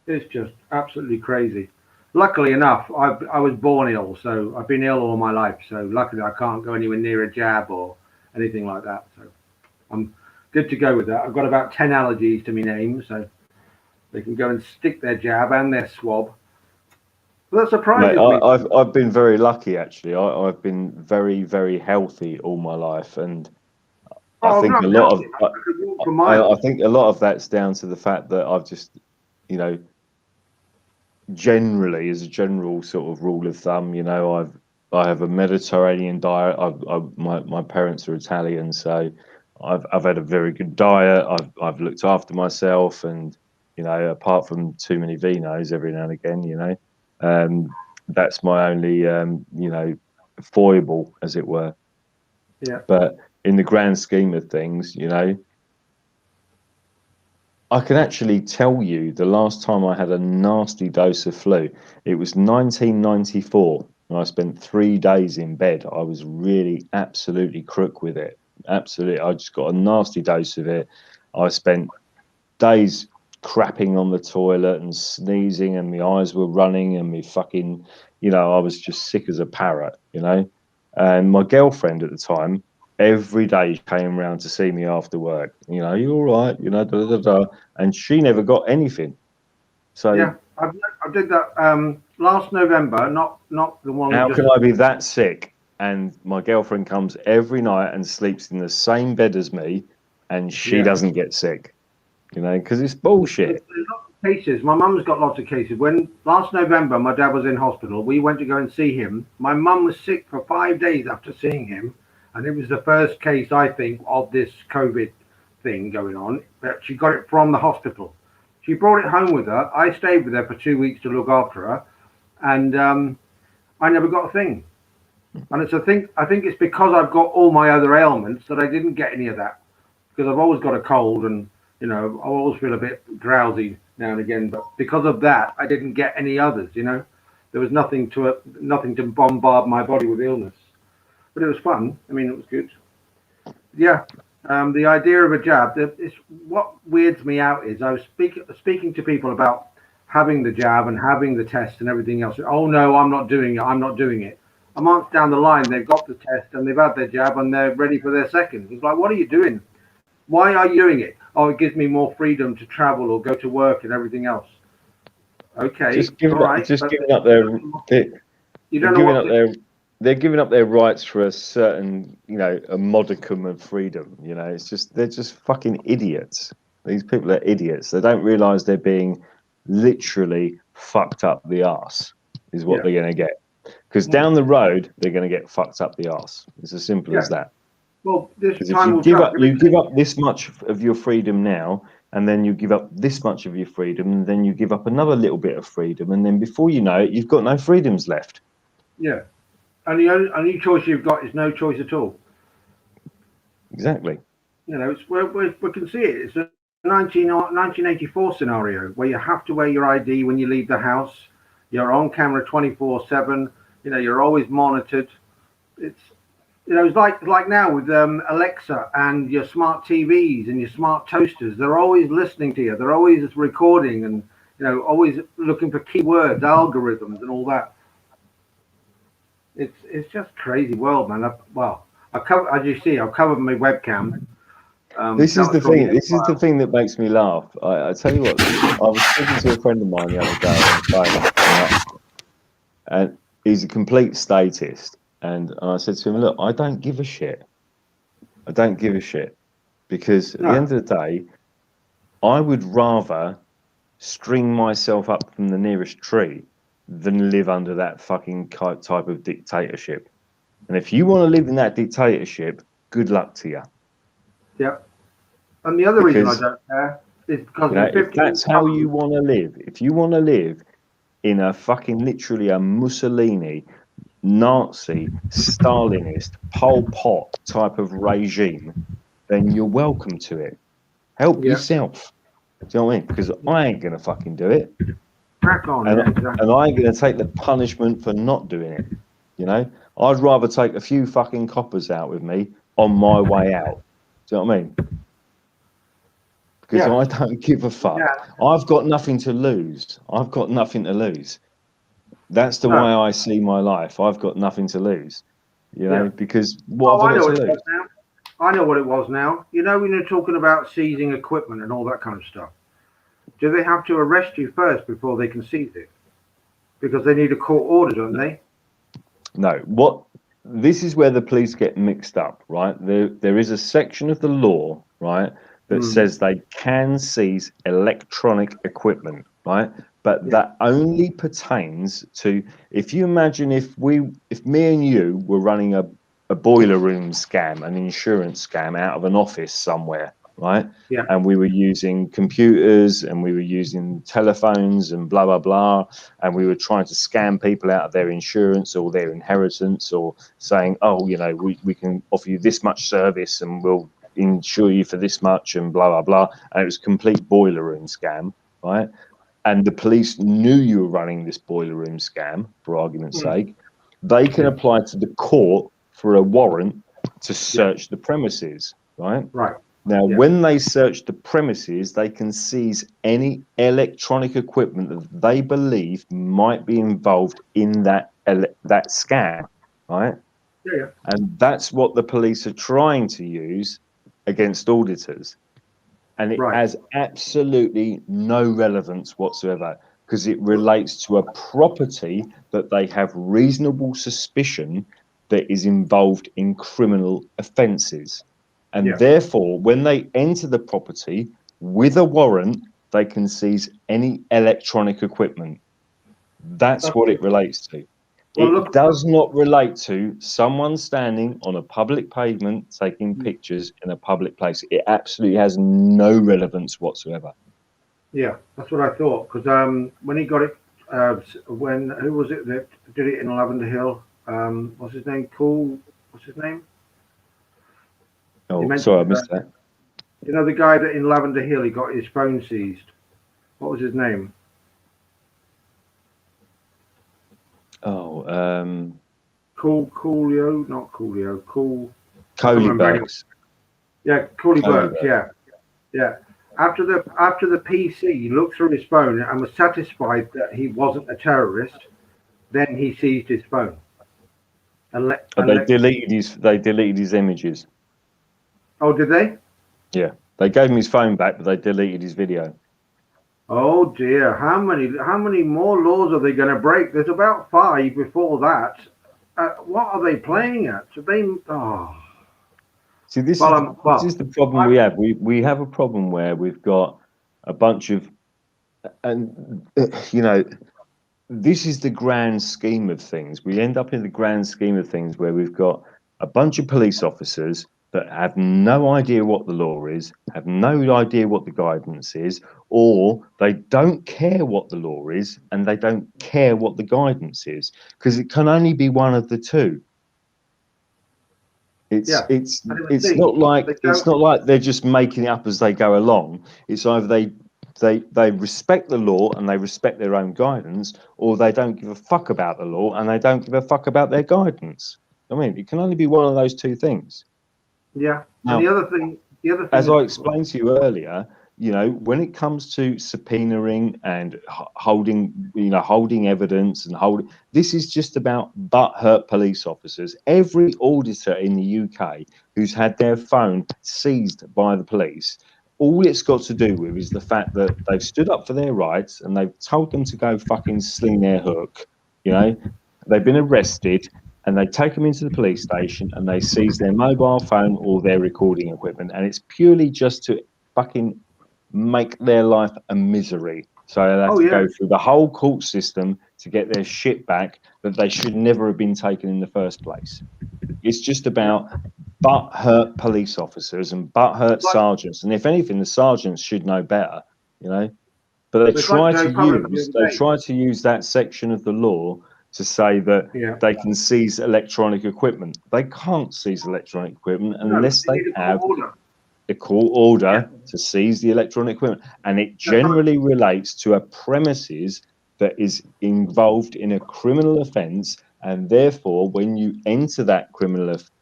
it's just absolutely crazy. Luckily enough, I was born ill, so I've been ill all my life. So luckily, I can't go anywhere near a jab or anything like that. So I'm good to go with that. I've got about 10 allergies to my name, so they can go and stick their jab and their swab. Well, that surprises me. I've been very lucky, actually. I've been very, very healthy all my life, and I think a lot of that's down to the fact that I've just, you know, generally, as a general sort of rule of thumb, you know, I have a Mediterranean diet. My parents are Italian, so I've had a very good diet. I've looked after myself, and you know, apart from too many vinos every now and again, you know, that's my only you know, foible, as it were. Yeah. But in the grand scheme of things, you know, I can actually tell you the last time I had a nasty dose of flu, it was 1994. And I spent 3 days in bed. I was really absolutely crook with it. Absolutely. I just got a nasty dose of it. I spent days crapping on the toilet and sneezing, and my eyes were running, and me fucking, you know, I was just sick as a parrot, you know. And my girlfriend at the time, every day came round to see me after work. You know, you all right? You know, da, da, da, and she never got anything. So yeah, I did that last November. Not the one. How can I be that sick? And my girlfriend comes every night and sleeps in the same bed as me, and she doesn't get sick. You know, because it's bullshit. There's lots of cases. My mum's got lots of cases. When last November my dad was in hospital, we went to go and see him. My mum was sick for 5 days after seeing him. And it was the first case, I think, of this COVID thing going on. But she got it from the hospital. She brought it home with her. I stayed with her for 2 weeks to look after her, and I never got a thing. And it's I think it's because I've got all my other ailments that I didn't get any of that. Because I've always got a cold, and you know, I always feel a bit drowsy now and again. But because of that, I didn't get any others. You know, there was nothing to bombard my body with illness. But it was fun. I mean, it was good. Yeah, the idea of a jab. It's what weirds me out is I was speaking to people about having the jab and having the test and everything else. Oh no, I'm not doing it. I'm not doing it. A month down the line, they've got the test and they've had their jab and they're ready for their second. It's like, what are you doing? Why are you doing it? Oh, it gives me more freedom to travel or go to work and everything else. Okay, just giving up they're giving up their rights for a certain, you know, a modicum of freedom. You know, it's just, they're just fucking idiots. These people are idiots. They don't realise they're being literally fucked up the arse is what they're going to get. Because down the road, they're going to get fucked up the arse. It's as simple as that. Well, this time if you give up this much of your freedom now, and then you give up this much of your freedom, and then you give up another little bit of freedom, and then before you know it, you've got no freedoms left. Yeah. And the only choice you've got is no choice at all. Exactly. You know, it's we can see it. It's a 1984 scenario where you have to wear your ID when you leave the house. You're on camera 24/7. You know, you're always monitored. It's, you know, it's like now with Alexa and your smart TVs and your smart toasters. They're always listening to you. They're always recording and, you know, always looking for keywords, algorithms, and all that. It's just crazy world, man. As you see, I've covered my webcam. This is the thing. This is the thing that makes me laugh. I tell you what. I was speaking to a friend of mine the other day on the phone, and he's a complete statist. And I said to him, "Look, I don't give a shit. I don't give a shit, because at No. the end of the day, I would rather string myself up from the nearest tree than live under that fucking type of dictatorship. And if you want to live in that dictatorship, good luck to you. Yep. And the other reason I Because, don't care is because you know, in if 50 that's how you want to live, if you want to live in a fucking literally a Mussolini, Nazi, Stalinist, Pol Pot type of regime, then you're welcome to it. Help Yeah. yourself. Do you know what I mean? Because I ain't gonna fucking do it, crack on, and yeah, exactly. and I ain't gonna take the punishment for not doing it. You know, I'd rather take a few fucking coppers out with me on my way out. Do you know what I mean? Because Yeah. I don't give a fuck. Yeah. I've got nothing to lose. I've got nothing to lose. That's the No. way I see my life. I've got nothing to lose. You know, Yeah. because what Oh, have I I know got what to it lose? was now. I know what it was now. You know, when you're talking about seizing equipment and all that kind of stuff, do they have to arrest you first before they can seize it? Because they need a court order, don't they? No, what this is where the police get mixed up, right? There is a section of the law, right, that says they can seize electronic equipment, right? But that only pertains to, if you imagine if me and you were running a boiler room scam, an insurance scam out of an office somewhere, right? Yeah. And we were using computers and we were using telephones and blah blah blah, and we were trying to scam people out of their insurance or their inheritance, or saying, oh, you know, we can offer you this much service and we'll insure you for this much and blah blah blah. And it was a complete boiler room scam, right? And the police knew you were running this boiler room scam, for argument's sake. They can apply to the court for a warrant to search the premises, right? Right. Now, Yeah. when they search the premises, they can seize any electronic equipment that they believe might be involved in that scam, right? Yeah. And that's what the police are trying to use against auditors. And it Right. has absolutely no relevance whatsoever, because it relates to a property that they have reasonable suspicion that is involved in criminal offences. And Yeah. therefore, when they enter the property with a warrant, they can seize any electronic equipment. That's what it relates to. Well, It look, does not relate to someone standing on a public pavement taking pictures in a public place. It absolutely has no relevance whatsoever. yeah, that's what I thought. Because when he got it, who was it that did it in Lavender Hill? What's his name? What's his name? Oh, mentioned sorry, I missed that. You know, the guy that in Lavender Hill, he got his phone seized. What was his name? Oh, Coolio, not Coolio. Coley Burks. Yeah, Cooley Coley Burks. Yeah, yeah. After the PC looked through his phone and was satisfied that he wasn't a terrorist, then he seized his phone. They deleted his images. Oh, did they? Yeah, they gave him his phone back, but they deleted his video. Oh dear, how many more laws are they going to break? There's about 5 before that. What are they playing at? So they, oh. See, this is the problem we have. We have a problem where we've got a bunch of, and you know, this is the grand scheme of things. We end up in the grand scheme of things where we've got a bunch of police officers that have no idea what the law is, have no idea what the guidance is, or they don't care what the law is and they don't care what the guidance is, because it can only be one of the two. It's not like they're just making it up as they go along. It's either they respect the law and they respect their own guidance, or they don't give a fuck about the law and they don't give a fuck about their guidance. I mean, it can only be one of those two things. Yeah. Now, and the other thing, as I explained to you earlier, you know, when it comes to subpoenaing and holding evidence and this is just about butthurt police officers. Every auditor in the UK who's had their phone seized by the police, all it's got to do with is the fact that they've stood up for their rights and they've told them to go fucking sling their hook. You know, they've been arrested and they take them into the police station and they seize their mobile phone or their recording equipment, and it's purely just to fucking make their life a misery. So they have Oh, to yeah. go through the whole court system to get their shit back that they should never have been taken in the first place. It's just about butt-hurt police officers and butt-hurt sergeants, and if anything, the sergeants should know better, you know. But It's like Joe Public the other day. try to use that section of the law to say that Yeah. they can seize electronic equipment. They can't seize electronic equipment unless No, they need a court have order. a court order to seize the electronic equipment, and it generally relates to a premises that is involved in a criminal offence, and therefore, when you enter that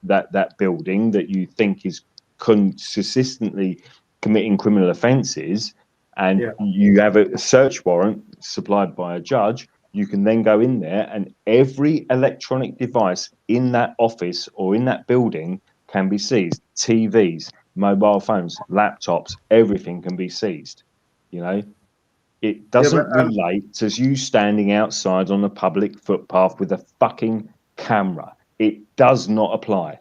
that building that you think is consistently committing criminal offences, and you have a search warrant supplied by a judge, you can then go in there, and every electronic device in that office or in that building can be seized. TVs, mobile phones, laptops, everything can be seized. You know, it doesn't relate to you standing outside on a public footpath with a fucking camera. It does not apply.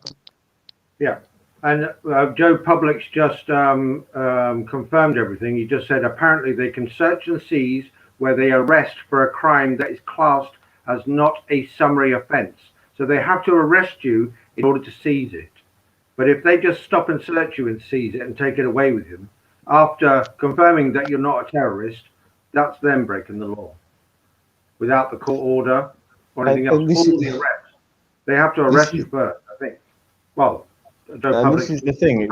Yeah. And Joe Public's just confirmed everything. He just said apparently they can search and seize where they arrest for a crime that is classed as not a summary offence. So they have to arrest you in order to seize it. But if they just stop and search you and seize it and take it away with you, after confirming that you're not a terrorist, that's them breaking the law. Without the court order or anything else, all the arrest. They have to arrest you first, I think. Well, this is the thing.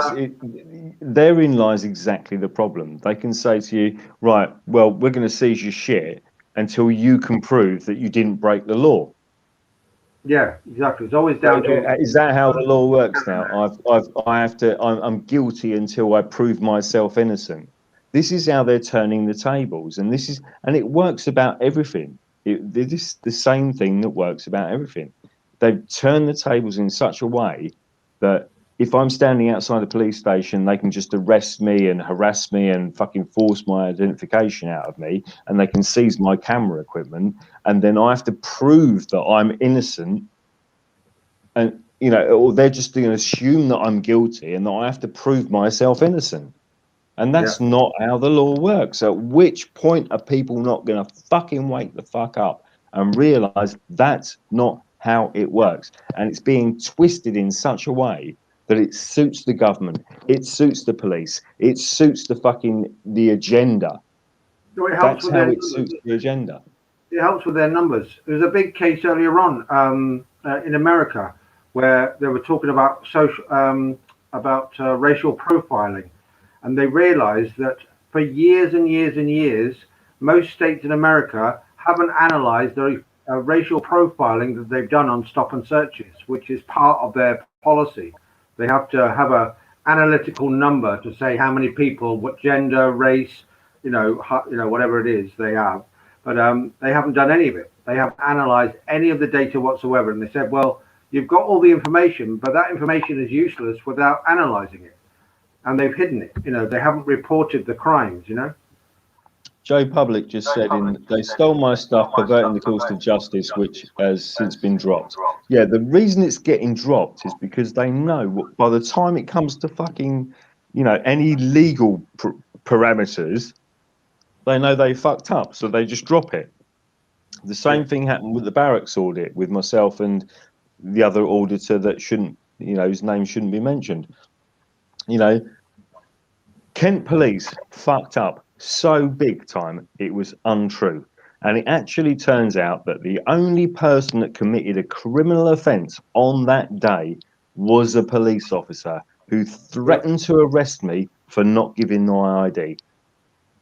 Therein lies exactly the problem. They can say to you, right, well, we're going to seize your shit until you can prove that you didn't break the law. Yeah, exactly. It's always down to. Is that how the law works now? I'm guilty until I prove myself innocent. This is how they're turning the tables, and it works about everything. This is the same thing that works about everything. They've turned the tables in such a way that if I'm standing outside a police station, they can just arrest me and harass me and fucking force my identification out of me, and they can seize my camera equipment, and then I have to prove that I'm innocent, and you know, or they're just going to assume that I'm guilty and that I have to prove myself innocent. And that's not how the law works. At which point are people not going to fucking wake the fuck up and realise that's not how it works? And it's being twisted in such a way that it suits the government, it suits the police, it suits the agenda. So that's how it suits the agenda. It helps with their numbers. There was a big case earlier on in America where they were talking about racial profiling, and they realised that for years and years and years, most states in America haven't analysed the racial profiling that they've done on stop and searches, which is part of their policy. They have to have a analytical number to say how many people, what gender, race, whatever it is they have. But they haven't done any of it. They haven't analysed any of the data whatsoever. And they said, well, you've got all the information, but that information is useless without analysing it. And they've hidden it. They haven't reported the crimes, Joe Public just said they stole my stuff, perverting the course of justice, which has since been dropped. Yeah, the reason it's getting dropped is because they know by the time it comes to fucking, any legal parameters, they know they fucked up, so they just drop it. The same thing happened with the Barracks audit with myself and the other auditor that shouldn't, his name shouldn't be mentioned. Kent Police fucked up so big time it was untrue, and it actually turns out that the only person that committed a criminal offence on that day was a police officer who threatened to arrest me for not giving my ID.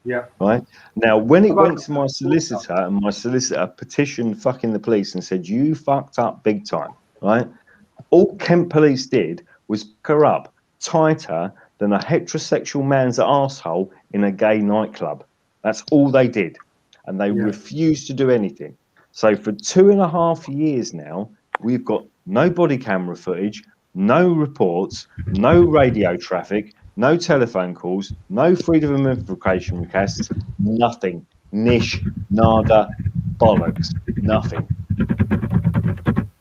Yeah. Right now, when it went to my solicitor, and my solicitor petitioned fucking the police and said, you fucked up big time, right? All Kent Police did was pick her up tighter than a heterosexual man's arsehole in a gay nightclub. That's all they did. And they refused to do anything. So for 2.5 years now, we've got no body camera footage, no reports, no radio traffic, no telephone calls, no freedom of information requests, nothing. Nish, nada, bollocks, nothing.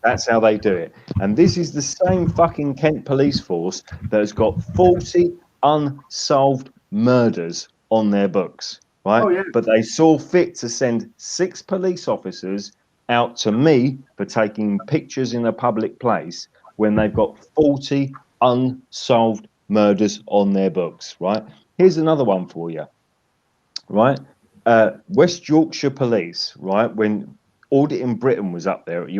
That's how they do it. And this is the same fucking Kent police force that has got 40 unsolved murders on their books, right? Oh, yeah. But they saw fit to send 6 police officers out to me for taking pictures in a public place when they've got 40 unsolved murders on their books, right? Here's another one for you, right? West Yorkshire Police, right? When Audit in Britain was up there at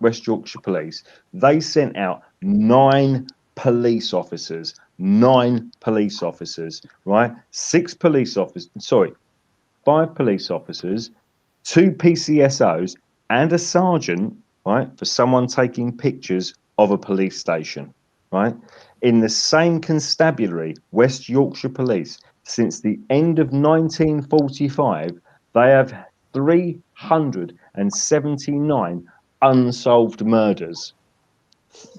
West Yorkshire Police, they sent out 9 police officers, 9 police officers, right? 6 police officers, sorry, 5 police officers, 2 PCSOs, and a sergeant, right, for someone taking pictures of a police station, right? In the same constabulary, West Yorkshire Police, since the end of 1945, they have 379 unsolved murders.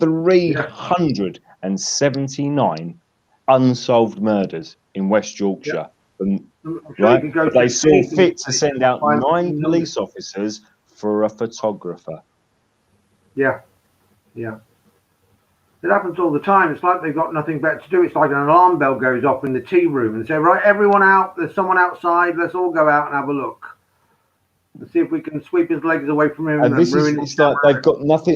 379 unsolved murders in West Yorkshire. And, I'm sure right? you can go But to they saw any fit to send out find 9 numbers. police officers for a photographer. Yeah, yeah. It happens all the time. It's like they've got nothing better to do. It's like an alarm bell goes off in the tea room and say, right, everyone out. There's someone outside. Let's all go out and have a look. Let's see if we can sweep his legs away from him And this is, ruin it's his like camera.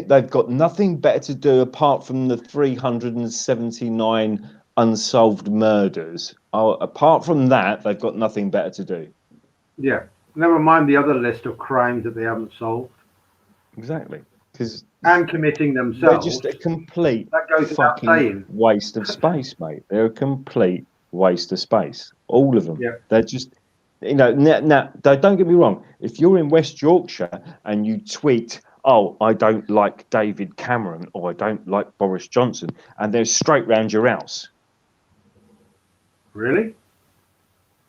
they've got nothing better to do apart from the 379 unsolved murders. Oh, apart from that, they've got nothing better to do. Yeah. Never mind the other list of crimes that they haven't solved Exactly. Because and committing they're themselves. just a complete That goes without fucking saying. waste of space, mate. They're a complete waste of space. All of them. Yeah. They're just, now, don't get me wrong. If you're in West Yorkshire and you tweet, oh, I don't like David Cameron or I don't like Boris Johnson, and they're straight round your house. Really?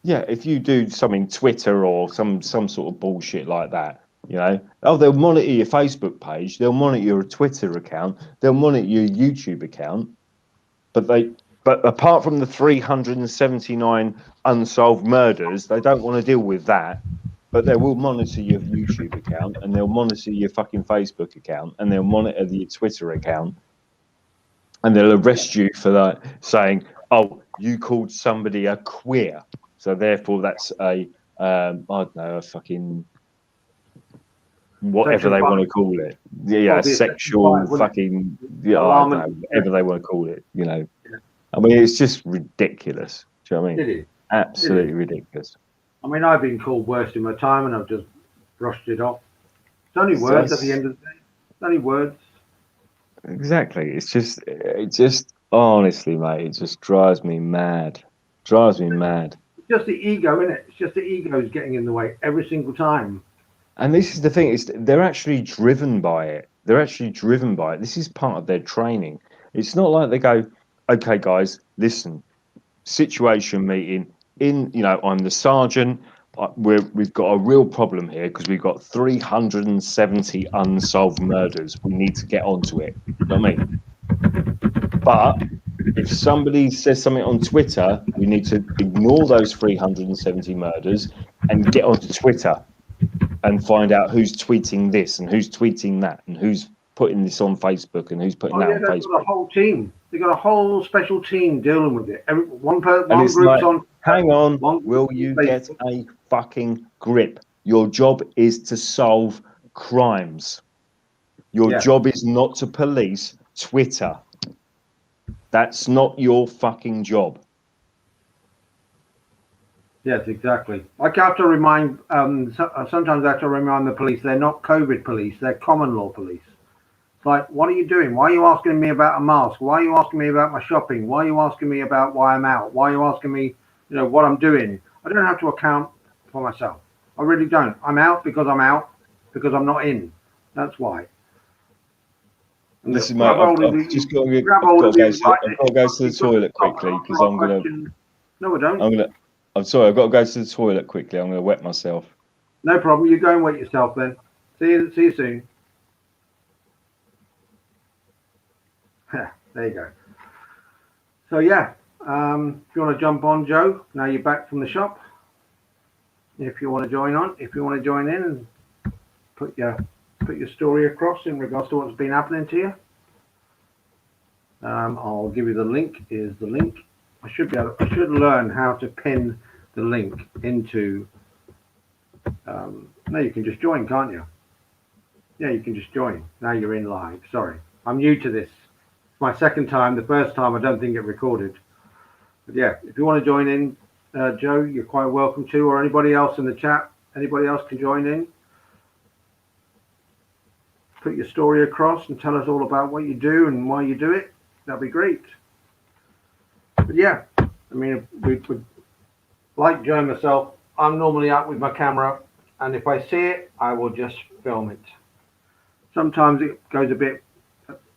Yeah, if you do something Twitter or some sort of bullshit like that, they'll monitor your Facebook page, they'll monitor your Twitter account, they'll monitor your YouTube account, but apart from the 379 unsolved murders, they don't want to deal with that. But they will monitor your YouTube account, and they'll monitor your fucking Facebook account, and they'll monitor your Twitter account, and they'll arrest you for that, saying, "Oh, you called somebody a queer, so therefore that's a I don't know, a fucking whatever they want to call it, yeah, sexual fucking, yeah, I don't know, whatever they want to call it, I mean, it's just ridiculous. Do you know what I mean? It is. Absolutely ridiculous. I mean, I've been called worse in my time and I've just brushed it off. It's only words at the end of the day. It's only words. Exactly. It just honestly, mate, it just drives me mad. Drives me mad. It's just the ego, isn't it? It's just the ego's getting in the way every single time. And this is the thing, is they're actually driven by it. They're actually driven by it. This is part of their training. It's not like they go, okay, guys, listen, situation meeting I'm the sergeant. We've got a real problem here because we've got 370 unsolved murders. We need to get onto it. You know what I mean? But if somebody says something on Twitter, we need to ignore those 370 murders and get onto Twitter and find out who's tweeting this and who's tweeting that and who's putting this on Facebook and who's putting that on Facebook. They've got a whole team. They've got a whole special team dealing with it. One group's like, on. Hang on, will you get a fucking grip? Your job is to solve crimes. Your job is not to police Twitter. That's not your fucking job. Yes, exactly. I have to remind, sometimes I have to remind the police, they're not COVID police, they're common law police. It's like, what are you doing? Why are you asking me about a mask? Why are you asking me about my shopping? Why are you asking me about why I'm out? Why are you asking me, what I'm doing? I don't have to account for myself. I really don't. I'm out because I'm not in. That's why. And listen, mate, I've just got to go to the toilet quickly because I'm going to... No, I don't. I'm sorry, I've got to go to the toilet quickly. I'm going to wet myself. No problem. You go and wet yourself then. See you soon. There you go. So yeah, if you want to jump on, Joe, now you're back from the shop. If you want to join in and put your put your story across in regards to what's been happening to you. I'll give you the link. Here's the link. I should learn how to pin the link into. No, you can just join, can't you? Yeah, you can just join. Now you're in live. Sorry, I'm new to this. It's my second time. The first time I don't think it recorded. But yeah, if you want to join in, Joe, you're quite welcome to, or anybody else in the chat. Anybody else can join in. Put your story across and tell us all about what you do and why you do it. That'd be great. But yeah, I mean, we like Joe and myself, I'm normally out with my camera, and if I see it, I will just film it. Sometimes it goes a bit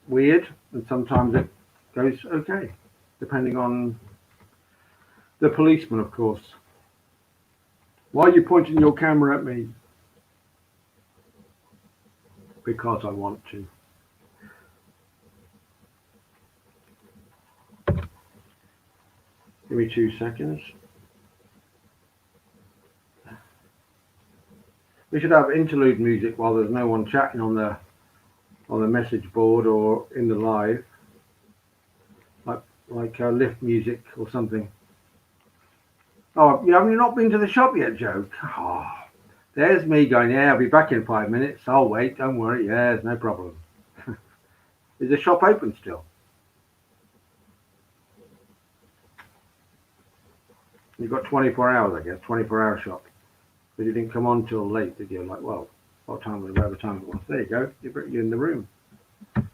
weird, and sometimes it goes okay, depending on the policeman, of course. Why are you pointing your camera at me? Because I want to. Give me 2 seconds. We should have interlude music while there's no one chatting on the message board or in the live, like lift music or something. Oh, you haven't not been to the shop yet, Joe? Oh, there's me going, yeah, I'll be back in 5 minutes. I'll wait, don't worry. Yeah, there's no problem. Is the shop open still? You've got 24 hours, I guess, 24-hour shop. But you didn't come on till late, did you? Like, well, what time was it? Whatever time it was. There you go. You're in the room.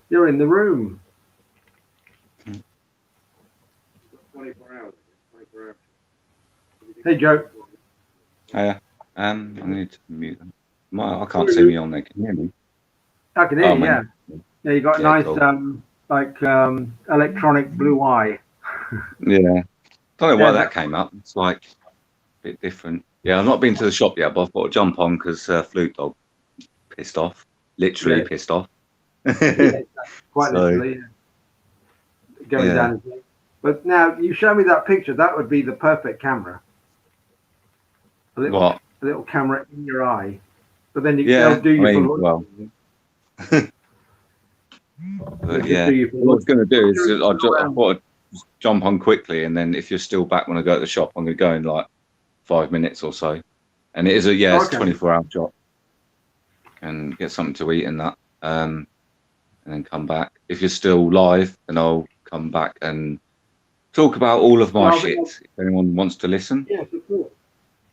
You're in the room. 24 hours. 24 hours. Hey, Joe. Hiya. I need to mute them. I can't see me on there. Can you hear me? I can hear you, yeah. Man. Yeah, you got a nice, cool. Electronic blue eye. Yeah. Don't know why that came up. It's like a bit different. Yeah, I've not been to the shop yet, but I've got to jump on because Flute Dog pissed off. Literally pissed off. Yeah, quite literally. Going down. But now, you show me that picture, that would be the perfect camera. A little camera in your eye. But then they'll do you for well. But yeah, what I was going to do is I've got to jump on quickly, and then if you're still back when I go to the shop, I'm going to go in like 5 minutes or so. And it is it's a 24-hour shop, and get something to eat in that, and then come back. If you're still live, then I'll come back and talk about all of my shit. If anyone wants to listen. Yeah, of course.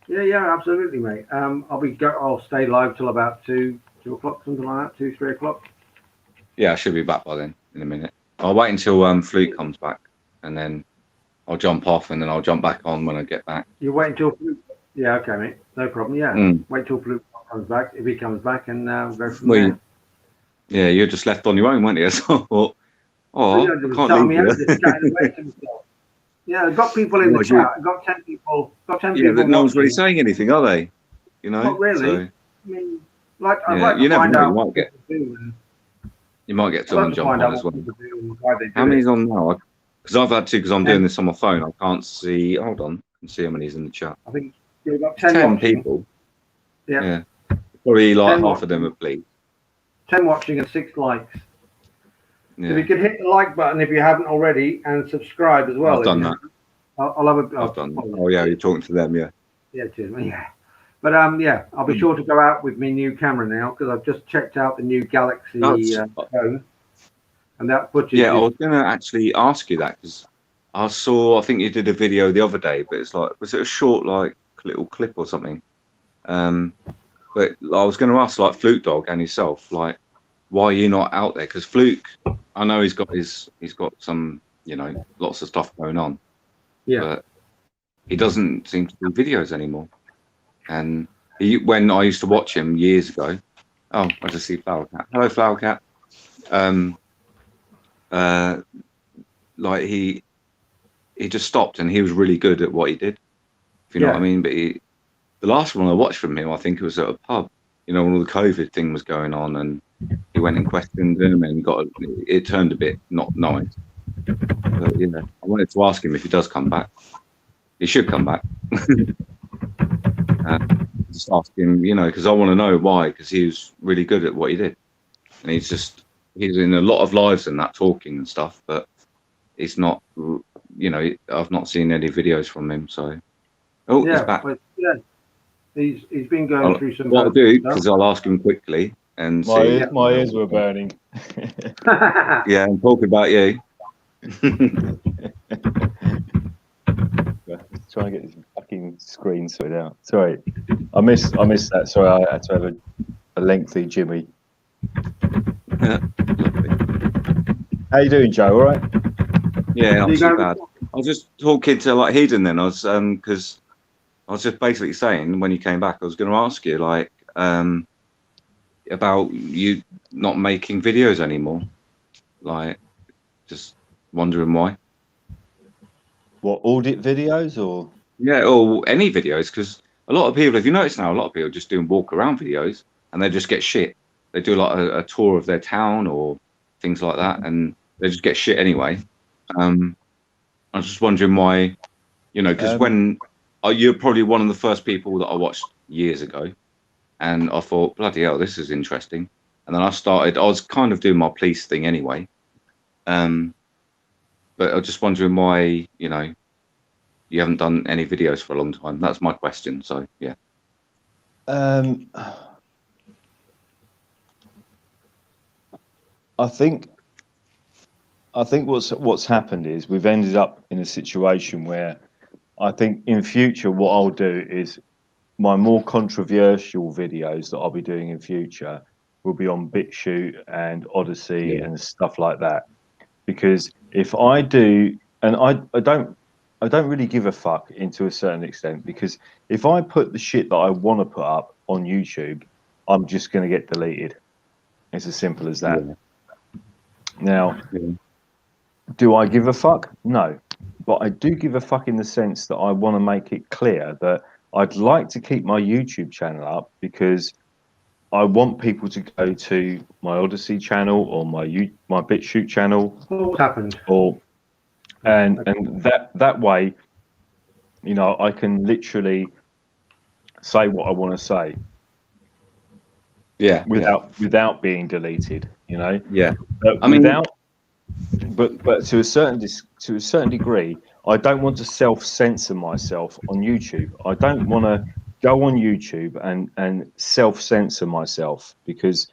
Yeah, absolutely, mate. I'll stay live till about 2 o'clock, something like that, 2, 3 o'clock. Yeah, I should be back by then in a minute. I'll wait until Flute comes back, and then I'll jump off, and then I'll jump back on when I get back. You wait until Flute? Yeah, okay, mate. No problem. Yeah, wait till Flute comes back. If he comes back, and go from there. Yeah, you're just left on your own, weren't you? So I thought, I can't leave you. Yeah, I've got people in the chat. I've got 10 people. Yeah, but no one's really saying anything, are they? You know, not really. So, I mean, like, yeah, I'd like you to never find know. out You might get someone jump on as well. How many's on now? Because I've had to, because I'm doing this on my phone. I can't see. Hold on, I can see how many's in the chat. I think you've got 10 watching. People. Yeah. Probably like half of them are pleased. 10 watching and 6 likes. Yeah. If you could hit the like button if you haven't already, and subscribe as well. I've done that. I've done that. Oh yeah, you're talking to them, yeah. Yeah, cheers, yeah. But I'll be sure to go out with my new camera now, because I've just checked out the new Galaxy phone, and that footage. Yeah, I was going to actually ask you that, because I think you did a video the other day, but it's like, was it a short like little clip or something? But I was going to ask like Flute Dog and yourself, like, why are you not out there? Because Fluke, I know he's got some, lots of stuff going on. Yeah. But he doesn't seem to do videos anymore. And when I used to watch him years ago, I just see Flower Cat. Hello, Flower Cat. Like he just stopped, and he was really good at what he did. If you know what I mean. But the last one I watched from him, I think it was at a pub. When all the COVID thing was going on, and he went and questioned him, and it turned a bit not nice. But, I wanted to ask him if he does come back. He should come back. just ask him, you know, because I want to know why, because he was really good at what he did. And he's in a lot of lives and that talking and stuff, but he's not, you know, I've not seen any videos from him. So, he's back. But yeah, he's been going through some. What I'll do, because I'll ask him quickly and see. My ears were burning. Yeah, and talk about you. Trying to get this fucking screen sorted out. Sorry, I missed that. Sorry, I had to have a lengthy Jimmy. Yeah. How you doing, Joe? All right? Yeah, not too bad. I was just talking to like Hedon then. I was because I was just basically saying when you came back, I was going to ask you like about you not making videos anymore. Like, just wondering why. What, audit videos or? Yeah, or any videos, because a lot of people, if you notice now, a lot of people are just doing walk around videos and they just get shit. They do like a tour of their town or things like that, and they just get shit anyway. I was just wondering why, you know, because you're probably one of the first people that I watched years ago, and I thought, bloody hell, this is interesting. And then I was kind of doing my police thing anyway. But I was just wondering why, you know, you haven't done any videos for a long time. That's my question. So, yeah. I think what's happened is we've ended up in a situation where I think in future what I'll do is my more controversial videos that I'll be doing in future will be on BitChute and Odyssey and stuff like that. Because if I do, and I don't really give a fuck to a certain extent, because if I put the shit that I want to put up on YouTube, I'm just going to get deleted. It's as simple as that. Yeah. Now, do I give a fuck? No. But I do give a fuck in the sense that I want to make it clear that I'd like to keep my YouTube channel up because I want people to go to my Odyssey channel or my BitChute channel. What happened? And that way, you know, I can literally say what I want to say. Yeah. Without being deleted, you know. Yeah. But but to a certain degree, I don't want to self-censor myself on YouTube. I don't want to go on YouTube and self-censor myself because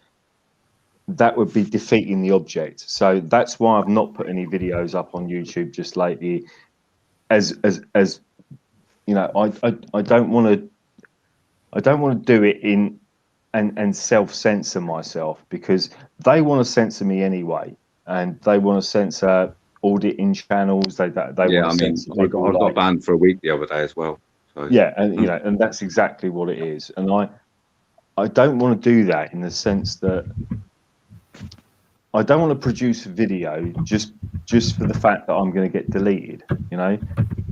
that would be defeating the object. So that's why I've not put any videos up on YouTube just lately. As you know, I don't want to do it in and self-censor myself because they want to censor me anyway, and they want to censor auditing channels. They want to censor. I got banned for a week the other day as well. So. Yeah, and you know, and that's exactly what it is. And I don't want to do that in the sense that I don't want to produce a video just for the fact that I'm going to get deleted, you know.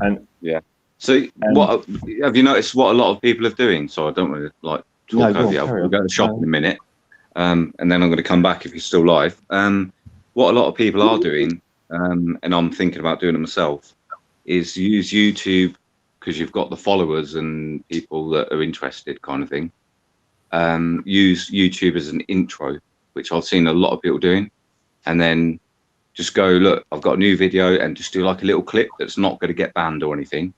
And yeah. So what have you noticed? What a lot of people are doing. So I don't want to like talk over you. I'll go to the shop in a minute, and then I'm going to come back if you're still live. What a lot of people are doing, and I'm thinking about doing it myself, is use YouTube because you've got the followers and people that are interested, kind of thing. Use YouTube as an intro, which I've seen a lot of people doing, and then just go, look, I've got a new video, and just do like a little clip that's not going to get banned or anything,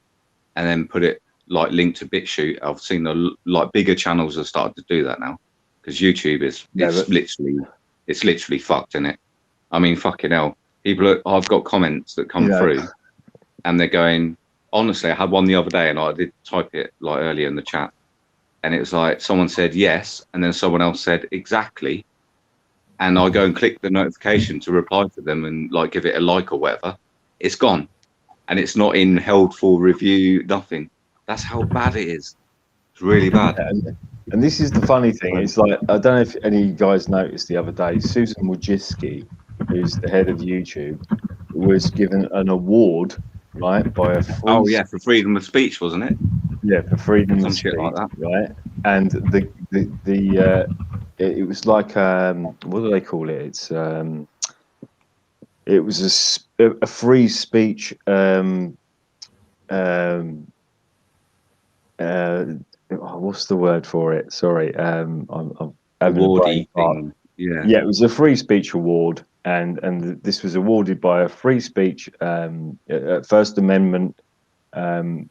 and then put it like linked to BitChute. I've seen like bigger channels have started to do that now because YouTube is it's literally fucked, isn't it? I mean, fucking hell. I've got comments that come through, and they're going. Honestly, I had one the other day, and I did type it like earlier in the chat, and it was like someone said yes, and then someone else said exactly, and I go and click the notification to reply to them and like give it a like or whatever. It's gone, and it's not in held for review. Nothing. That's how bad it is. It's really bad. And this is the funny thing. It's like I don't know if any of you guys noticed the other day. Susan Wojcicki, who's the head of YouTube, was given an award. Right, by a for freedom of speech, wasn't it? Yeah, for freedom of speech, like that. Right? And it was like what do they call it? It's it was a free speech what's the word for it? Sorry, I'm having a brain Awardy fart. thing. Yeah. Yeah, it was a free speech award, and this was awarded by a free speech First Amendment, Mm.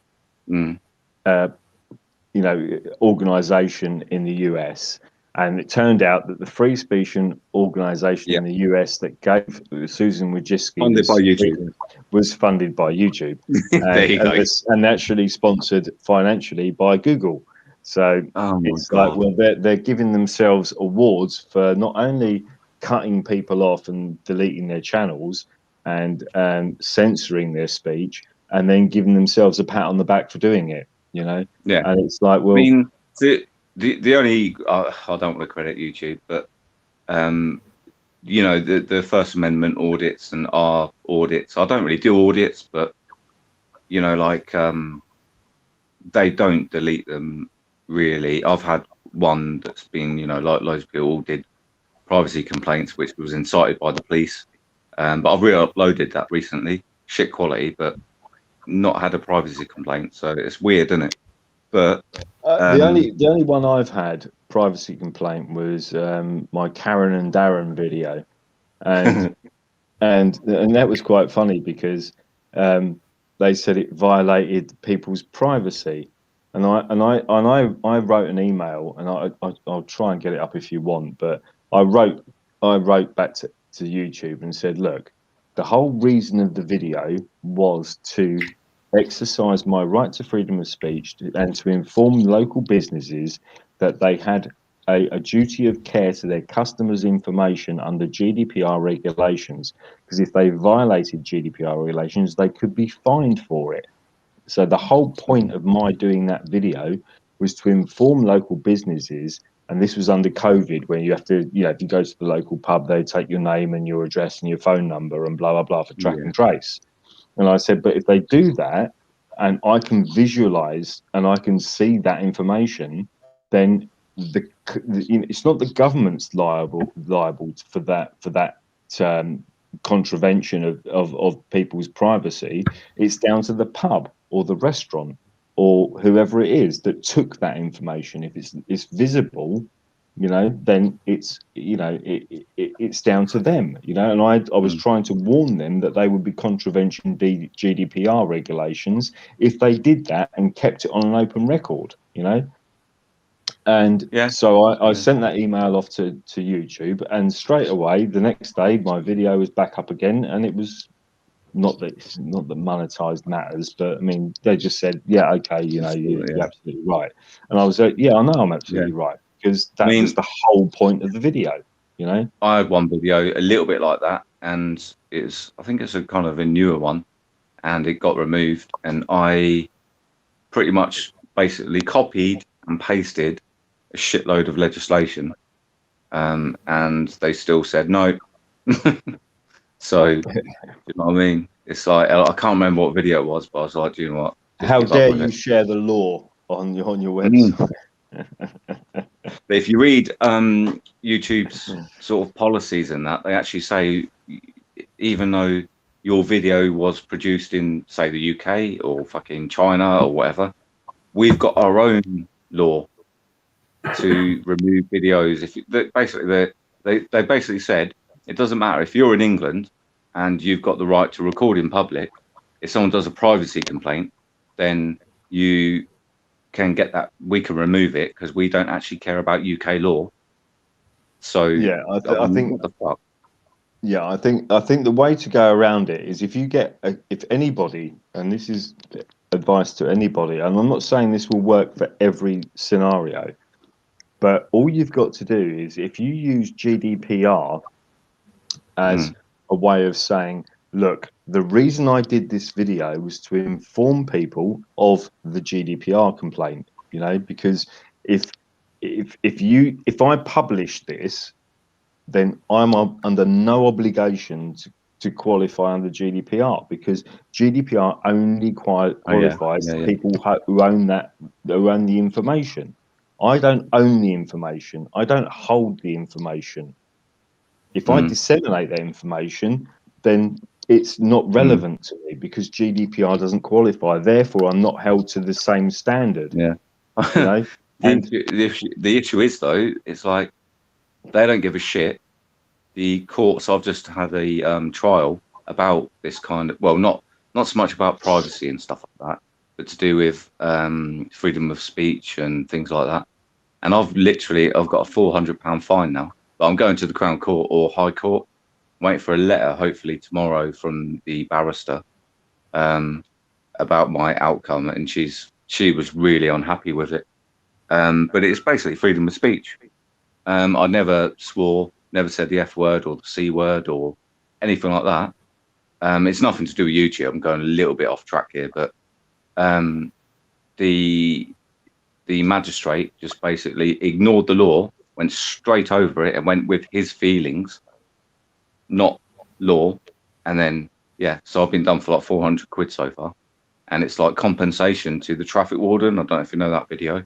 organization in the US. And it turned out that the free speech organization Yeah. in the US that gave Susan Wojcicki Funded by YouTube. was funded by YouTube, There you go. and actually sponsored financially by Google. So Oh my it's like, God. well, they're giving themselves awards for not only cutting people off and deleting their channels and censoring their speech, and then giving themselves a pat on the back for doing it. Yeah. And it's like, well, I mean, the only I don't want to credit YouTube, but the First Amendment audits and our audits. I don't really do audits, but they don't delete them really. I've had one that's been, like loads of people did privacy complaints, which was incited by the police. But I've re-uploaded that recently, shit quality, but not had a privacy complaint. So it's weird, isn't it? But the only one I've had privacy complaint was my Karen and Darren video, and and that was quite funny because they said it violated people's privacy, and I wrote an email, and I'll try and get it up if you want, but I wrote back to YouTube and said, look, the whole reason of the video was to exercise my right to freedom of speech and to inform local businesses that they had a duty of care to their customers' information under GDPR regulations, because if they violated GDPR regulations, they could be fined for it. So the whole point of my doing that video was to inform local businesses, and this was under COVID, where you have to, if you go to the local pub, they take your name and your address and your phone number and blah, blah, blah for track and trace. And I said, but if they do that and I can visualize and I can see that information, then it's not the government's liable for that contravention of people's privacy. It's down to the pub or the restaurant or whoever it is that took that information. If it's visible, then it's it's down to them, and I was trying to warn them that they would be contravening GDPR regulations if they did that and kept it on an open record, and so I sent that email off to YouTube, and straight away the next day my video was back up again, and it was not that monetized matters, but I mean they just said, yeah, okay, you're absolutely right, and I was like, yeah, I know I'm absolutely right, because that was the whole point of the video. I had one video a little bit like that, and I think it's a kind of a newer one, and it got removed, and I pretty much basically copied and pasted a shitload of legislation, and they still said no. So you know what I mean? It's like, I can't remember what video it was, but I was like, do you know what? How dare you share the law on your website? But if you read YouTube's sort of policies and that, they actually say, even though your video was produced in, say, the UK or fucking China or whatever, we've got our own law to remove videos. They basically said it doesn't matter if you're in England and you've got the right to record in public. If someone does a privacy complaint, then you can get that. We can remove it because we don't actually care about UK law. So yeah, I think what the fuck? Yeah, I think the way to go around it is if anybody, and this is advice to anybody, and I'm not saying this will work for every scenario, but all you've got to do is if you use GDPR as a way of saying, look, the reason I did this video was to inform people of the GDPR complaint, because if I publish this, then I'm under no obligation to qualify under GDPR, because GDPR only qualifies people who own the information. I don't own the information. I don't hold the information. If I disseminate that information, then it's not relevant to me because GDPR doesn't qualify. Therefore, I'm not held to the same standard. Yeah. You know? The issue is though, it's like they don't give a shit. The courts. I've just had a trial about this kind of, well, not so much about privacy and stuff like that, but to do with freedom of speech and things like that. And I've got a £400 fine now, but I'm going to the Crown Court or High Court, waiting for a letter hopefully tomorrow from the barrister about my outcome, and she was really unhappy with it. But it's basically freedom of speech. I never swore, never said the F word or the C word or anything like that. It's nothing to do with YouTube. I'm going a little bit off track here, but the magistrate just basically ignored the law, went straight over it, and went with his feelings, not law. And then so I've been done for like 400 quid so far, and it's like compensation to the traffic warden. I don't know if you know that video,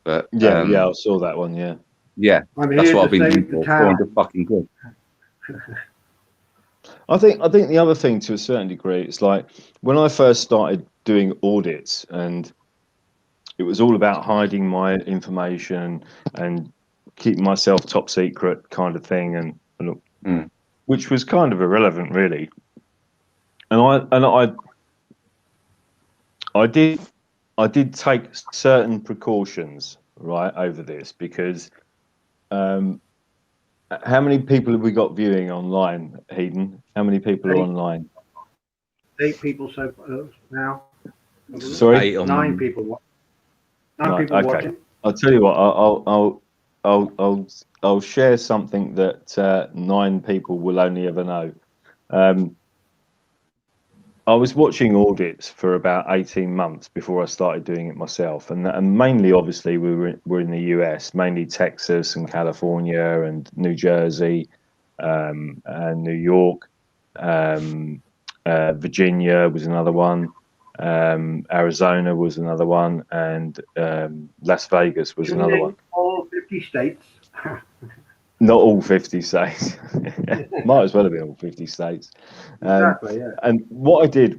but yeah, I saw that one. Yeah, that's what I've been doing for 400 fucking quid. I think the other thing, to a certain degree, it's like when I first started doing audits, and it was all about hiding my information and keeping myself top secret kind of thing, and which was kind of irrelevant, really. And I did take certain precautions, right, over this, because how many people have we got viewing online, Heaton? How many people are online? 8 people so far now. Sorry, 9 people. 9 people watching. I'll tell you what. I'll share something that 9 people will only ever know. I was watching audits for about 18 months before I started doing it myself, and mainly, obviously, we're in the US, mainly Texas and California and New Jersey, and New York, Virginia was another one, Arizona was another one, and Las Vegas was another one. All 50 states. Not all 50 states. Might as well have been all 50 states. Exactly, yeah. And what I did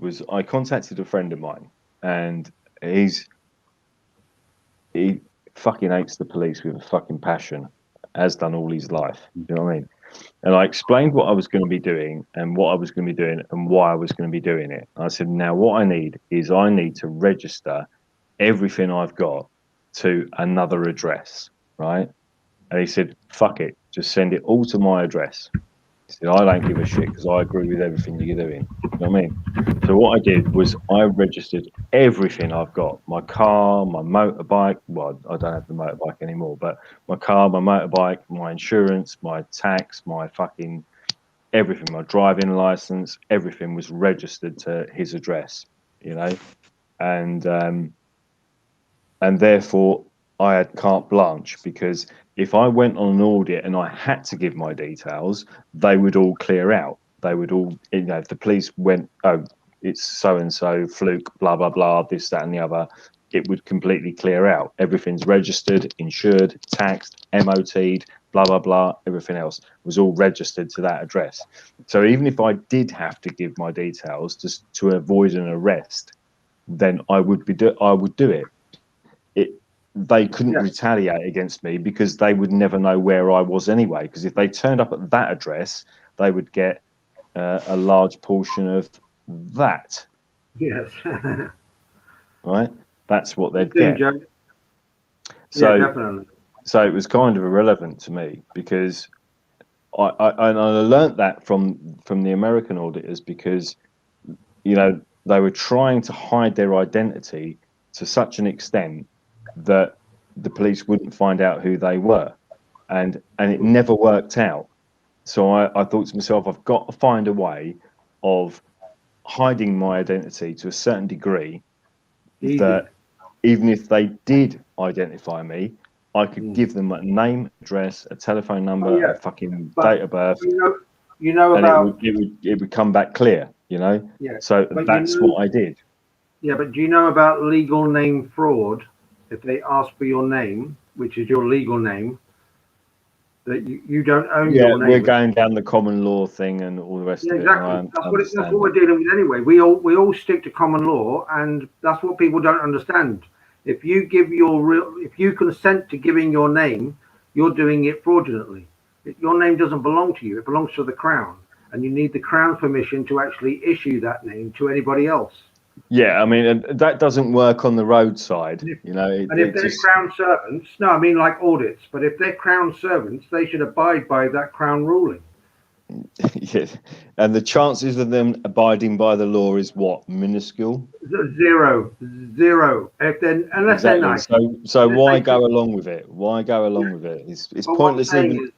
was I contacted a friend of mine, and he fucking hates the police with a fucking passion, has done all his life. You know what I mean? And I explained what I was going to be doing and what I was going to be doing and why I was going to be doing it. I said, now what I need to register everything I've got to another address, right? And he said, fuck it, just send it all to my address. He said, I don't give a shit because I agree with everything you're doing. You know what I mean? So what I did was I registered everything I've got. My car, my motorbike. Well, I don't have the motorbike anymore, but my car, my motorbike, my insurance, my tax, my fucking everything, my driving license, everything was registered to his address, you know? And therefore I had carte blanche, because if I went on an audit and I had to give my details, they would all clear out. They would all, you know, if the police went, oh, it's so-and-so, fluke, blah, blah, blah, this, that, and the other, it would completely clear out. Everything's registered, insured, taxed, MOT'd, blah, blah, blah, everything else was all registered to that address. So even if I did have to give my details just to avoid an arrest, then I would do it. They couldn't retaliate against me because they would never know where I was anyway. Because if they turned up at that address, they would get a large portion of that. Yes. Right? That's what they'd get. So, yeah, definitely. So it was kind of irrelevant to me, because I learnt that from the American auditors, because, you know, they were trying to hide their identity to such an extent that the police wouldn't find out who they were, and it never worked out. So I thought to myself, I've got to find a way of hiding my identity to a certain degree that even if they did identify me, I could give them a name, address, a telephone number, a fucking date of birth. You know about it would come back clear, you know. Yeah. So that's what I did. Yeah, but do you know about legal name fraud? If they ask for your name, which is your legal name, that you don't own your name. Yeah, we're going down the common law thing and all the rest of it. Exactly. That's what we're dealing with anyway. We all stick to common law, and that's what people don't understand. If you give if you consent to giving your name, you're doing it fraudulently. Your name doesn't belong to you; it belongs to the Crown, and you need the Crown's permission to actually issue that name to anybody else. Yeah, I mean, and that doesn't work on the roadside, you know. And if they're Crown servants, no, I mean like audits, but if they're Crown servants, they should abide by that Crown ruling. Yeah, and the chances of them abiding by the law is what? Minuscule. Zero. If then, unless they're nice. So why go along with it? Why go along with it? It's pointless even.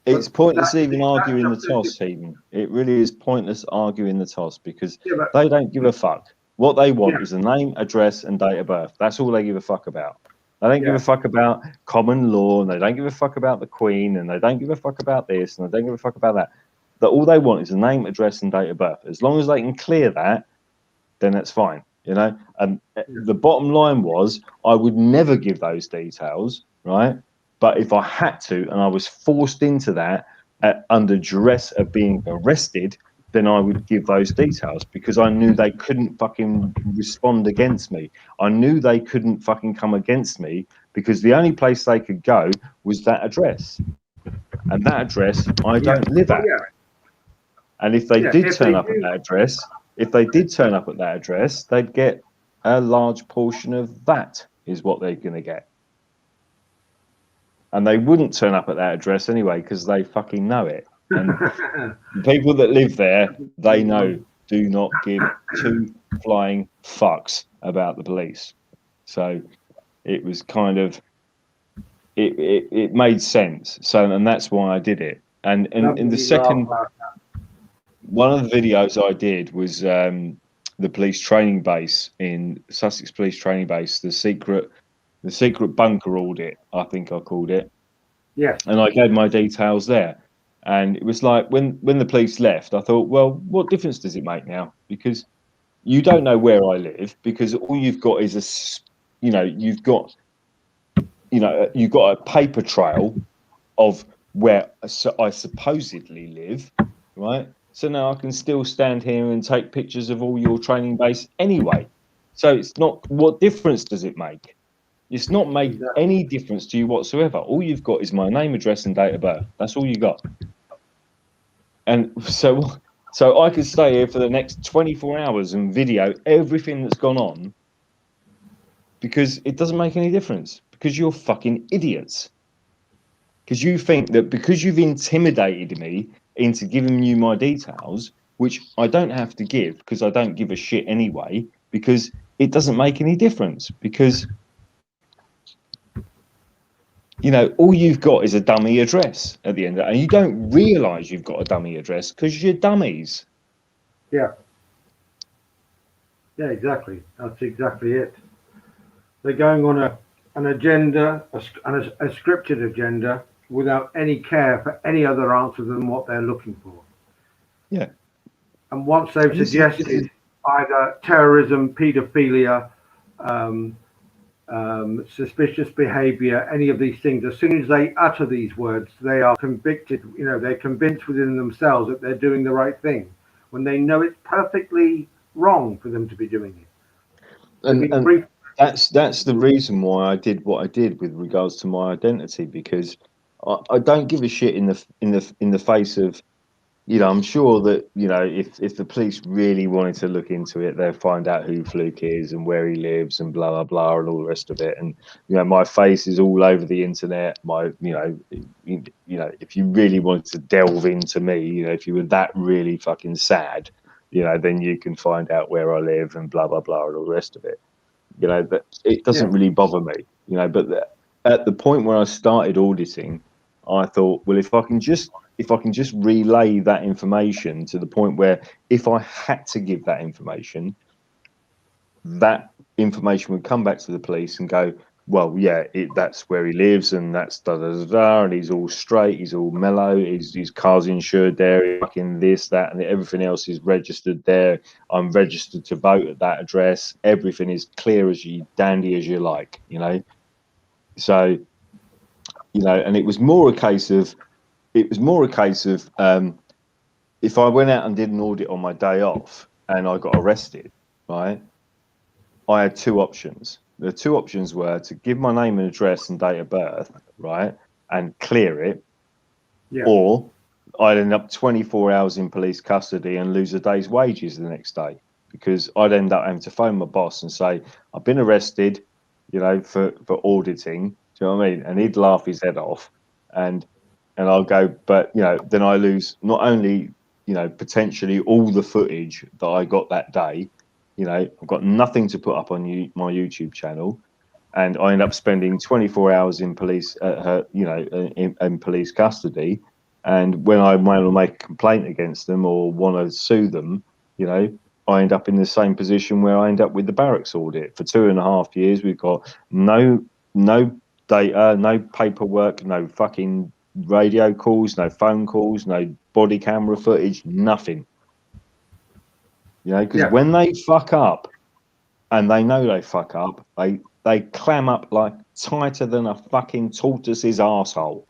It's pointless even arguing the toss. Even it really is pointless arguing the toss because they don't give a fuck. What they want is a name, address, and date of birth. That's all they give a fuck about. They don't give a fuck about common law, and they don't give a fuck about the Queen, and they don't give a fuck about this, and they don't give a fuck about that. But all they want is a name, address, and date of birth. As long as they can clear that, then that's fine, you know. And the bottom line was, I would never give those details, right? But if I had to, and I was forced into that under duress of being arrested, then I would give those details because I knew they couldn't fucking respond against me. I knew they couldn't fucking come against me because the only place they could go was that address. And that address I don't live at. And if they did turn up at that address, they'd get a large portion of that is what they're going to get. And they wouldn't turn up at that address anyway because they fucking know it. And the people that live there, they know, do not give two flying fucks about the police. So it was kind of, it made sense. So, and that's why I did it. And in the second, one of the videos I did was the police training base in Sussex Police Training Base, the secret bunker audit, I think I called it. Yeah. And I gave my details there. And it was like when the police left, I thought, well, what difference does it make now? Because you don't know where I live because all you've got is you've got a paper trail of where I supposedly live, right? So now I can still stand here and take pictures of all your training base anyway. So it's not, what difference does it make? It's not made any difference to you whatsoever. All you've got is my name, address, and date of birth. That's all you got. And so I could stay here for the next 24 hours and video everything that's gone on because it doesn't make any difference because you're fucking idiots. Because you think that because you've intimidated me into giving you my details, which I don't have to give because I don't give a shit anyway, because it doesn't make any difference because, you know, all you've got is a dummy address at the end of it, and you don't realise you've got a dummy address because you're dummies. Yeah. Yeah, exactly. That's exactly it. They're going on an agenda, a scripted agenda, without any care for any other answer than what they're looking for. Yeah. And once they've suggested either terrorism, paedophilia, suspicious behavior, any of these things, as soon as they utter these words, they are convicted, you know, they're convinced within themselves that they're doing the right thing when they know it's perfectly wrong for them to be doing it. And that's the reason why I did what I did with regards to my identity, because I don't give a shit in the face of, you know, I'm sure that, you know, if the police really wanted to look into it, they'll find out who Fluke is and where he lives and blah, blah, blah, and all the rest of it. And, you know, my face is all over the internet. You know, if you really wanted to delve into me, you know, if you were that really fucking sad, you know, then you can find out where I live and blah, blah, blah, and all the rest of it. You know, but it doesn't really bother me, you know, but at the point where I started auditing, I thought, well, if I can just relay that information to the point where if I had to give that information would come back to the police and go, well, yeah, that's where he lives and that's da da da da, and he's all straight, he's all mellow, his car's insured there, fucking this, that, and everything else is registered there. I'm registered to vote at that address. Everything is clear as you dandy as you like, you know. So, you know, and it was more a case of if I went out and did an audit on my day off and I got arrested, right, I had two options. the two options were to give my name and address and date of birth, right, and clear it, Yeah. or I'd end up 24 hours in police custody and lose a day's wages the next day, because I'd end up having to phone my boss and say, I've been arrested, you know, for auditing. Do you know what I mean? And he'd laugh his head off, and I'll go, but, you know, then I lose not only, you know, potentially all the footage that I got that day, you know, I've got nothing to put up on my YouTube channel, and I end up spending 24 hours in police, you know, in police custody. And when I want to make a complaint against them or want to sue them, you know, I end up in the same position where I end up with the barracks audit. For 2.5 years, we've got no data, no paperwork, no fucking radio calls, no phone calls, no body camera footage, nothing. You know, because when they fuck up, and they know they fuck up, they clam up like tighter than a fucking tortoise's arsehole.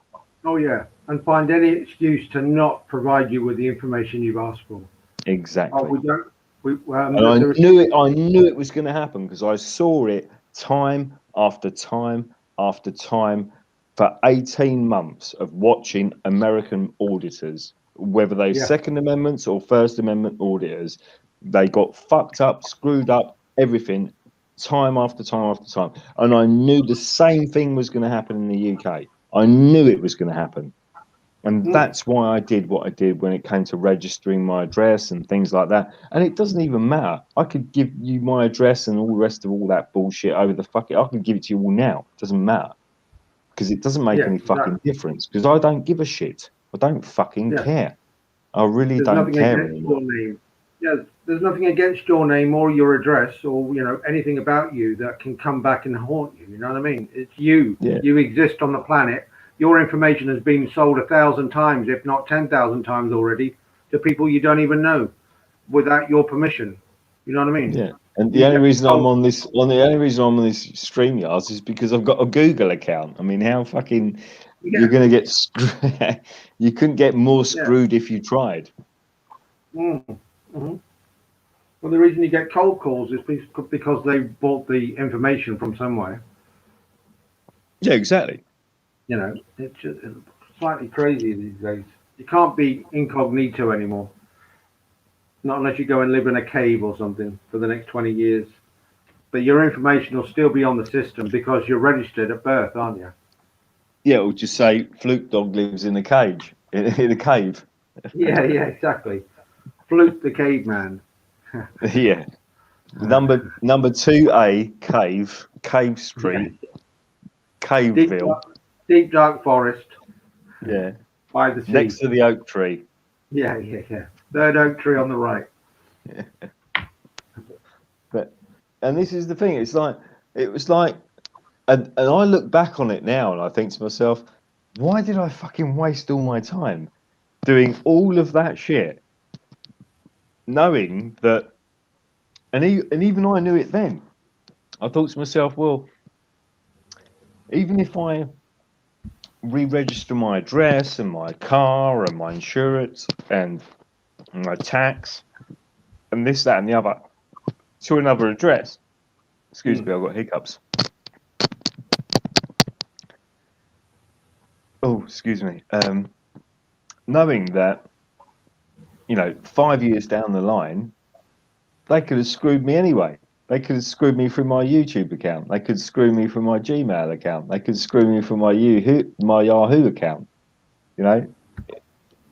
Oh yeah, and find any excuse to not provide you with the information you've asked for. Exactly. Oh, we don't. And I knew it. I knew it was going to happen because I saw it time after time after time for 18 months of watching American auditors, whether they Second Amendments or First Amendment auditors. They got fucked up, screwed up, everything, time after time after time. And I knew the same thing was going to happen in the UK. I knew it was going to happen. And that's why I did what I did when it came to registering my address and things like that. And it doesn't even matter. I could give you my address and all the rest of all that bullshit over the fucking. I can give it to you all now. It doesn't matter. Because it doesn't make any fucking difference. Because I don't give a shit. I don't fucking care. I really don't care anymore. Yeah, there's nothing against your name or your address or, you know, anything about you that can come back and haunt you. You know what I mean? It's you. Yeah. You exist on the planet. Your information has been sold 1,000 times, if not 10,000 times already, to people you don't even know without your permission. You know what I mean? Yeah. And the only reason I'm on this, StreamYards is because I've got a Google account. I mean, how fucking you're going to get you couldn't get more screwed if you tried. Well, the reason you get cold calls is because they bought the information from somewhere. Yeah, exactly. You know, it's just slightly crazy these days. You can't be incognito anymore. Not unless you go and live in a cave or something for the next 20 years. But your information will still be on the system because you're registered at birth, aren't you? Yeah, it'll just say Fluke Dog lives in a cage, in a cave. Yeah, exactly. Fluke the caveman. Yeah. Number 2A, Cave Street, Caveville. Deep dark forest. Yeah. By the sea. Next to the oak tree. Yeah. Third oak tree on the right. Yeah. And this is the thing. It was like, and I look back on it now and I think to myself, why did I fucking waste all my time doing all of that shit, knowing that, and even I knew it then. I thought to myself, well, even if I re-register my address and my car and my insurance and my tax and this, that, and the other to another address. Excuse me, I've got hiccups. Oh, excuse me. Knowing that, you know, 5 years down the line, they could have screwed me anyway. They could have screwed me from my YouTube account. They could screw me from my Gmail account. They could screw me from my Yahoo account. You know,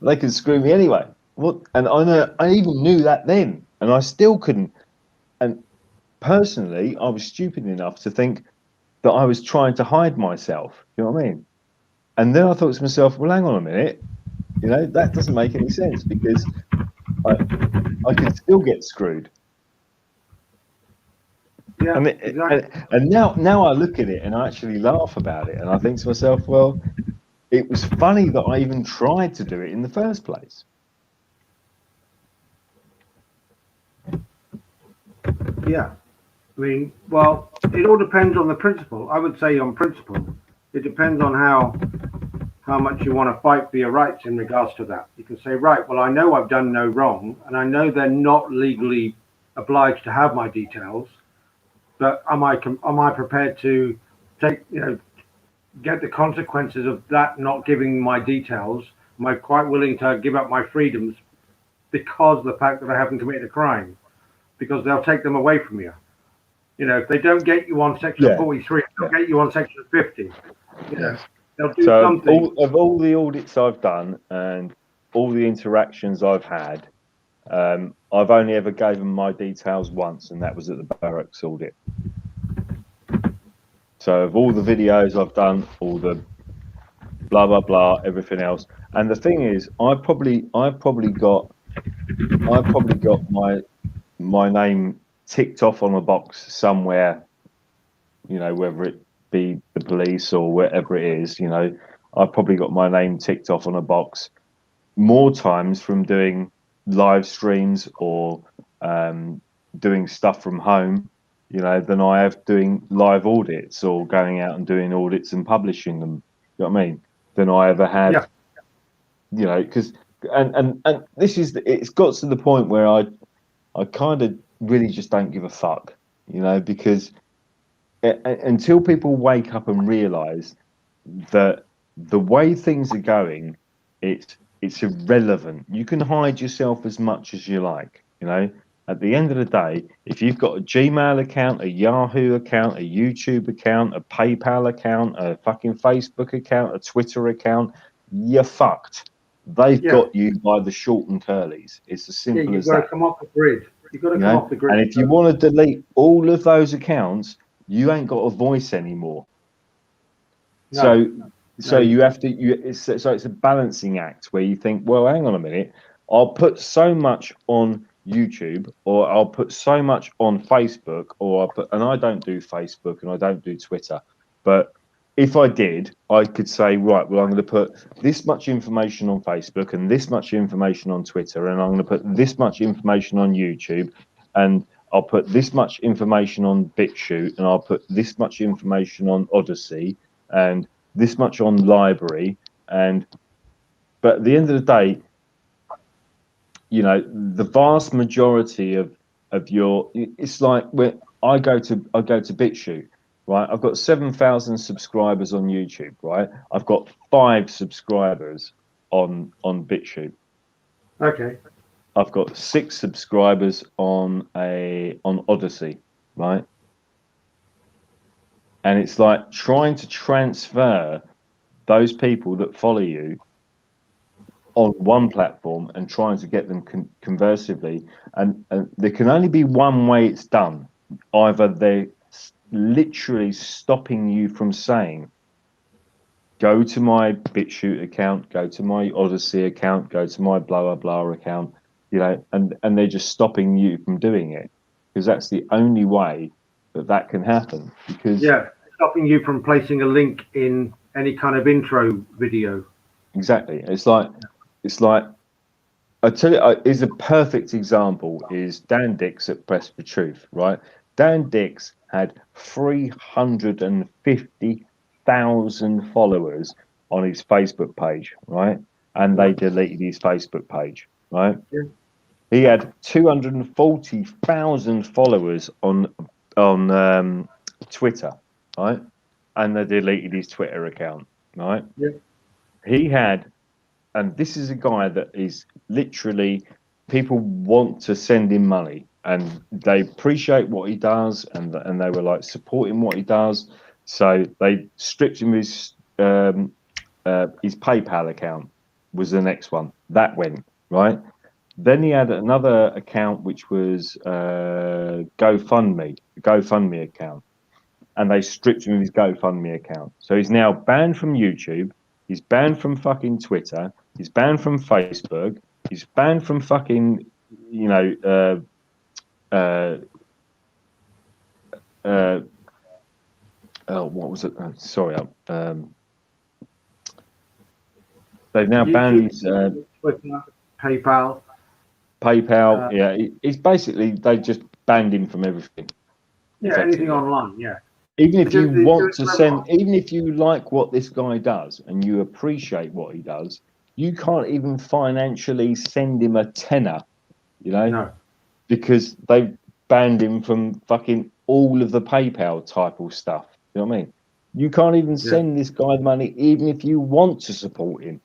they could screw me anyway. What? And I even knew that then, and I still couldn't. And personally, I was stupid enough to think that I was trying to hide myself. You know what I mean? And then I thought to myself, well, hang on a minute. You know, that doesn't make any sense because I could still get screwed. Yeah, and now I look at it and I actually laugh about it, and I think to myself, well, it was funny that I even tried to do it in the first place. Yeah, I mean, well, it all depends on the principle. I would say on principle, it depends on how much you want to fight for your rights in regards to that. You can say, right, well, I know I've done no wrong, and I know they're not legally obliged to have my details. but am I prepared to take, get the consequences of that not giving my details? Am I quite willing to give up my freedoms because of the fact that I haven't committed a crime? Because they'll take them away from you. If they don't get you on section 43, they'll get you on section 50. They'll do something. All the audits I've done and all the interactions I've had, I've only ever gave them my details once, and that was at the barracks audit. So of all the videos I've done, all the blah blah blah, everything else, and the thing is, I probably got my name ticked off on a box somewhere, whether it be the police or wherever it is, I've probably got my name ticked off on a box more times from doing live streams or doing stuff from home, than I have doing live audits or going out and doing audits and publishing them. You know what I mean? Than I ever had. Yeah. Because and this is, it's got to the point where I kind of really just don't give a fuck, because until people wake up and realize that the way things are going, it's irrelevant. You can hide yourself as much as you like, At the end of the day, if you've got a Gmail account, a Yahoo account, a YouTube account, a PayPal account, a fucking Facebook account, a Twitter account, you're fucked. They've got you by the short and curlies. It's as simple as that. You've got to come off the grid. You've got to come off the grid. And if you want to delete all of those accounts, you ain't got a voice anymore. So you have to. It's a balancing act where you think, well, hang on a minute, I'll put so much on YouTube, or I'll put so much on Facebook, and I don't do Facebook and I don't do Twitter, but if I did, I could say, right, well, I'm going to put this much information on Facebook and this much information on Twitter, and I'm going to put this much information on YouTube, and I'll put this much information on BitChute, and I'll put this much information on Odyssey, and this much on Library. But at the end of the day, the vast majority of your, it's like when I go to BitChute, right? I've got 7,000 subscribers on YouTube, right? I've got 5 subscribers on BitChute. Okay. I've got 6 subscribers on Odyssey, right? And it's like trying to transfer those people that follow you on one platform and trying to get them conversively, and there can only be one way it's done. Either they're literally stopping you from saying, go to my BitChute account, go to my Odyssey account, go to my blah blah blah account, and they're just stopping you from doing it, because that's the only way that can happen. Because stopping you from placing a link in any kind of intro video. Exactly. It's like I tell you, is a perfect example is Dan Dix at Press for Truth, right? Dan Dix had 350,000 followers on his Facebook page, right? And they deleted his Facebook page, right? Yeah. He had 240,000 followers on Twitter, right? And they deleted his Twitter account, right? Yeah. He had, and this is a guy that is literally, people want to send him money and they appreciate what he does, and they were like supporting what he does. So they stripped him his PayPal account was the next one. That went, right? Then he had another account which was GoFundMe account, and they stripped him of his GoFundMe account. So he's now banned from YouTube. He's banned from fucking Twitter. He's banned from Facebook. He's banned from fucking, what was it? Sorry, they've now banned his Twitter, PayPal. Yeah, he's basically, they just banned him from everything. Yeah, anything online. Yeah. Even if you want to send, even if you like what this guy does and you appreciate what he does, you can't even financially send him a tenner, No. because they banned him from fucking all of the PayPal type of stuff. You know what I mean? You can't even send this guy money, even if you want to support him.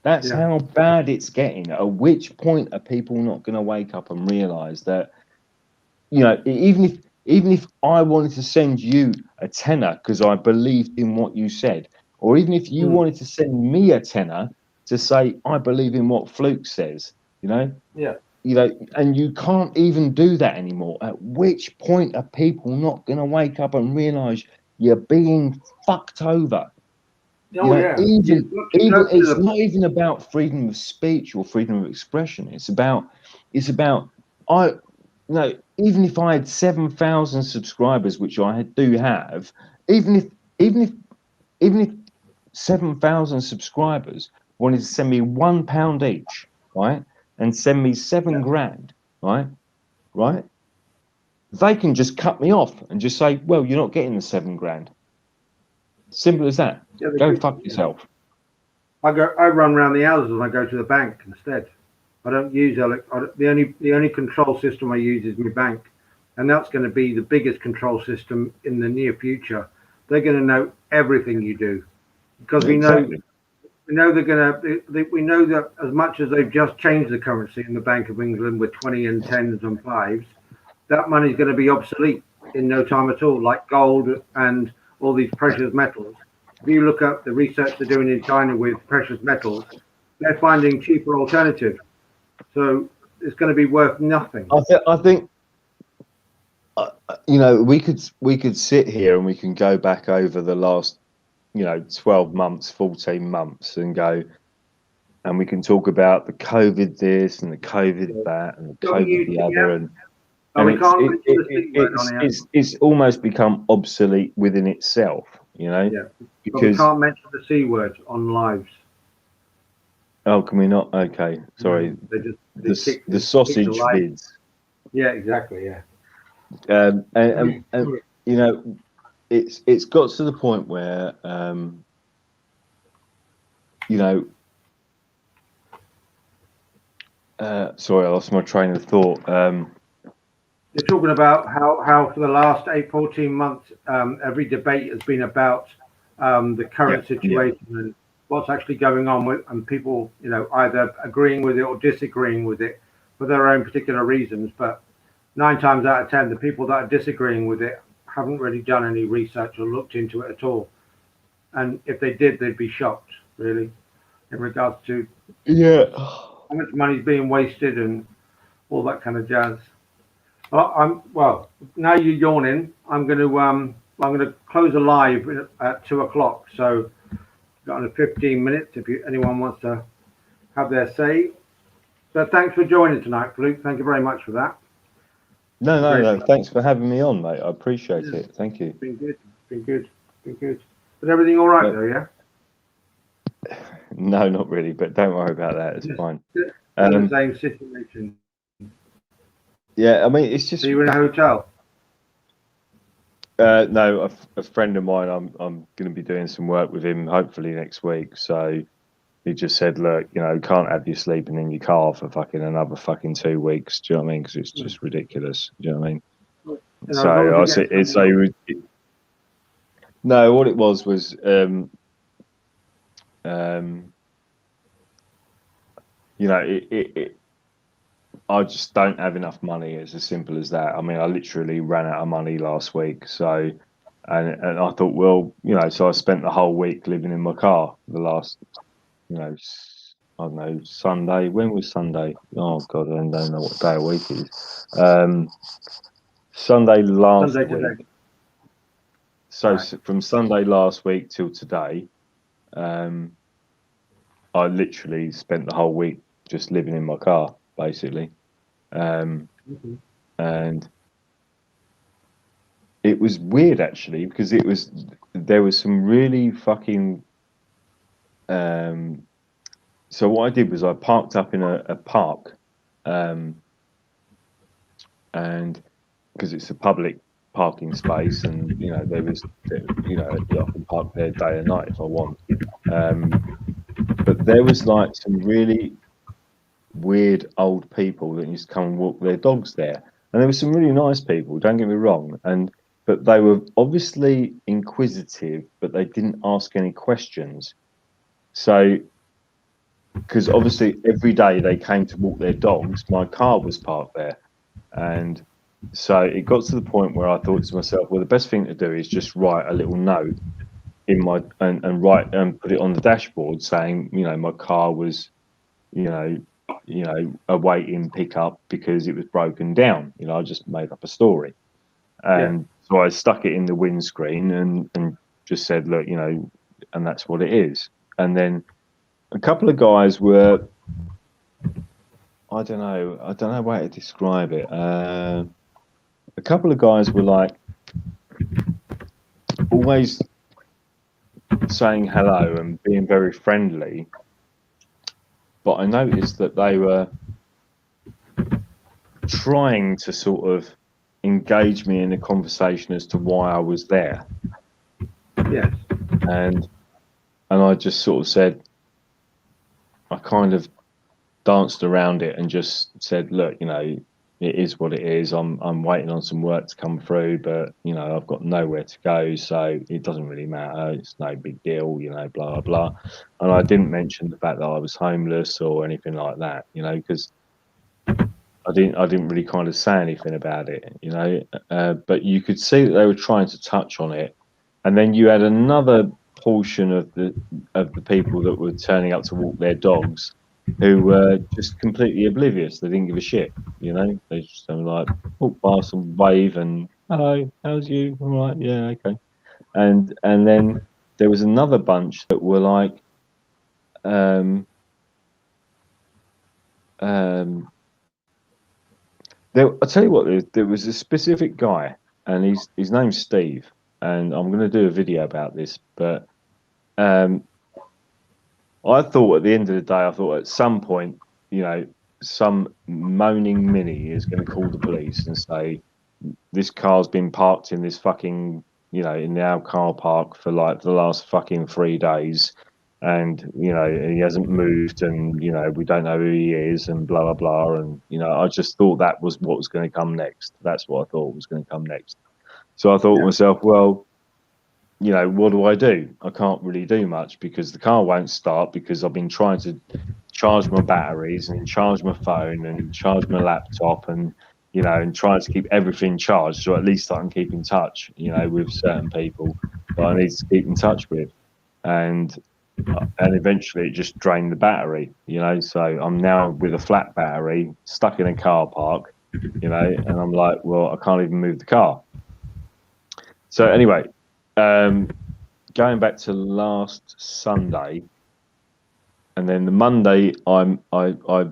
That's how bad it's getting. At which point are people not going to wake up and realise that, you know, even if I wanted to send you a tenner because I believed in what you said, or even if you wanted to send me a tenner to say I believe in what Fluke says, you know, and you can't even do that anymore. At which point are people not going to wake up and realise you're being fucked over? Even it's not even about freedom of speech or freedom of expression. It's about even if I had 7,000 subscribers, which I do have, even if 7,000 subscribers wanted to send me £1 each, right, and send me 7 grand, right, they can just cut me off and just say, well, you're not getting the 7 grand. Simple as that. Go fuck yourself. I run around the houses and I go to the bank instead. I don't use the only control system I use is my bank, and that's going to be the biggest control system in the near future. They're going to know everything you do, because we know they're going to. We know that as much as they've just changed the currency in the Bank of England with 20 and 10s and 5s, that money is going to be obsolete in no time at all, like gold and all these precious metals. If you look up the research they're doing in China with precious metals, they're finding cheaper alternatives. So it's going to be worth nothing. I think you know, we could sit here and we can go back over the last, you know, 12 months, 14 months and go, and we can talk about the COVID this and the COVID that and the COVID the other, and it's almost become obsolete within itself, you know. Because we can't mention the C word on lives. Oh, can we not? Okay, sorry. The sausage vids. Yeah, exactly. Yeah. And you know, it's got to the point where you know, sorry, I lost my train of thought. You're talking about how for the last 14 months, every debate has been about the current situation and what's actually going on with, and people, you know, either agreeing with it or disagreeing with it for their own particular reasons. But 9 times out of 10, the people that are disagreeing with it haven't really done any research or looked into it at all. And if they did, they'd be shocked, really, in regards to how much money is being wasted and all that kind of jazz. Well, now you're yawning, I'm going to close a live at 2 o'clock. So got another 15 minutes if anyone wants to have their say. So thanks for joining tonight, Luke. Thank you very much for that. No. Thanks for having me on, mate. I appreciate it. Thank you. It's been good. But everything all right, though, yeah? No, not really. But don't worry about that. It's fine. The same situation. Yeah, I mean, it's just. So you were in a hotel? No, a friend of mine. I'm going to be doing some work with him hopefully next week. So he just said, look, you know, can't have you sleeping in your car for fucking another fucking 2 weeks. Do you know what I mean? Because it's just ridiculous. Do you know what I mean? So I said, no, what it was you know, I just don't have enough money. It's as simple as that. I mean, I literally ran out of money last week. So, and I thought, well, you know, so I spent the whole week living in my car. The last, you know, I don't know, Sunday. When was Sunday? Oh God, I don't know what day of the week it is. Sunday last week. Today. So right. From Sunday last week till today, I literally spent the whole week just living in my car, basically. And it was weird actually, because there was some really fucking so what I did was I parked up in a park, and because it's a public parking space, and you know, there was, you know, I can park there day and night if I want, but there was like some really weird old people that used to come and walk their dogs there, And there were some really nice people, don't get me wrong, but they were obviously inquisitive, but they didn't ask any questions. So, because obviously every day they came to walk their dogs, my car was parked there. And so it got to the point where I thought to myself, well, the best thing to do is just write a little note in my and write and put it on the dashboard saying, my car was, awaiting pickup because it was broken down. I just made up a story. And so I stuck it in the windscreen and just said, look, and that's what it is. And then a couple of guys were, I don't know way to describe it. A couple of guys were like always saying hello and being very friendly, but I noticed that they were trying to sort of engage me in a conversation as to why I was there. Yes. And I just sort of said, I kind of danced around it and just said, look, it is what it is. I'm waiting on some work to come through, but I've got nowhere to go, so it doesn't really matter. It's no big deal, blah blah blah. And I didn't mention the fact that I was homeless or anything like that, because I didn't really kind of say anything about it, but you could see that they were trying to touch on it. And then you had another portion of the people that were turning up to walk their dogs who were just completely oblivious. They didn't give a shit, They just were like walk past and wave and hello, how's you? All right, yeah, okay. And then there was another bunch that were like, I'll tell you what, there was a specific guy, and his name's Steve, and I'm going to do a video about this, but I thought at the end of the day, at some point, some moaning Mini is going to call the police and say, this car's been parked in this fucking, in our car park for like the last fucking 3 days. And, he hasn't moved and, we don't know who he is and blah, blah, blah. And, I just thought that was what was going to come next. That's what I thought was going to come next. So I thought to myself, well, what do I do? I can't really do much because the car won't start because I've been trying to charge my batteries and charge my phone and charge my laptop and, and trying to keep everything charged. So at least I can keep in touch, with certain people that I need to keep in touch with. And eventually it just drained the battery, so I'm now with a flat battery stuck in a car park, and I'm like, well, I can't even move the car. So anyway, going back to last Sunday, and then the Monday, I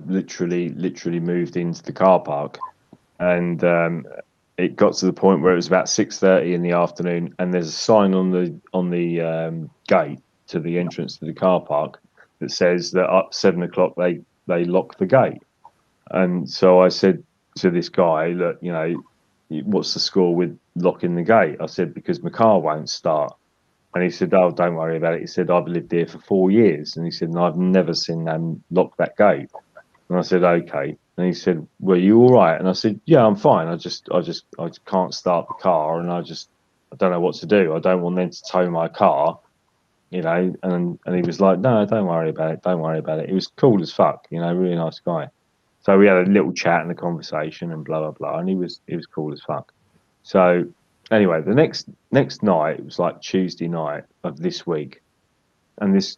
literally moved into the car park, and it got to the point where it was about 6:30 in the afternoon, and there's a sign on the gate to the entrance to the car park that says that at 7 o'clock they lock the gate. And so I said to this guy, look, what's the score with locking the gate? I said, because my car won't start. And he said, oh, don't worry about it. He said, I've lived here for 4 years. And he said, and I've never seen them lock that gate. And I said, okay. And he said, well, you all right? And I said, yeah, I'm fine. I just can't start the car, and I don't know what to do. I don't want them to tow my car, and he was like, no, don't worry about it. Don't worry about it. He was cool as fuck, really nice guy. So we had a little chat and a conversation and blah, blah, blah. And he was cool as fuck. So anyway, the next night, it was like Tuesday night of this week. And this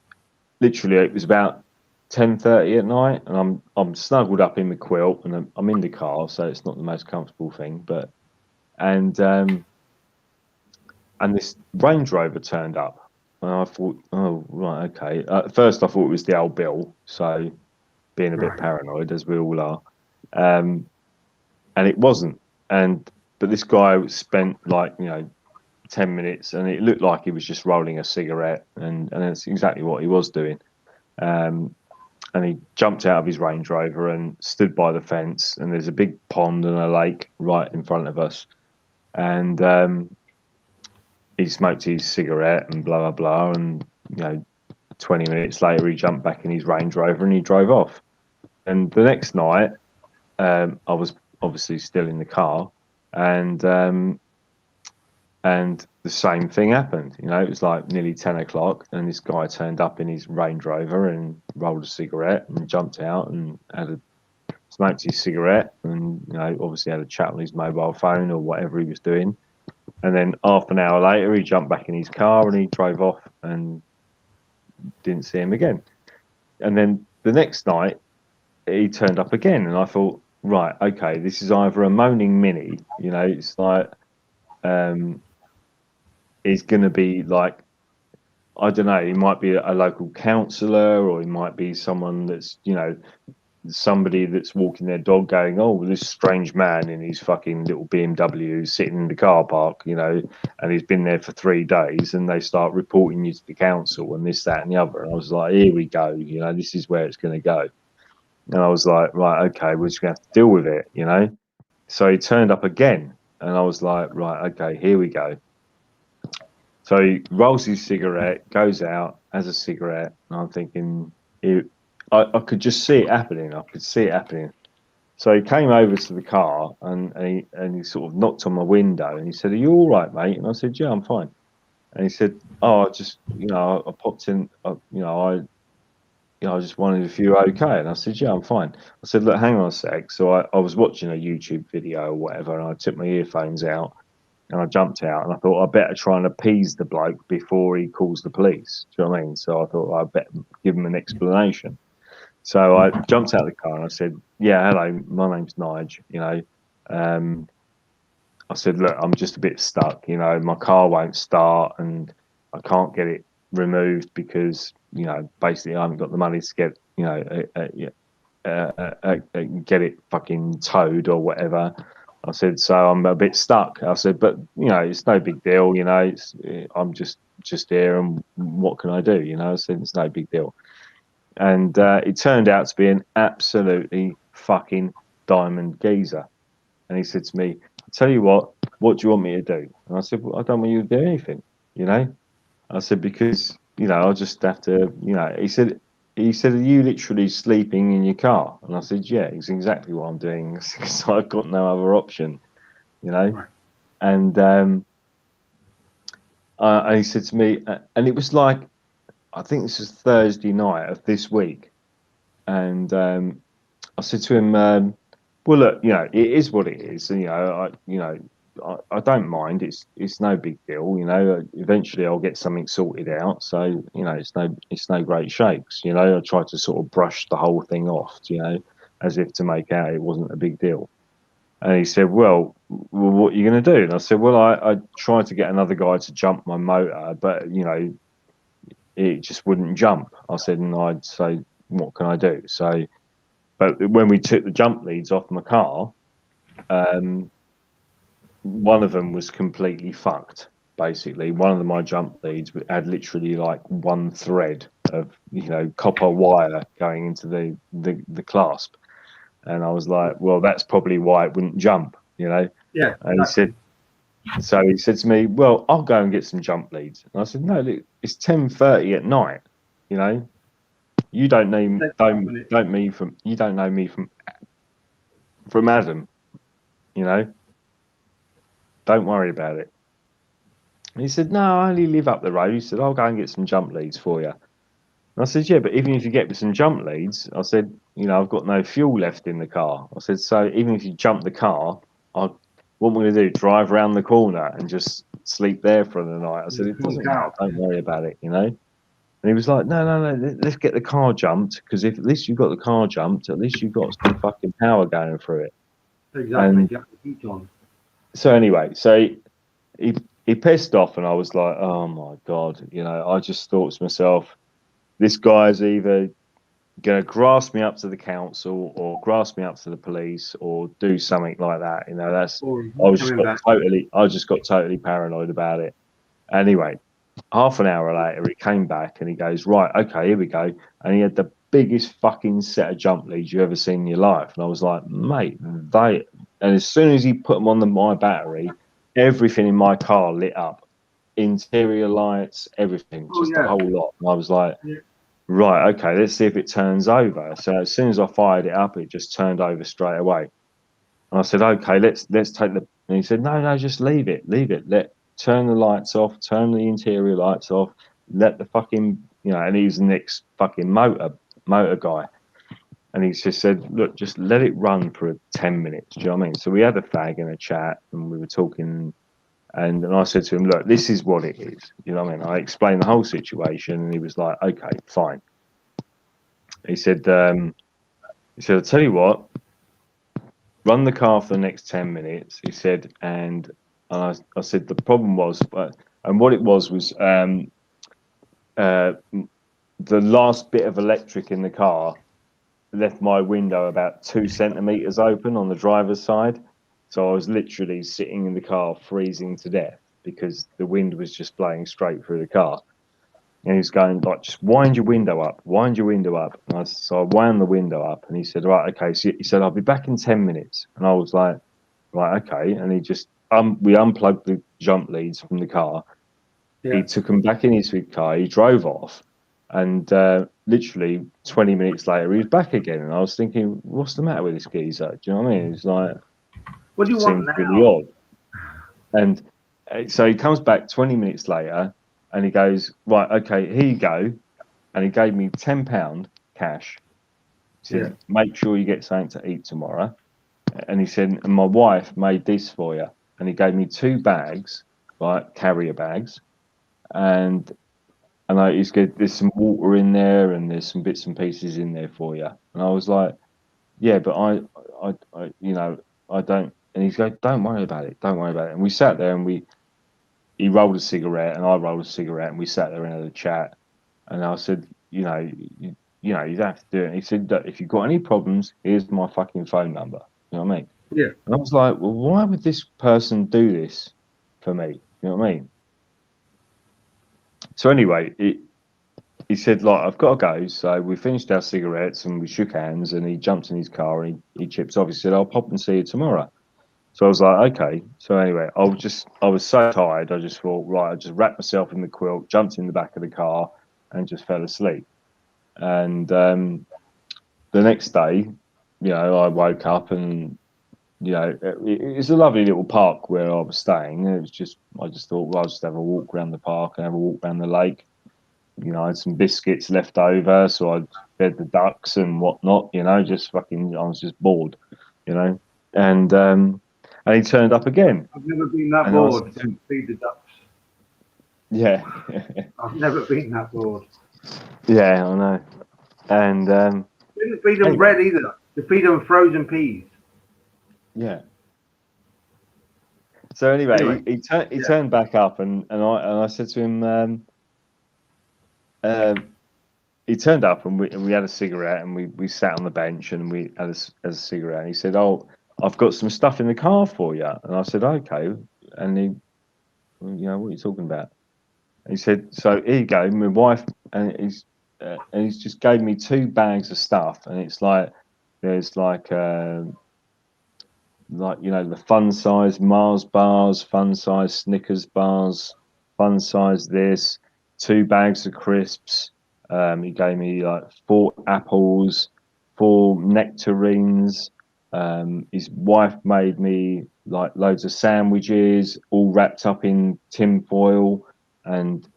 literally, it was about 10:30 at night, and I'm snuggled up in the quilt, and I'm in the car, so it's not the most comfortable thing, but and this Range Rover turned up. And I thought, oh, right, okay. At first, I thought it was the old Bill, so being a bit paranoid, as we all are. And it wasn't. But this guy spent 10 minutes, and it looked like he was just rolling a cigarette, and that's exactly what he was doing. And he jumped out of his Range Rover and stood by the fence, and there's a big pond and a lake right in front of us. And he smoked his cigarette and blah, blah, blah. And, 20 minutes later, he jumped back in his Range Rover and he drove off. And the next night, I was obviously still in the car, and the same thing happened. You know, it was like nearly 10 o'clock, and this guy turned up in his Range Rover and rolled a cigarette and jumped out and smoked his cigarette, and you know, obviously had a chat on his mobile phone or whatever he was doing. And then half an hour later, he jumped back in his car and he drove off, and didn't see him again. And then the next night, he turned up again, and I thought, right, okay, this is either a moaning mini, you know, it's like, he's going to be like, I don't know, he might be a local councillor, or he might be someone that's, you know, somebody that's walking their dog going, oh, this strange man in his fucking little BMW sitting in the car park, you know, and he's been there for 3 days, and they start reporting you to the council and this, that, and the other. And I was like, here we go, you know, this is where it's going to go. And I was like, right, okay, we're just going to have to deal with it, you know. So he turned up again, and I was like, right, okay, here we go. So he rolls his cigarette, goes out, has a cigarette, and I'm thinking, I could just see it happening. I could see it happening. So he came over to the car, and he sort of knocked on my window, and he said, "Are you all right, mate?" And I said, "Yeah, I'm fine." And he said, "Oh, I just, you know, I popped in, I just wondered if you were okay." And I said, "Yeah, I'm fine." I said, "Look, hang on a sec." So I was watching a YouTube video or whatever, and I took my earphones out, and I jumped out, and I thought I better try and appease the bloke before he calls the police. Do you know what I mean? So I thought I better give him an explanation. So I jumped out of the car and I said, "Yeah, hello, my name's Nige. You know, I said, look, I'm just a bit stuck. You know, my car won't start, and I can't get it removed because, you know, basically I haven't got the money to get, you know, get it fucking towed or whatever." I said, "So I'm a bit stuck." I said, "But you know, it's no big deal. You know, I'm just here, and what can I do?" You know, I said, "It's no big deal." And it turned out to be an absolutely fucking diamond geezer. And he said to me, "I tell you what do you want me to do?" And I said, "Well, I don't want you to do anything, you know." I said, "Because, you know, I'll just have to, you know." He said, "Are you literally sleeping in your car?" And I said, "Yeah, it's exactly what I'm doing, because I've got no other option, you know." Right. And he said to me, and it was like, I think this was Thursday night of this week, and I said to him, "Well, look, you know, it is what it is, and I don't mind. It's no big deal. You know, eventually I'll get something sorted out. So, you know, it's no great shakes. You know, I tried to sort of brush the whole thing off, you know, as if to make out it wasn't a big deal." And he said, well, what are you going to do?" And I said, "Well, I tried to get another guy to jump my motor, but, you know, it just wouldn't jump." I said, and I'd say, "What can I do?" So, but when we took the jump leads off my car, one of them was completely fucked. Basically, one of my jump leads had literally like one thread of, you know, copper wire going into the clasp, and I was like, "Well, that's probably why it wouldn't jump," you know. Yeah. And he said to me, "Well, I'll go and get some jump leads." And I said, "No, look, it's 10:30 at night, you know. You don't know me from Adam, you know. Don't worry about it." And he said, "No, I only live up the road." He said, "I'll go and get some jump leads for you." And I said, "Yeah, but even if you get me some jump leads," I said, "you know, I've got no fuel left in the car." I said, "So even if you jump the car, what am I going to do? Drive around the corner and just sleep there for the night?" I said, "It doesn't matter. Don't worry about it, you know." And he was like, No, let's get the car jumped, because if at least you've got the car jumped, at least you've got some fucking power going through it." Exactly. And so anyway, so he pissed off, and I was like, oh my God, you know, I just thought to myself, this guy's either going to grasp me up to the council or grasp me up to the police or do something like that. You know, I just got totally paranoid about it. Anyway, half an hour later, he came back and he goes, "Right, okay, here we go." And he had the biggest fucking set of jump leads you ever seen in your life. And I was like, "Mate, and as soon as he put them on my battery, everything in my car lit up, interior lights, everything, just the whole lot." And I was like, right, okay, let's see if it turns over. So as soon as I fired it up, it just turned over straight away. And And I said, okay, let's take the. And he said, no, just leave it. Turn the lights off, turn the interior lights off, let the fucking, and he was the next fucking motor guy. And he just said, look, just let it run for 10 minutes. Do you know what I mean? So we had a fag and a chat and we were talking. And I said to him, look, this is what it is. You know what I mean? I explained the whole situation and he was like, okay, fine. He said, I'll tell you what, run the car for the next 10 minutes. He said, and I said, the problem was, and what it was the last bit of electric in the car left my window about 2 centimeters open on the driver's side. So I was literally sitting in the car freezing to death because the wind was just blowing straight through the car. And he was going like, just wind your window up. And so I wound the window up and he said, right, okay. So he said, I'll be back in 10 minutes. And I was like, right, okay. And he just, we unplugged the jump leads from the car. Yeah. He took them back in his car. He drove off. And literally 20 minutes later, he was back again. And I was thinking, what's the matter with this geezer? Do you know what I mean? It's like, what do you want now? Really odd. And so he comes back 20 minutes later and he goes, right, okay, here you go. And he gave me £10 cash. He said, make sure you get something to eat tomorrow. And he said, and my wife made this for you. And he gave me 2 bags, like carrier bags. And he's good. There's some water in there, and there's some bits and pieces in there for you. And I was like, yeah, but I don't. And he's going, don't worry about it. And we sat there, and he rolled a cigarette, and I rolled a cigarette, and we sat there and had a chat. And I said, you don't have to do it. And he said, if you've got any problems, here's my fucking phone number. You know what I mean? Yeah. And I was like, well, why would this person do this for me? You know what I mean? So anyway, he said, like, I've got to go. So we finished our cigarettes and we shook hands and he jumped in his car and he chips off. He said, I'll pop and see you tomorrow. So I was like, okay. So anyway, I was so tired. I just thought, right, I just wrapped myself in the quilt, jumped in the back of the car and just fell asleep. And the next day, I woke up and, it's a lovely little park where I was staying. I just thought, well, I'll just have a walk around the park and have a walk around the lake. I had some biscuits left over, so I fed the ducks and whatnot. Just fucking, I was just bored, And he turned up again. I've never been that bored to feed the ducks. Yeah. I've never been that bored. Yeah, I know. And didn't feed them bread either. You feed them frozen peas. Yeah. So anyway, he turned back up, and I said to him, he turned up, and we had a cigarette, and we sat on the bench, and we had a cigarette. And he said, "Oh, I've got some stuff in the car for you." And I said, "Okay." And he, what are you talking about? And he said, "So here you go, my wife," and he's just gave me 2 bags of stuff, and it's like there's the fun size Mars bars, fun size Snickers bars, fun size this, 2 bags of crisps. He gave me 4 apples, 4 nectarines. His wife made me loads of sandwiches, all wrapped up in tin foil, and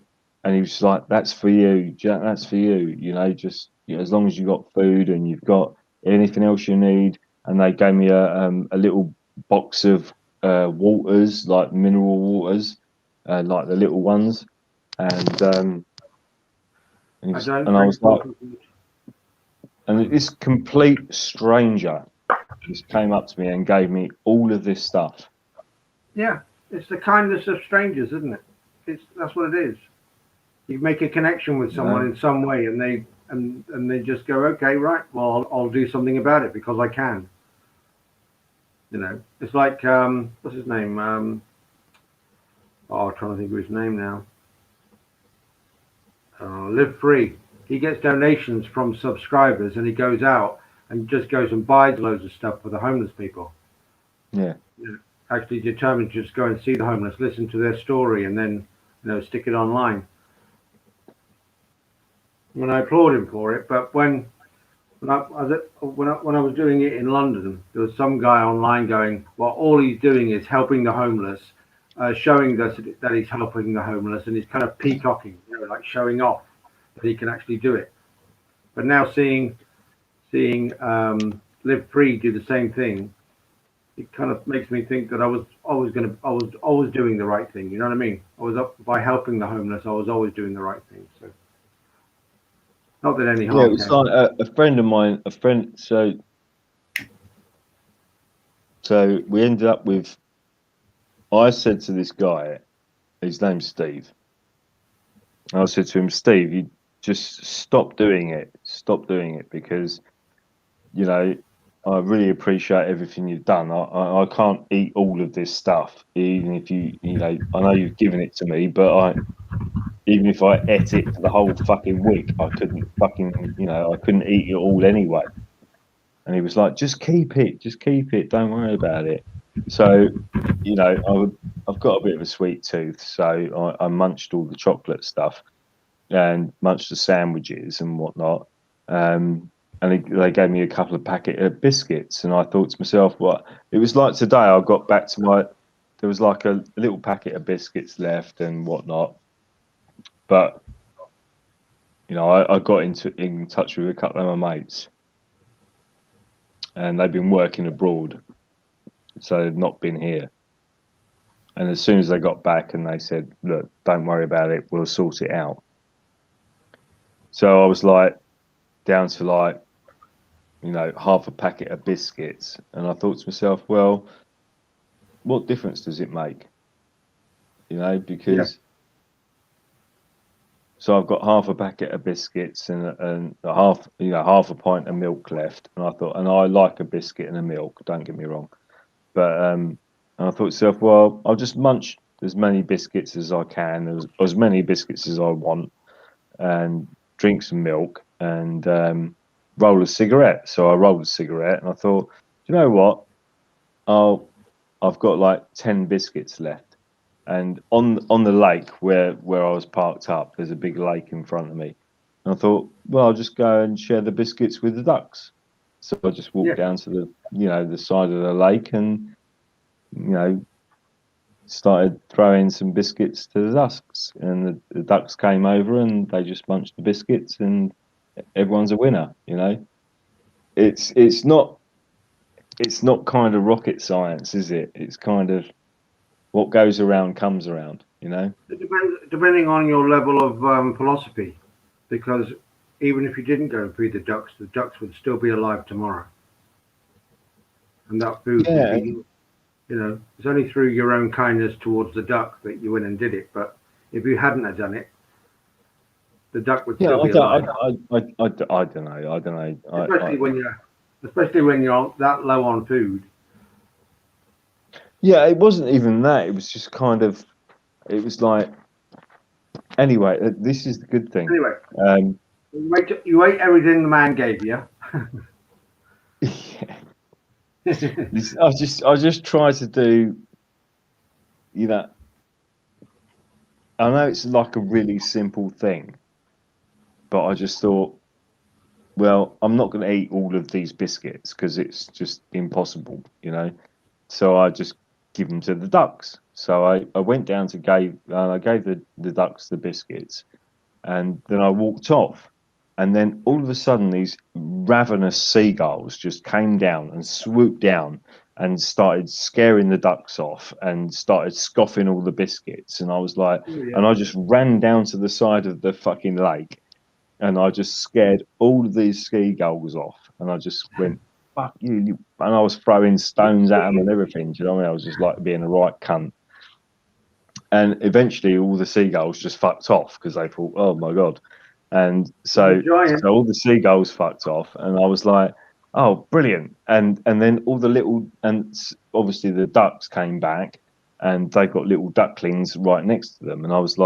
he was like, "That's for you, Jack. That's for you. Just as long as you got food and you've got anything else you need." And they gave me a little box of waters, like mineral waters, like the little ones. And I was like, and this complete stranger just came up to me and gave me all of this stuff. Yeah, it's the kindness of strangers, isn't it? That's what it is. You make a connection with someone in some way, and they just go, okay, right, well, I'll do something about it because I can. It's like what's his name? I'm trying to think of his name now. Live Free. He gets donations from subscribers, and he goes out and just goes and buys loads of stuff for the homeless people. Yeah. Actually determined to just go and see the homeless, listen to their story, and then stick it online. And I applaud him for it. But when when I was doing it in London, there was some guy online going, well, all he's doing is helping the homeless, showing us that he's helping the homeless, and he's kind of peacocking, like showing off that he can actually do it. But now seeing Live Free do the same thing, it kind of makes me think that I was always doing the right thing. You know what I mean? I was up by helping the homeless. I was always doing the right thing. So not that any harm. Yeah, it was like a friend of mine, So we ended up with. I said to this guy, his name's Steve. I said to him, Steve, you just stop doing it. Stop doing it because, I really appreciate everything you've done. I can't eat all of this stuff, even if I know you've given it to me, but even if I ate it for the whole fucking week, I couldn't I couldn't eat it all anyway. And he was like, just keep it, don't worry about it. So, I've got a bit of a sweet tooth, so I munched all the chocolate stuff and munched the sandwiches and whatnot. And they gave me a couple of packet of biscuits, and I thought to myself, what it was like today. I got back to there was like a little packet of biscuits left and whatnot, but I got in touch with a couple of my mates, and they've been working abroad, so they've not been here. And as soon as they got back, and they said, "Look, don't worry about it. We'll sort it out." So I was like down to half a packet of biscuits, and I thought to myself, well, what difference does it make? Because so I've got half a packet of biscuits and half a pint of milk left, and I thought, and I like a biscuit and a milk, don't get me wrong, but and I thought to myself, well, I'll just munch as many biscuits as I can, as many biscuits as I want, and drink some milk and roll a cigarette. So I rolled a cigarette, and I thought, you know what? I've got like 10 biscuits left, and on the lake where I was parked up, there's a big lake in front of me, and I thought, well, I'll just go and share the biscuits with the ducks. So I just walked down to the side of the lake and started throwing some biscuits to the ducks, and the ducks came over and they just munched the biscuits, and everyone's a winner. It's not kind of rocket science, is it? It's kind of what goes around comes around. It depends, depending on your level of philosophy, because even if you didn't go and feed the ducks would still be alive tomorrow, and that food would be, it's only through your own kindness towards the duck that you went and did it. But if you hadn't have done it, the duck would still be alive. I don't know. Especially when you're that low on food. Yeah, it wasn't even that. It was just kind of. It was like. Anyway, this is the good thing. Anyway, you ate everything the man gave you. Yeah. I just try to do. I know it's like a really simple thing, but I just thought, well, I'm not going to eat all of these biscuits because it's just impossible, So I just give them to the ducks. So I went down to I gave the ducks the biscuits, and then I walked off. And then all of a sudden, these ravenous seagulls just came down and swooped down and started scaring the ducks off and started scoffing all the biscuits. And I was like, and I just ran down to the side of the fucking lake, and I just scared all of these seagulls off. And I just went, fuck you. And I was throwing stones at them and everything. Do you know what I mean? I was just like being a right cunt. And eventually all the seagulls just fucked off because they thought, oh my God. And so all the seagulls fucked off, and I was like, "Oh, brilliant!" And then all the and obviously the ducks came back, and they got little ducklings right next to them, and I was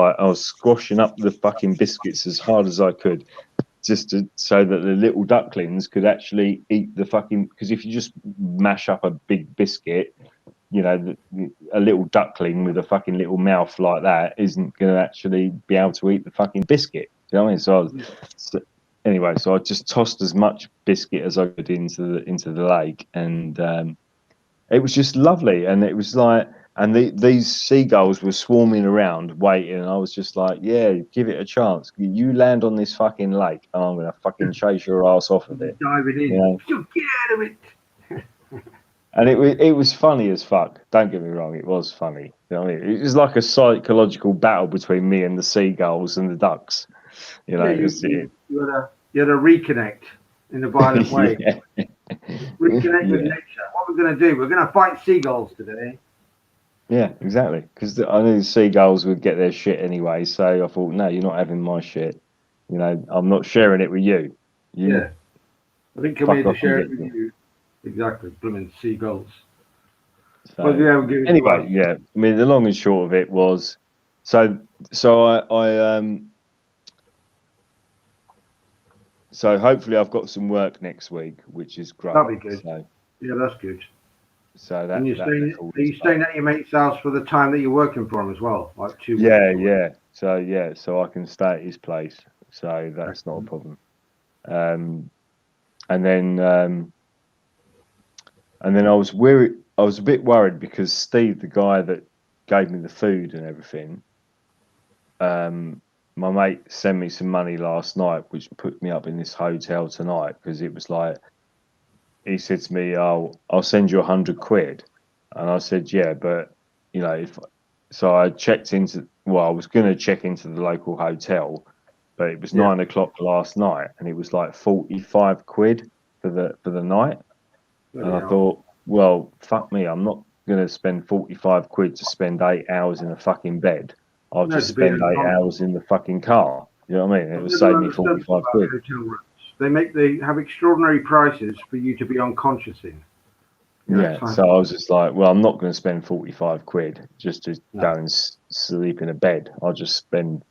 squashing up the fucking biscuits as hard as I could, just so that the little ducklings could actually eat the fucking. Because if you just mash up a big biscuit, a little duckling with a fucking little mouth like that isn't going to actually be able to eat the fucking biscuit. You know what I mean? anyway, so I just tossed as much biscuit as I could into the lake, and it was just lovely. And it was like, and these seagulls were swarming around, waiting. And I was just like, yeah, give it a chance. You land on this fucking lake, and I'm gonna fucking chase your ass off of it. Diving in. You know? So get out of it. And it was funny as fuck. Don't get me wrong, it was funny. You know what I mean? It was like a psychological battle between me and the seagulls and the ducks. You know, Yeah, you had a reconnect in a violent way. Yeah. Reconnect with Yeah. nature. What we're going to do? We're going to fight seagulls today. Yeah, exactly. Because I knew the seagulls would get their shit anyway, so I thought, no, you're not having my shit. You know, I'm not sharing it with you. Yeah. I think come fuck here to off share and it get with you. Exactly. Blooming seagulls. So, Well, yeah, we'll give it anyway, to us. yeah. I mean, the long and short of it was, so hopefully I've got some work next week, which is great. That'll be good. So, Yeah, that's good. so that. And that are you staying at your mate's house for the time that you're working for him as well? Like 2 weeks? Yeah, yeah. So I can stay at his place. So that's not a problem. And then I was worried. I was a bit worried because Steve, the guy that gave me the food and everything, my mate sent me some money last night, which put me up in this hotel tonight because it was like, he said to me, "I'll send you £100," and I said, "Yeah, but you know, so I checked into. Well, I was going to check into the local hotel, but it was 9 o'clock last night, and it was like £45 for the night." And I thought, well, fuck me, I'm not going to spend £45 to spend 8 hours in a fucking bed. I'll just spend 8 hours in the fucking car. You know what I mean? It would save me £45. They have extraordinary prices for you to be unconscious in. Yeah, so I was just like, well, I'm not going to spend £45 just to go and sleep in a bed. I'll just save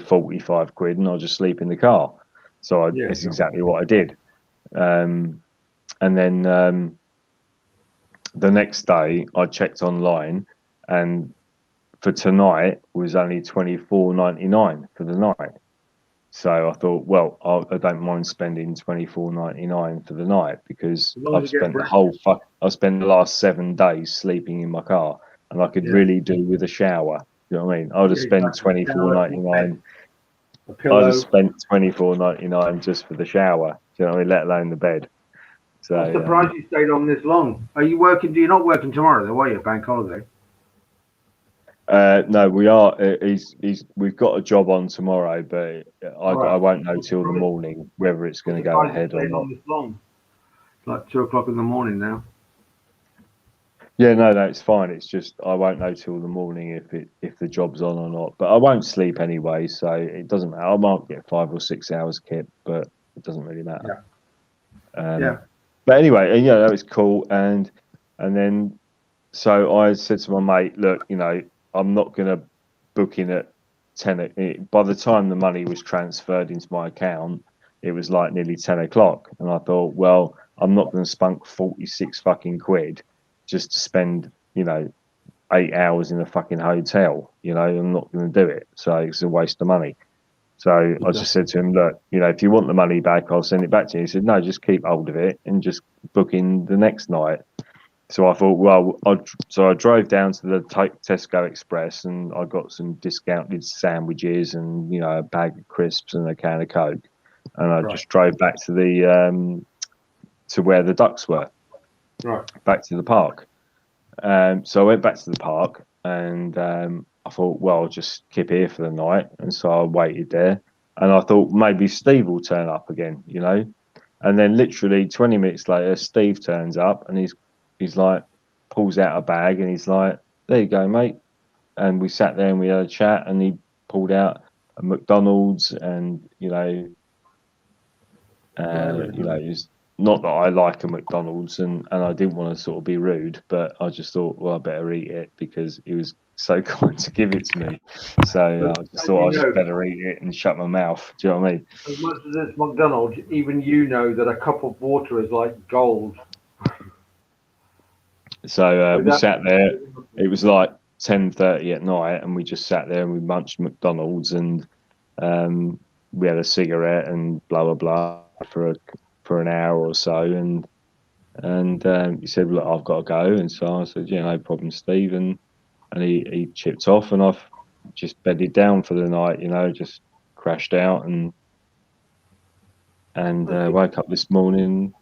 £45 and I'll just sleep in the car. So that's exactly what I did. And then the next day I checked online, and for tonight was only $24.99 for the night. So I thought, well, I don't mind spending $24.99 for the night because I've spent I spent the last 7 days sleeping in my car, and I could really do with a shower. You know what I mean? I would have spent $24.99. I'd have spent $24.99 just for the shower. You know what I mean? Let alone the bed. So I'm surprised you stayed on this long. Are you working? Do you not working tomorrow? Though, are you? Bank holiday. No, we are. We've got a job on tomorrow, but I won't know till the morning whether it's going to go ahead or not. This long. It's like 2 o'clock in the morning now. Yeah, no, it's fine. It's just I won't know till the morning if the job's on or not. But I won't sleep anyway, so it doesn't matter. I might get 5 or 6 hours kept, but it doesn't really matter. But anyway, yeah, that was cool. And then so I said to my mate, look, you know, I'm not going to book in at 10. By the time the money was transferred into my account, it was like nearly 10 o'clock. And I thought, well, I'm not going to spunk 46 fucking quid just to spend, you know, 8 hours in a fucking hotel. You know, I'm not going to do it. So it's a waste of money. So I just said to him, look, you know, if you want the money back, I'll send it back to you. He said, no, just keep hold of it and just book in the next night. So I thought, well, I drove down to the Tesco Express and I got some discounted sandwiches and, you know, a bag of crisps and a can of Coke. And I just drove back to to where the ducks were, back to the park. So I went back to the park and I thought, well, I'll just keep here for the night. And so I waited there and I thought maybe Steve will turn up again, you know. And then literally 20 minutes later, Steve turns up and he's like, pulls out a bag and he's like, there you go, mate. And we sat there and we had a chat and he pulled out a McDonald's and, you know, it's not that I like a McDonald's and I didn't want to sort of be rude, but I just thought, well, I better eat it because he was so kind to give it to me. So I just thought I just better eat it and shut my mouth. Do you know what I mean? As much as it's McDonald's, even you know that a cup of water is like gold. So we sat there. It was like 10:30 at night, and we just sat there and we munched McDonald's, and we had a cigarette and blah blah blah for an hour or so, and he said, "Look, I've got to go," and so I said, "Yeah, no problem, Steve," and he chipped off, and I've just bedded down for the night, just crashed out and woke up this morning,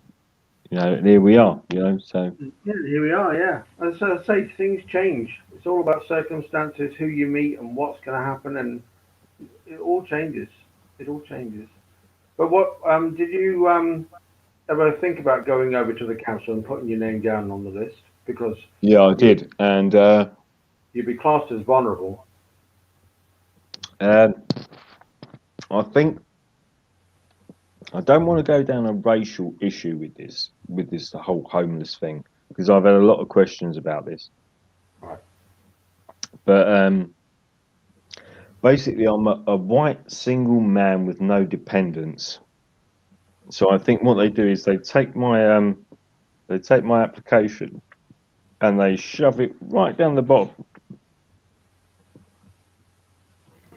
and here we are, so. Yeah, here we are, yeah. As I say, things change. It's all about circumstances, who you meet and what's going to happen, and it all changes. It all changes. But what, did you ever think about going over to the council and putting your name down on the list? Because yeah, I did, and you'd be classed as vulnerable. I think I don't want to go down a racial issue with this the whole homeless thing, because I've had a lot of questions about this. Right. But basically, I'm a white single man with no dependents. So I think what they do is they take my application and they shove it right down the bottom.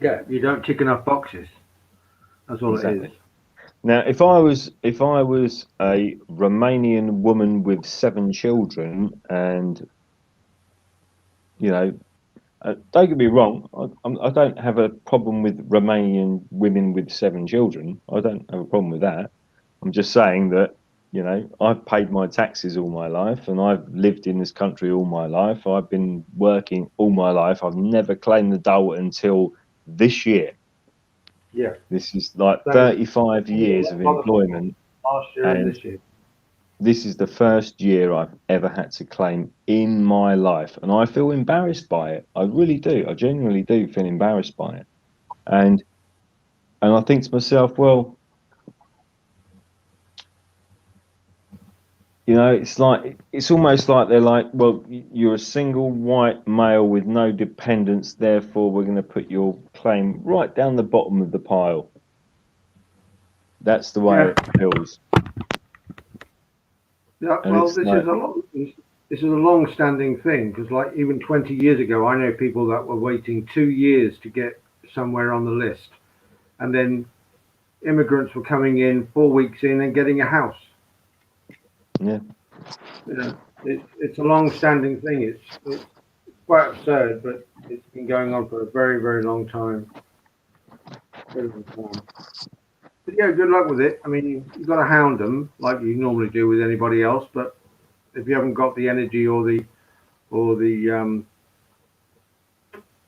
Yeah, you don't tick enough boxes. That's all Exactly. it is. Now, if I was a Romanian woman with 7 children, and don't get me wrong, I don't have a problem with Romanian women with 7 children. I don't have a problem with that. I'm just saying that, I've paid my taxes all my life, and I've lived in this country all my life. I've been working all my life. I've never claimed the dole until this year. Yeah. This is like 35 years of employment. Last year and this year. This is the first year I've ever had to claim in my life, and I feel embarrassed by it. I really do. I genuinely do feel embarrassed by it, and I think to myself, well, it's almost like they're like, well, you're a single white male with no dependents, therefore we're going to put your claim right down the bottom of the pile. That's the way it feels. Yeah, well, this is a long-standing thing, because like even 20 years ago, I know people that were waiting 2 years to get somewhere on the list, and then immigrants were coming in 4 weeks in and getting a house. Yeah. It's a long-standing thing. It's quite absurd, but it's been going on for a very, very long time. Very long time. But yeah, good luck with it. I mean, you've got to hound them like you normally do with anybody else, but if you haven't got the energy or the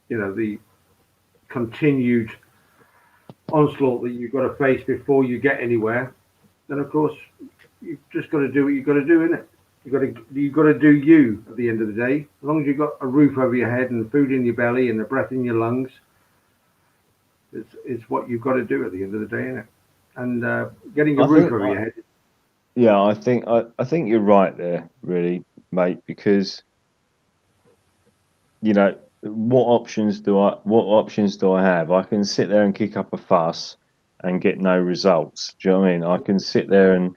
the continued onslaught that you've got to face before you get anywhere, then of course you've just got to do what you've got to do, innit? You've got to do you at the end of the day. As long as you've got a roof over your head and food in your belly and the breath in your lungs, it's what you've got to do at the end of the day, innit? And getting a roof over your head. Yeah, I think you're right there, really, mate, because what options do I have? I can sit there and kick up a fuss and get no results. Do you know what I mean? I can sit there and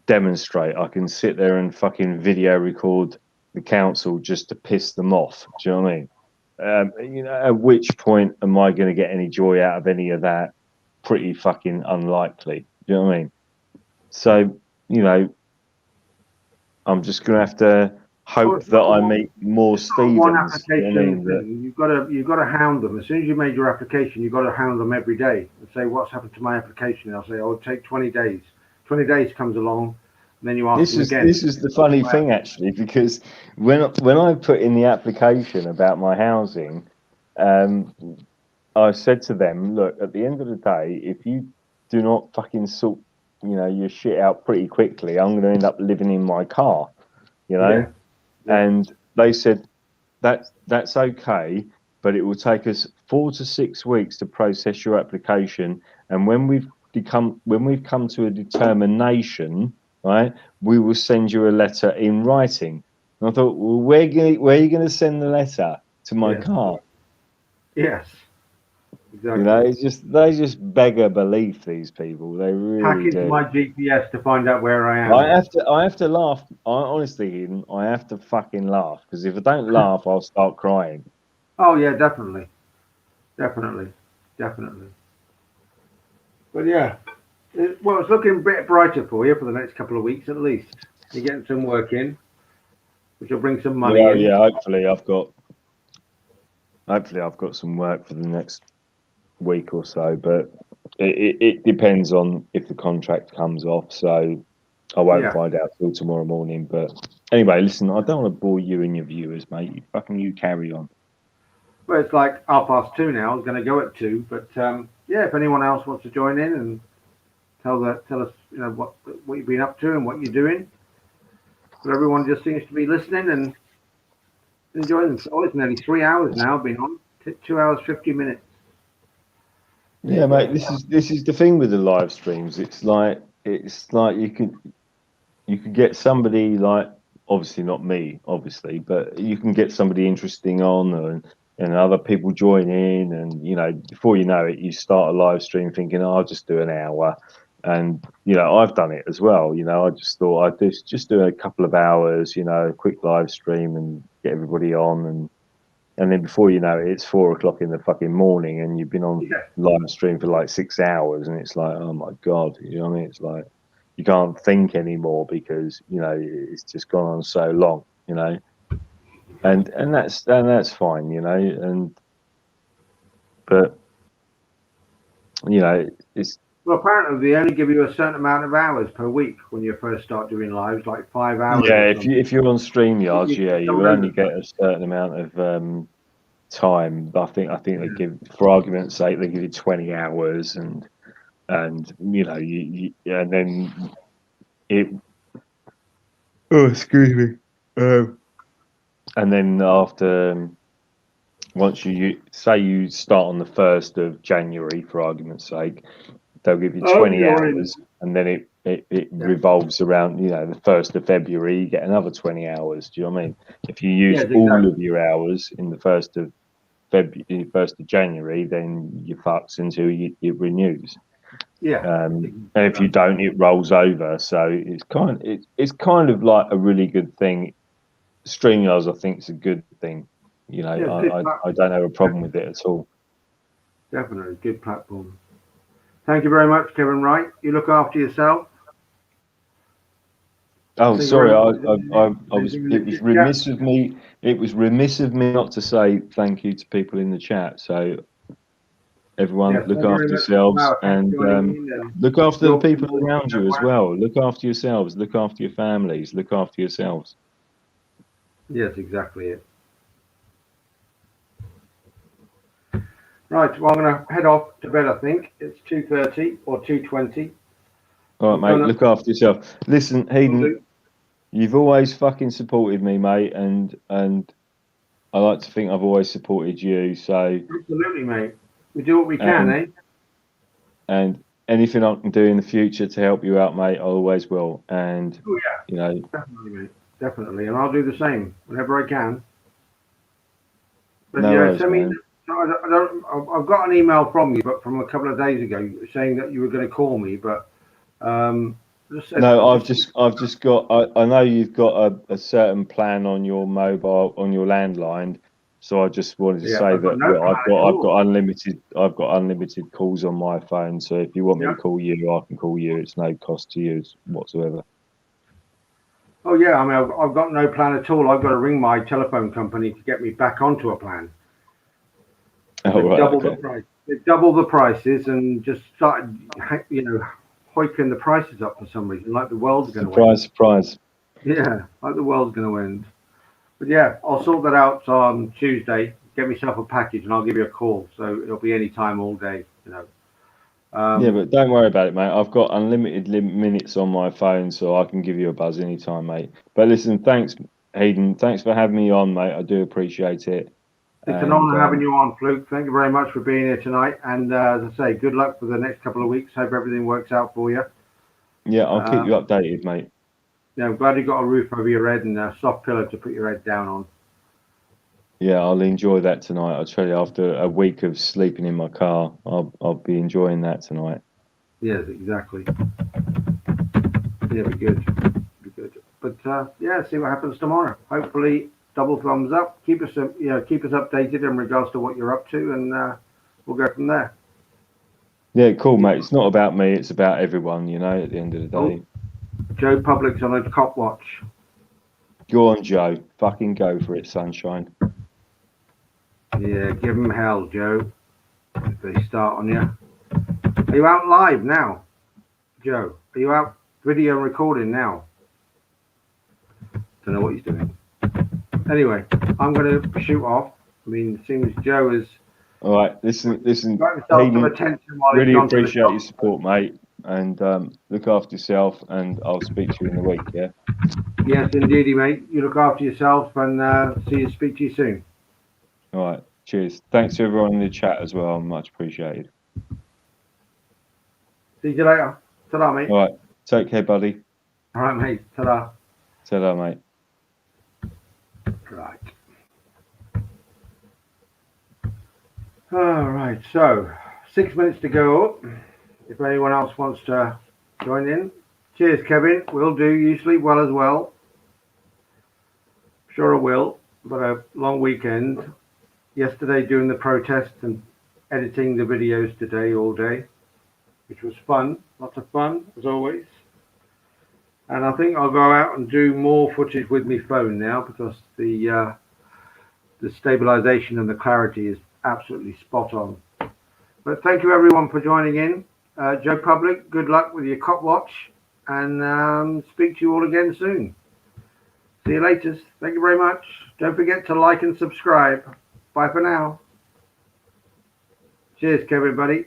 demonstrate. I can sit there and fucking video record the council just to piss them off. Do you know what I mean? At which point am I going to get any joy out of any of that? Pretty fucking unlikely. Do you know what I mean? So, I'm just going to have to hope that I meet more Stevens. One application, you've got to hound them. As soon as you made your application, you've got to hound them every day and say, what's happened to my application? And I'll say, it'll take 20 days. 20 days comes along, and then you ask them again. This is the funny thing, actually, because when I put in the application about my housing, I said to them, look, at the end of the day, if you do not fucking sort your shit out pretty quickly, I'm going to end up living in my car, Yeah. And they said that's okay, but it will take us 4 to 6 weeks to process your application, and when we've come to a determination, right, we will send you a letter in writing. And I thought, well, where are you going to send the letter? To my car? Yes. Exactly. They just beggar belief, these people. They really hack into do. my GPS to find out where I am. I have to laugh. Honestly, Eden, I have to fucking laugh, because if I don't laugh, I'll start crying. Oh yeah, definitely. But yeah, well, it's looking a bit brighter for you for the next couple of weeks at least. You're getting some work in, which will bring some money in. Yeah. Hopefully, I've got some work for the next week or so, but it depends on if the contract comes off. So I won't find out till tomorrow morning. But anyway, listen, I don't want to bore you and your viewers, mate. You carry on. Well, it's like 2:30 now. I was going to go at 2, but yeah, if anyone else wants to join in and tell us, what you've been up to and what you're doing. But everyone just seems to be listening and enjoying themselves. Oh, it's nearly 3 hours now. I've been on 2 hours 50 minutes. Yeah, mate. This is the thing with the live streams. It's like you could get somebody like, obviously not me, but you can get somebody interesting on and other people join in, and before you know it, you start a live stream thinking, I'll just do an hour. And I've done it as well. I just thought I'd just do a couple of hours, a quick live stream and get everybody on, and then before you know it, it's 4 o'clock in the fucking morning, and you've been on live stream for like 6 hours, and it's like, oh my god, you know what I mean? It's like you can't think anymore because it's just gone on so long, and that's fine, but it's. Well, apparently they only give you a certain amount of hours per week when you first start doing lives, like 5 hours. Yeah, if you're on StreamYard, you will only get a certain amount of time. I think they give, for argument's sake, they give you 20 hours, and you and then it. Oh, excuse me. And then after, once you say you start on the 1st of January, for argument's sake, they'll give you 20 hours, and then it revolves around, the 1st of February, you get another 20 hours. Do you know what I mean? If you use all of your hours in the 1st of February, 1st of January, then you fucks until it renews. Yeah. And if you don't, it rolls over. So it's kind of like a really good thing. StreamYard, I think, is a good thing. I don't have a problem with it at all. Definitely good platform. Thank you very much, Kevin Wright. You look after yourself. Oh, sorry, I was. It was remiss of me. It was remiss of me not to say thank you to people in the chat. So, everyone, look after yourselves and look after the people around you as well. Look after yourselves. Look after your families. Look after yourselves. Yes, exactly it. Right, well, I'm going to head off to bed, I think. It's 2:30 or 2:20. All right, mate, look after yourself. Listen, Hayden, you've always fucking supported me, mate, and I like to think I've always supported you, so... Absolutely, mate. We do what we can, eh? And anything I can do in the future to help you out, mate, I always will. And, Definitely, mate. Definitely, and I'll do the same whenever I can. But I've got an email from you, but from a couple of days ago, saying that you were going to call me, but no, I've just got. I know you've got a certain plan on your mobile, on your landline, so I just wanted to say that I've got unlimited calls on my phone. So if you want me to call you, I can call you. It's no cost to you whatsoever. Oh yeah, I mean I've got no plan at all. I've got to ring my telephone company to get me back onto a plan. They double the prices and just started, hiking the prices up for some reason, like the world's going to end. Surprise. Yeah, like the world's going to end. But yeah, I'll sort that out on Tuesday. Get myself a package and I'll give you a call. So it'll be any time, all day. Yeah, but don't worry about it, mate. I've got unlimited minutes on my phone, so I can give you a buzz anytime, mate. But listen, thanks, Hayden. Thanks for having me on, mate. I do appreciate it. It's an honour having you on, Fluke. Thank you very much for being here tonight. And as I say, good luck for the next couple of weeks. Hope everything works out for you. Yeah, I'll keep you updated, mate. Yeah, I'm glad you got a roof over your head and a soft pillow to put your head down on. Yeah, I'll enjoy that tonight. I'll tell you, after a week of sleeping in my car, I'll be enjoying that tonight. Yes, exactly. Yeah, be good. But see what happens tomorrow. Hopefully, double thumbs up. Keep us updated in regards to what you're up to, and we'll go from there. Yeah, cool, mate. It's not about me. It's about everyone, you know, at the end of the day. Joe Public's on a cop watch. Go on, Joe. Fucking go for it, sunshine. Yeah, give them hell, Joe, if they start on you. Are you out live now, Joe? Are you out video recording now? Don't know what he's doing. Anyway, I'm going to shoot off. I mean, it seems Joe is... All right, listen. Attention while really he's gone to the appreciate shop. your support, mate, and look after yourself. And I'll speak to you in the week. Yeah. Yes, indeedy, mate. You look after yourself, and speak to you soon. All right. Cheers. Thanks to everyone in the chat as well. Much appreciated. See you later. Ta-da, mate. All right. Take care, buddy. All right, mate. Ta-da. Ta-da, mate. Right. All right. So 6 minutes to go. If anyone else wants to join in. Cheers, Kevin. Will do. You sleep well as well. Sure I will. But a long weekend. Yesterday doing the protest and editing the videos today all day, which was fun. Lots of fun, as always. And I think I'll go out and do more footage with my phone now because the stabilization and the clarity is absolutely spot on. But thank you everyone for joining in. Joe Public, good luck with your cop watch, and speak to you all again soon. See you later. Thank you very much. Don't forget to like and subscribe. Bye for now. Cheers, everybody.